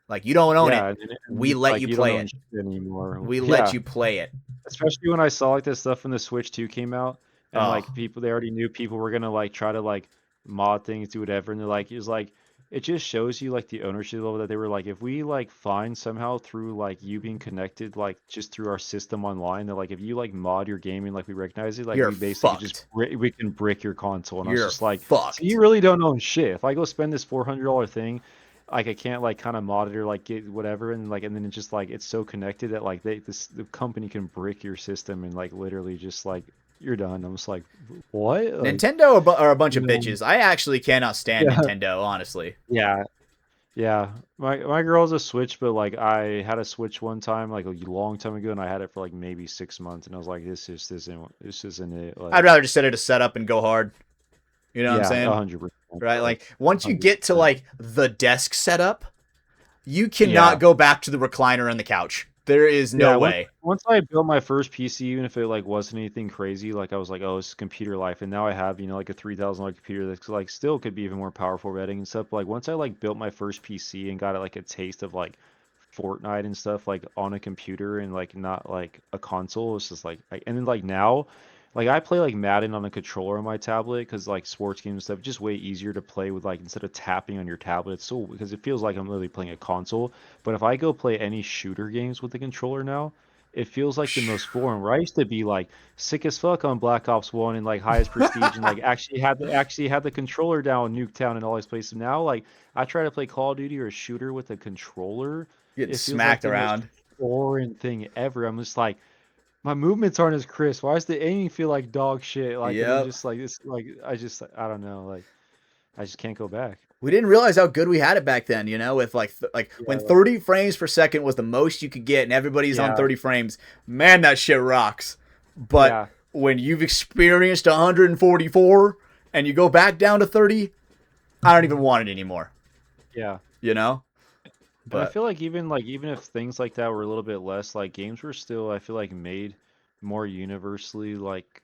Like you don't own it. yeah, and We it's let like you you don't play own it. shit anymore. We let Yeah, you play it. especially when I saw like this stuff when the Switch 2 came out, and like Oh, people they already knew people were gonna like try to like mod things, do whatever, and they're like, it's like it just shows you like the ownership level that they were like, if we like find somehow through like you being connected, like just through our system online, that like if you like mod your gaming like we recognize it, like you're we basically just fucked. we can brick your console. And I was You're just like, so you fucked. really don't own shit. If I go spend this $400 thing, like I can't like kind of mod it or like get whatever, and like and then it's just like it's so connected that like the company can brick your system and like literally just like you're done. I'm just like, what? Like, Nintendo are a bunch you of know, bitches. I actually cannot stand yeah, Nintendo, honestly. yeah, yeah. My girl's a Switch, but like I had a Switch one time, like a long time ago, and I had it for like maybe 6 months, and I was like, this isn't it. I'd Like, rather just set it to set up and go hard. You know what I'm yeah, saying? 100%, Right? bro, Like once you hundred get to percent. like the desk setup, you cannot Yeah. go back to the recliner and the couch. There is no Yeah, way. once I built my first PC, even if it like wasn't anything crazy, like I was like, oh, it's computer life, and now I have like a $3,000 computer that's like still could be even more powerful for editing and stuff. But, like once I like built my first PC and got like a taste of like Fortnite and stuff like on a computer and like not like a console, it's just like and then like now. Like I play like Madden on a controller on my tablet because like sports games and stuff, just way easier to play with like instead of tapping on your tablet. It's so because it feels like I'm literally playing a console. But if I go play any shooter games with the controller now, it feels like the most foreign. Where I used to be like sick as fuck on Black Ops 1 and like highest prestige and like actually had the controller down in Nuketown and all these places. Now like I try to play Call of Duty or a shooter with a controller, Getting it feels like smacked the most around. foreign thing ever. I'm just like my movements aren't as crisp. Why does the aiming feel like dog shit? Like, and then Yep. just like this, like I don't know. Like, I just can't go back. We didn't realize how good we had it back then, with like Yeah, when 30 frames per second was the most you could get and everybody's on yeah, 30 frames. Man, that shit rocks. But yeah, when you've experienced 144 and you go back down to 30, I don't even want it anymore, yeah. you know? And I But feel like even if things like that were a little bit less, like games were still, I feel like made more universally like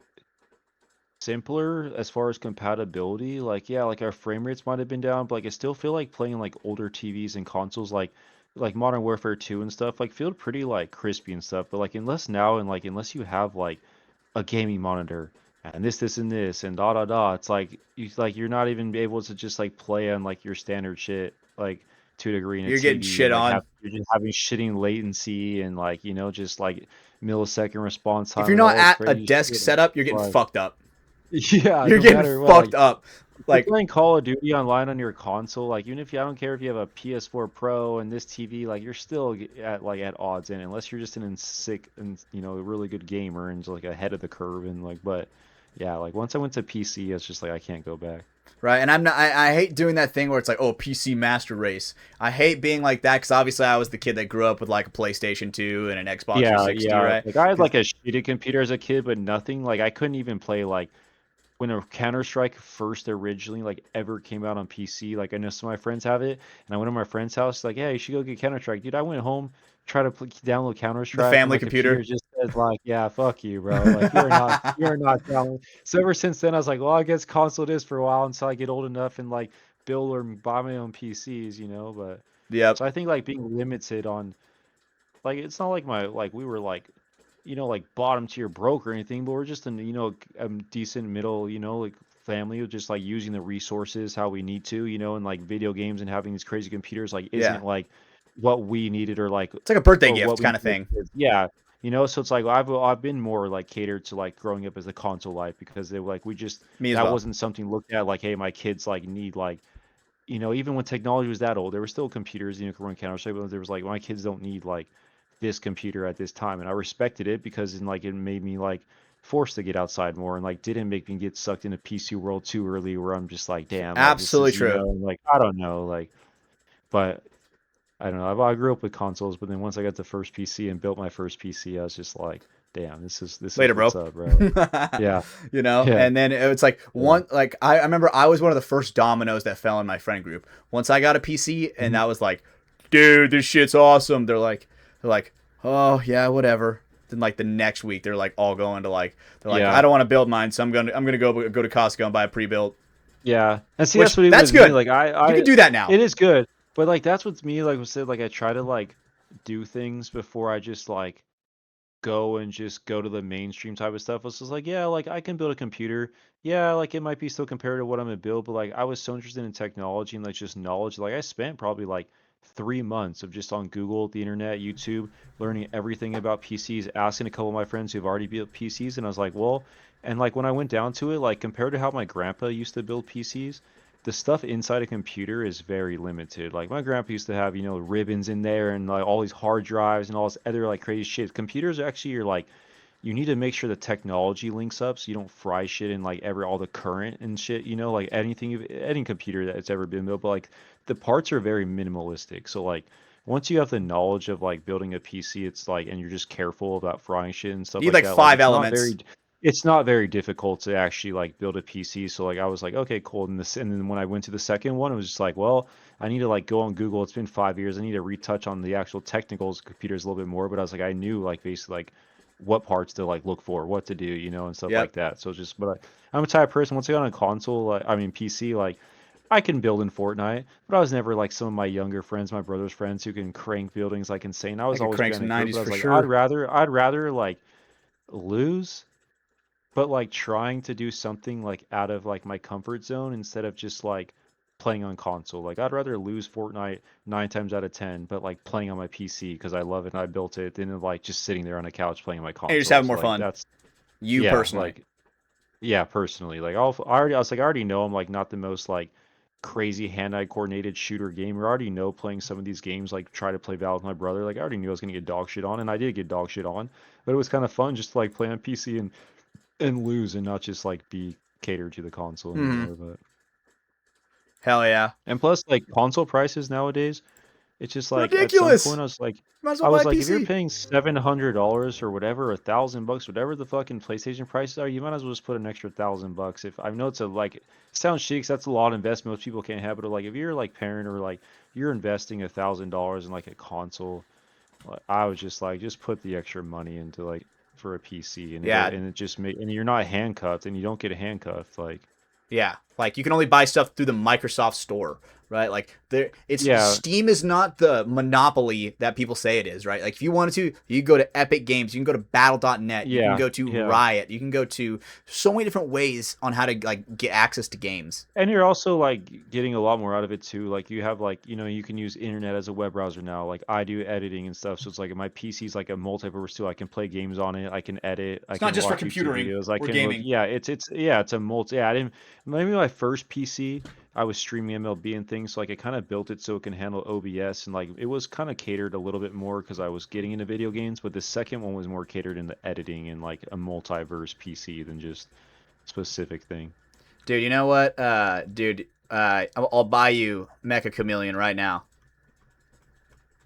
simpler as far as compatibility. Like, yeah, like our frame rates might have been down, but like I still feel like playing like older TVs and consoles like Modern Warfare 2 and stuff, like feel pretty like crispy and stuff. But like unless now and like unless you have like a gaming monitor and this and this and da da da. It's like you're not even able to just like play on like your standard shit like to a degree in a you're getting TV and shit like have on. you're just having shitting latency and like just like millisecond response If time you're and not all this at a crazy desk shit. setup, you're getting Like fucked up. yeah, You're no getting matter what, like fucked up. if you're Like, playing Call of Duty online on your console, like even if you I don't care if you have a PS4 Pro and this TV, like you're still at odds in unless you're just an sick and a really good gamer and just, like ahead of the curve and like but yeah, like once I went to PC, it's just like I can't go back. right? And I'm not. I hate doing that thing where it's like, oh, PC master race. I hate being like that because obviously I was the kid that grew up with like a PlayStation 2 and an Xbox Yeah, 360, yeah. right? Like I had Because like a shitty computer as a kid, but nothing like I couldn't even play like when a Counter-Strike first originally like ever came out on PC, like I know some of my friends have it, and I went to my friend's house, like, yeah, you should go get Counter-Strike. Dude, I went home, tried to download the Counter-Strike, and family my computer computer. just says like, yeah, fuck you, bro. Like you're not down. So ever since then, I was like, well, I guess console it is for a while until I get old enough and like build or buy my own PCs. But Yep. so I think like being limited on like it's not like my like we were like bottom tier broke or anything, but we're just in a decent middle like family of just like using the resources how we need to and like video games and having these crazy computers like Yeah. isn't like what we needed It's like a birthday or what gift we kind of need thing. as kids. Yeah. So it's like I've been more like catered to like growing up as a console life because they were like we just Me as that well. wasn't something looked at like hey my kids like need like even when technology was that old, there were still computers, could run Counter-Strike, but there was like, my kids don't need like this computer at this time. And I respected it because it made me like forced to get outside more and like didn't make me get sucked into PC world too early where I'm just like, damn, like this Absolutely is, true. like, I don't know, like, but I don't know. I grew up with consoles, but then once I got the first PC and built my first PC, I was just like, damn, this is Later, what's bro. up, bro. Yeah. Yeah. And then it's like Yeah. I remember I was one of the first dominoes that fell in my friend group. Once I got a PC, and Mhm. that was like, dude, this shit's awesome. They're like, oh yeah, whatever. Then like the next week, they're like all going to they're like, I Yeah. don't want to build mine, so I'm gonna go to Costco and buy a pre-built. Yeah, and see, that's Which what it that's was me. good. Like You can do that now. it is good, but like that's what's me. Like I said, like I try to like do things before I just like go to the mainstream type of stuff. It's just like, yeah, like I can build a computer. Yeah, like it might be still compared to what I'm gonna build, but like I was so interested in technology and like just knowledge. Like I spent probably like 3 months of just on Google, the internet, YouTube, learning everything about PCs, asking a couple of my friends who've already built PCs, and I was like, well, and like when I went down to it, like compared to how my grandpa used to build PCs, the stuff inside a computer is very limited. Like my grandpa used to have, ribbons in there and like all these hard drives and all this other like crazy shit. Computers actually are like you need to make sure the technology links up so you don't fry shit in like all the current and shit, like any computer that's ever been built, but like the parts are very minimalistic. So like once you have the knowledge of like building a PC, it's like and you're just careful about frying shit and stuff You need like like that, like five elements. it's not very difficult to actually like build a PC. So like I was like, okay, cool. And then when I went to the second one, it was just like, well, I need to like go on Google. It's been 5 years. I need to retouch on the actual technicals of computers a little bit more. But I was like, I knew like basically like what parts to like look for, what to do, and stuff like Yep. that. So just, but I'm a type of person. Once I got on a console, like I mean PC, like I can build in Fortnite, but I was never like some of my younger friends, my brother's friends who can crank buildings like insane. I I was could always crank kind some of good, 90s but I was for like, sure. I'd rather like lose but like trying to do something like out of like my comfort zone instead of just like playing on console. Like I'd rather lose Fortnite 9 times out of 10, but like playing on my PC because I love it and I built it, than like just sitting there on a couch playing on my And you're just console. having So more like fun. that's You yeah, personally. like yeah, personally, like I was like I already know I'm like not the most like crazy hand-eye coordinated shooter gamer. I already know playing some of these games like try to play Valve with my brother. Like I already knew I was gonna get dog shit on, and I did get dog shit on, but it was kind of fun just to like play on PC and lose and not just like be catered to the console Hmm. anymore. But Hell yeah. and plus like console prices nowadays, it's just like at some point Ridiculous. I was like Might as well I buy was a like if you're PC. paying $700 or whatever, $1,000, whatever the fucking PlayStation prices are, you might as well just put an extra $1,000. If I know it's a like it sounds chic, 'cause that's a lot of investment most people can't have, but like if you're like parent or like you're investing $1,000 in like a console, like, I was just like just put the extra money into like for a PC and Yeah, it just make and you're not handcuffed and you don't get handcuffed like yeah. Like you can only buy stuff through the Microsoft Store, right? Like there, it's yeah. Steam is not the monopoly that people say it is, right? Like if you wanted to, you can go to Epic Games, you can go to Battle.net, you can Yeah, go to yeah. Riot, you can go to so many different ways on how to like get access to games. And you're also like getting a lot more out of it too. Like you have like, you can use internet as a web browser now. Like I do editing and stuff. So it's like my PC's like a multi-purpose tool. I can play games on it. I can edit. I It's not can just for watch YouTube computering videos. I or can look. gaming. Yeah, it's a multi. Yeah, I didn't. Maybe my first PC, I was streaming MLB and things. So like I kind of built it so it can handle OBS and like it was kind of catered a little bit more because I was getting into video games. But the second one was more catered in the editing and like a multiverse PC than just specific thing. Dude, you know what? Dude, I'll buy you Mecha Chameleon right now.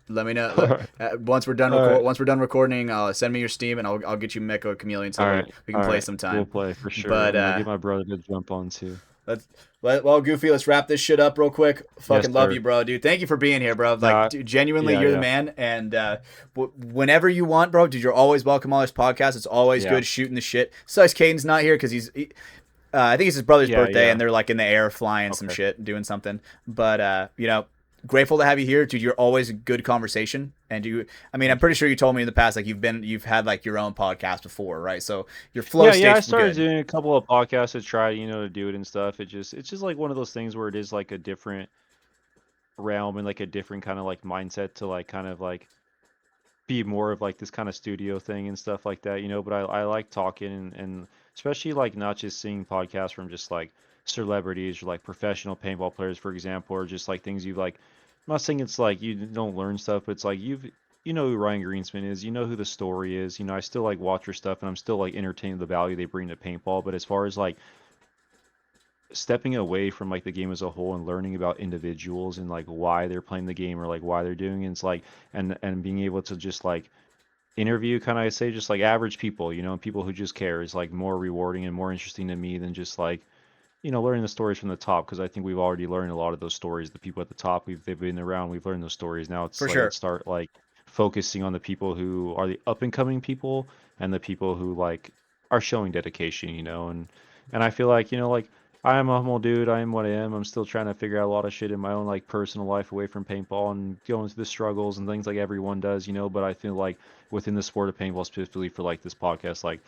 Let me know. All right. Once we're done All right. once we're done recording, send me your Steam and I'll get you Mecha Chameleon so All we, right, we can all play right. sometime. We'll play for sure. But I'm gonna get my brother to jump on too. let's well, Goofy, let's wrap this shit up real quick. Yes, Fucking love you, sir. bro, dude. Thank you for being here, bro. Like, Nah, dude, genuinely, yeah, you're the yeah, man. And whenever you want, bro, dude, you're always welcome on this podcast. It's always yeah, good shooting the shit. Sucks Caden's not here because I think it's his brother's yeah, birthday, yeah. and they're like in the air flying some Okay. shit, doing something. But grateful to have you here, dude. You're always a good conversation, and I mean, I'm Thank you. pretty sure you told me in the past like you've had like your own podcast before, right? So your flow Yeah, yeah. I state's started good. doing a couple of podcasts to try, to do it and stuff. It's just like one of those things where it is like a different realm and like a different kind of like mindset to like kind of like be more of like this kind of studio thing and stuff like that. But I like talking and especially like not just seeing podcasts from just like celebrities or like professional paintball players, for example, or just like things you've like. I'm not saying it's like you don't learn stuff, but it's like you know who Ryan Greenspan is, you know who the story is. I still like watch their stuff and I'm still like entertained with the value they bring to paintball. But as far as like stepping away from like the game as a whole and learning about individuals and like why they're playing the game or like why they're doing it, it's like and being able to just like interview kind of I say just like average people, and people who just care is like more rewarding and more interesting to me than just like learning the stories from the top because I think we've already learned a lot of those stories. The people at the top, they've been around, we've learned those stories. Now it's For like sure. let's start like focusing on the people who are the up and coming people and the people who like are showing dedication. And I feel like like I am a humble dude. I am what I am. I'm still trying to figure out a lot of shit in my own like personal life away from paintball and going through the struggles and things like everyone does. But I feel like within the sport of paintball specifically for like this podcast, like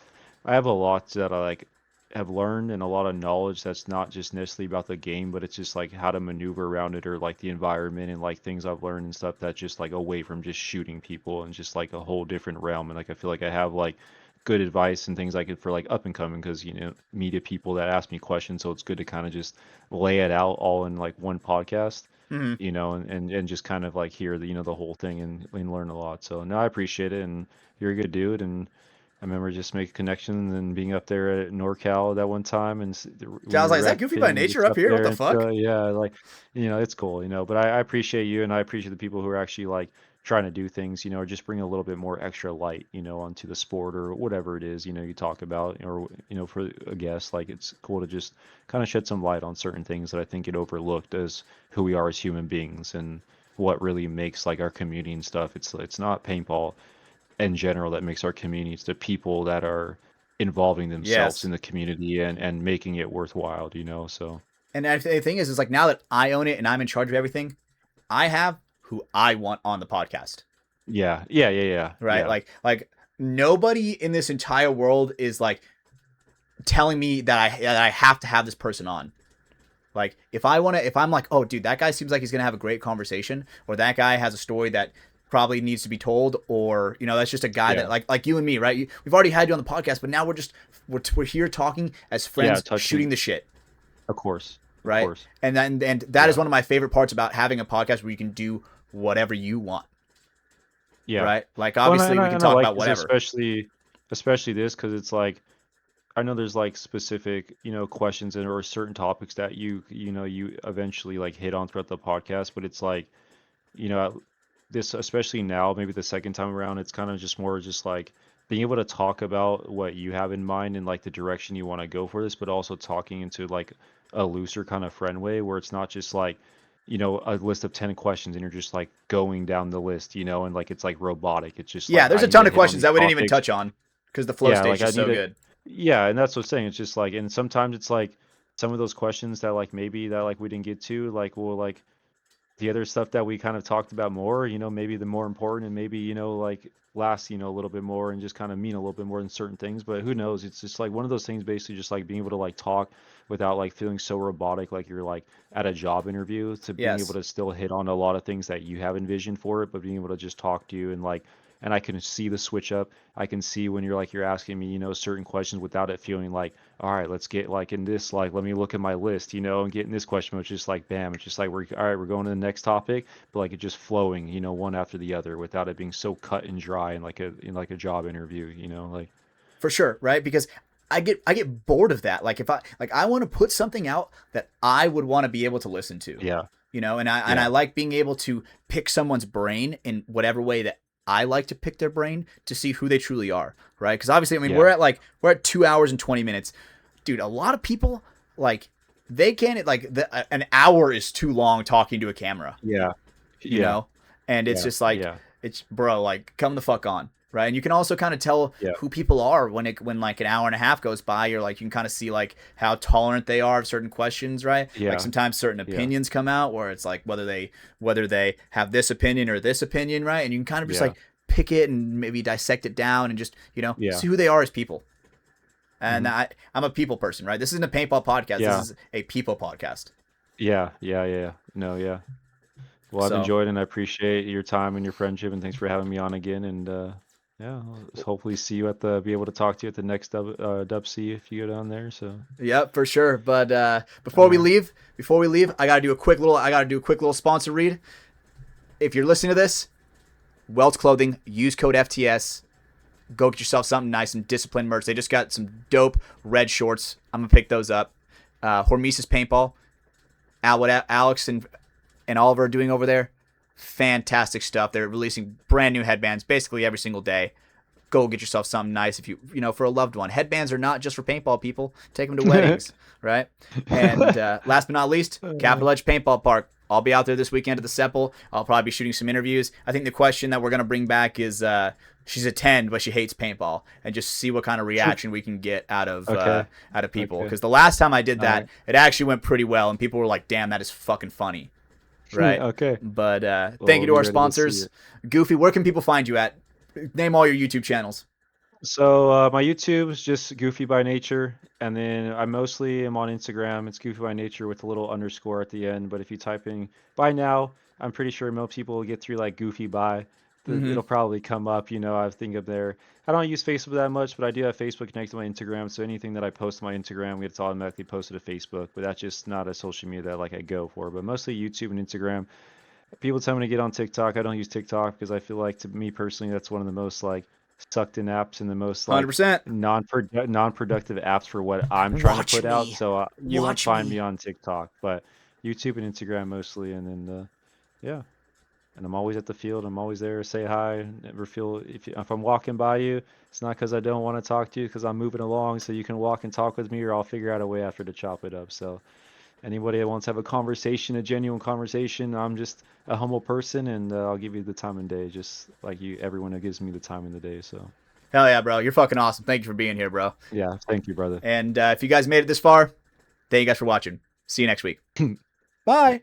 I have a lot that I like have learned and a lot of knowledge that's not just necessarily about the game, but it's just like how to maneuver around it or like the environment and like things I've learned and stuff that's just like away from just shooting people and just like a whole different realm. And like I feel like I have like good advice and things like it for like up and coming because media people that ask me questions, so it's good to kind of just lay it out all in like one podcast. Hmm. And just kind of like hear the whole thing and learn a lot. So no, I appreciate it, and you're a good dude, and I remember just making connections and being up there at NorCal that one time, and I when we was like, were is that red Goofy by pitting and nature just up up here? What there the and fuck? yeah, like it's cool. But I appreciate you, and I appreciate the people who are actually like trying to do things, or just bring a little bit more extra light, onto the sport or whatever it is, you talk about, or for a guest, like it's cool to just kind of shed some light on certain things that I think get overlooked as who we are as human beings and what really makes like our community and stuff. It's not paintball in general that makes our communities the people that are involving themselves Yes. in the community and making it worthwhile. So And the thing is like now that I own it and I'm in charge of everything, I have who I want on the podcast. yeah, yeah, yeah, yeah, Right? yeah. Like nobody in this entire world is like telling me that I have to have this person on. Like if I'm like, oh dude, that guy seems like he's gonna have a great conversation, or that guy has a story that probably needs to be told, or that's just a guy that Yeah. like you and me, right? We've already had you on the podcast, but now we're here talking as Yeah, friends, shooting touching. the shit, Of course. Of right? course. And that is Yeah. one of my favorite parts about having a podcast where you can do whatever you want, Yeah. right? Like Well, obviously we can and I talk like about this, whatever. especially this, because it's like I know there's like specific, questions and or certain topics that you eventually like hit on throughout the podcast, but it's like, you know, this, especially now, maybe the second time around, it's kind of just more just like being able to talk about what you have in mind and like the direction you want to go for this, but also talking into like a looser kind of friend way where it's not just like, a list of 10 questions and you're just like going down the list, and like it's like robotic. It's just Yeah, like there's I a need ton to of hit on questions these that we didn't even topics. touch on because the flow Yeah, state's like I just need so to, good. yeah, and that's what's saying. It's just like, and sometimes it's like some of those questions that like maybe that like we didn't get to, like we'll like the other stuff that we kind of talked about more, maybe the more important and maybe, like last, a little bit more and just kind of mean a little bit more than certain things. But who knows? It's just like one of those things basically just like being able to like talk without like feeling so robotic, like you're like at a job interview to being able Yes, to still hit on a lot of things that you have envisioned for it, but being able to just talk to you and like, and I can see the switch up. I can see when you're asking me, certain questions without it feeling like, all right, let's get like in this, like, let me look at my list, and get in this question, which is just like, bam, it's just like, all right, we're going to the next topic, but like it's just flowing, one after the other without it being so cut and dry in like a job interview, like, for sure, right? Because I get bored of that. Like if I want to put something out that I would want to be able to listen to, yeah, and I yeah, like being able to pick someone's brain in whatever way that I like to pick their brain to see who they truly are, right? Because obviously, I mean, yeah, we're at 2 hours and 20 minutes, dude. A lot of people like they can't like an hour is too long talking to a camera, yeah, you yeah, know? And it's yeah, just like, yeah, it's bro, like come the fuck on. Right. And you can also kind of tell yeah, who people are when like an hour and a half goes by. You're like, you can kind of see like how tolerant they are of certain questions. Right. Like yeah, sometimes certain yeah, opinions come out where it's like whether they have this opinion or this opinion. Right. And you can kind of just yeah, like pick it and maybe dissect it down and just, yeah, see who they are as people. And hmm, I'm a people person. Right. This isn't a paintball podcast. This yeah, is a people podcast. yeah, yeah, yeah, no, yeah. Well, I've So, enjoyed and I appreciate your time and your friendship, and thanks for having me on again. And yeah, I'll hopefully see you be able to talk to you at the next Dub C if you go down there. So, yep, for sure. But all right. before we leave, I gotta do a quick little sponsor read. If you're listening to this, Welts Clothing, use code FTS. Go get yourself something nice and disciplined merch. They just got some dope red shorts. I'm gonna pick those up. Hormesis Paintball, what Alex and Oliver are doing over there, fantastic stuff. They're releasing brand new headbands basically every single day. Go get yourself something nice if for a loved one. Headbands are not just for paintball people. Take them to weddings, right? And last but not least, Capital Edge Paintball Park. I'll be out there this weekend at the Sepple. I'll probably be shooting some interviews. I think the question that we're gonna bring back is she's a 10, but she hates paintball, and just see what kind of reaction we can get Okay. out of people. Okay. Because the last time I did All that, right. it actually went pretty well, and people were like, "Damn, that is fucking funny." Right. Okay. But Well, thank we'll you to be our ready to see sponsors. it. Goofy, where can people find you at? Name all your YouTube channels. So my YouTube is just Goofy by Nature, and then I mostly am on Instagram. It's Goofy by Nature with a little underscore at the end. But if you type in by now, I'm pretty sure most people will get through like Goofy by. Mm-hmm. It'll probably come up. I think up there. I don't use Facebook that much, but I do have Facebook connected to my Instagram. So anything that I post on my Instagram gets automatically posted to Facebook. But that's just not a social media that like I go for. But mostly YouTube and Instagram. People tell me to get on TikTok. I don't use TikTok because I feel like to me personally that's one of the most like sucked in apps and the most like 100%. non-productive apps for what I'm trying to Watch put out. me. So you won't Watch find me me. on TikTok, but YouTube and Instagram mostly, and then yeah. And I'm always at the field. I'm always there. Say hi. Never feel if I'm walking by you, it's not because I don't want to talk to you, because I'm moving along, so you can walk and talk with me, or I'll figure out a way after to chop it up. So anybody that wants to have a conversation, a genuine conversation, I'm just a humble person, and I'll give you the time and day, just like you, everyone who gives me the time in the day. So, Hell yeah, bro. You're fucking awesome. Thank you for being here, bro. yeah, thank you, brother. And if you guys made it this far, thank you guys for watching. See you next week. All right. Bye.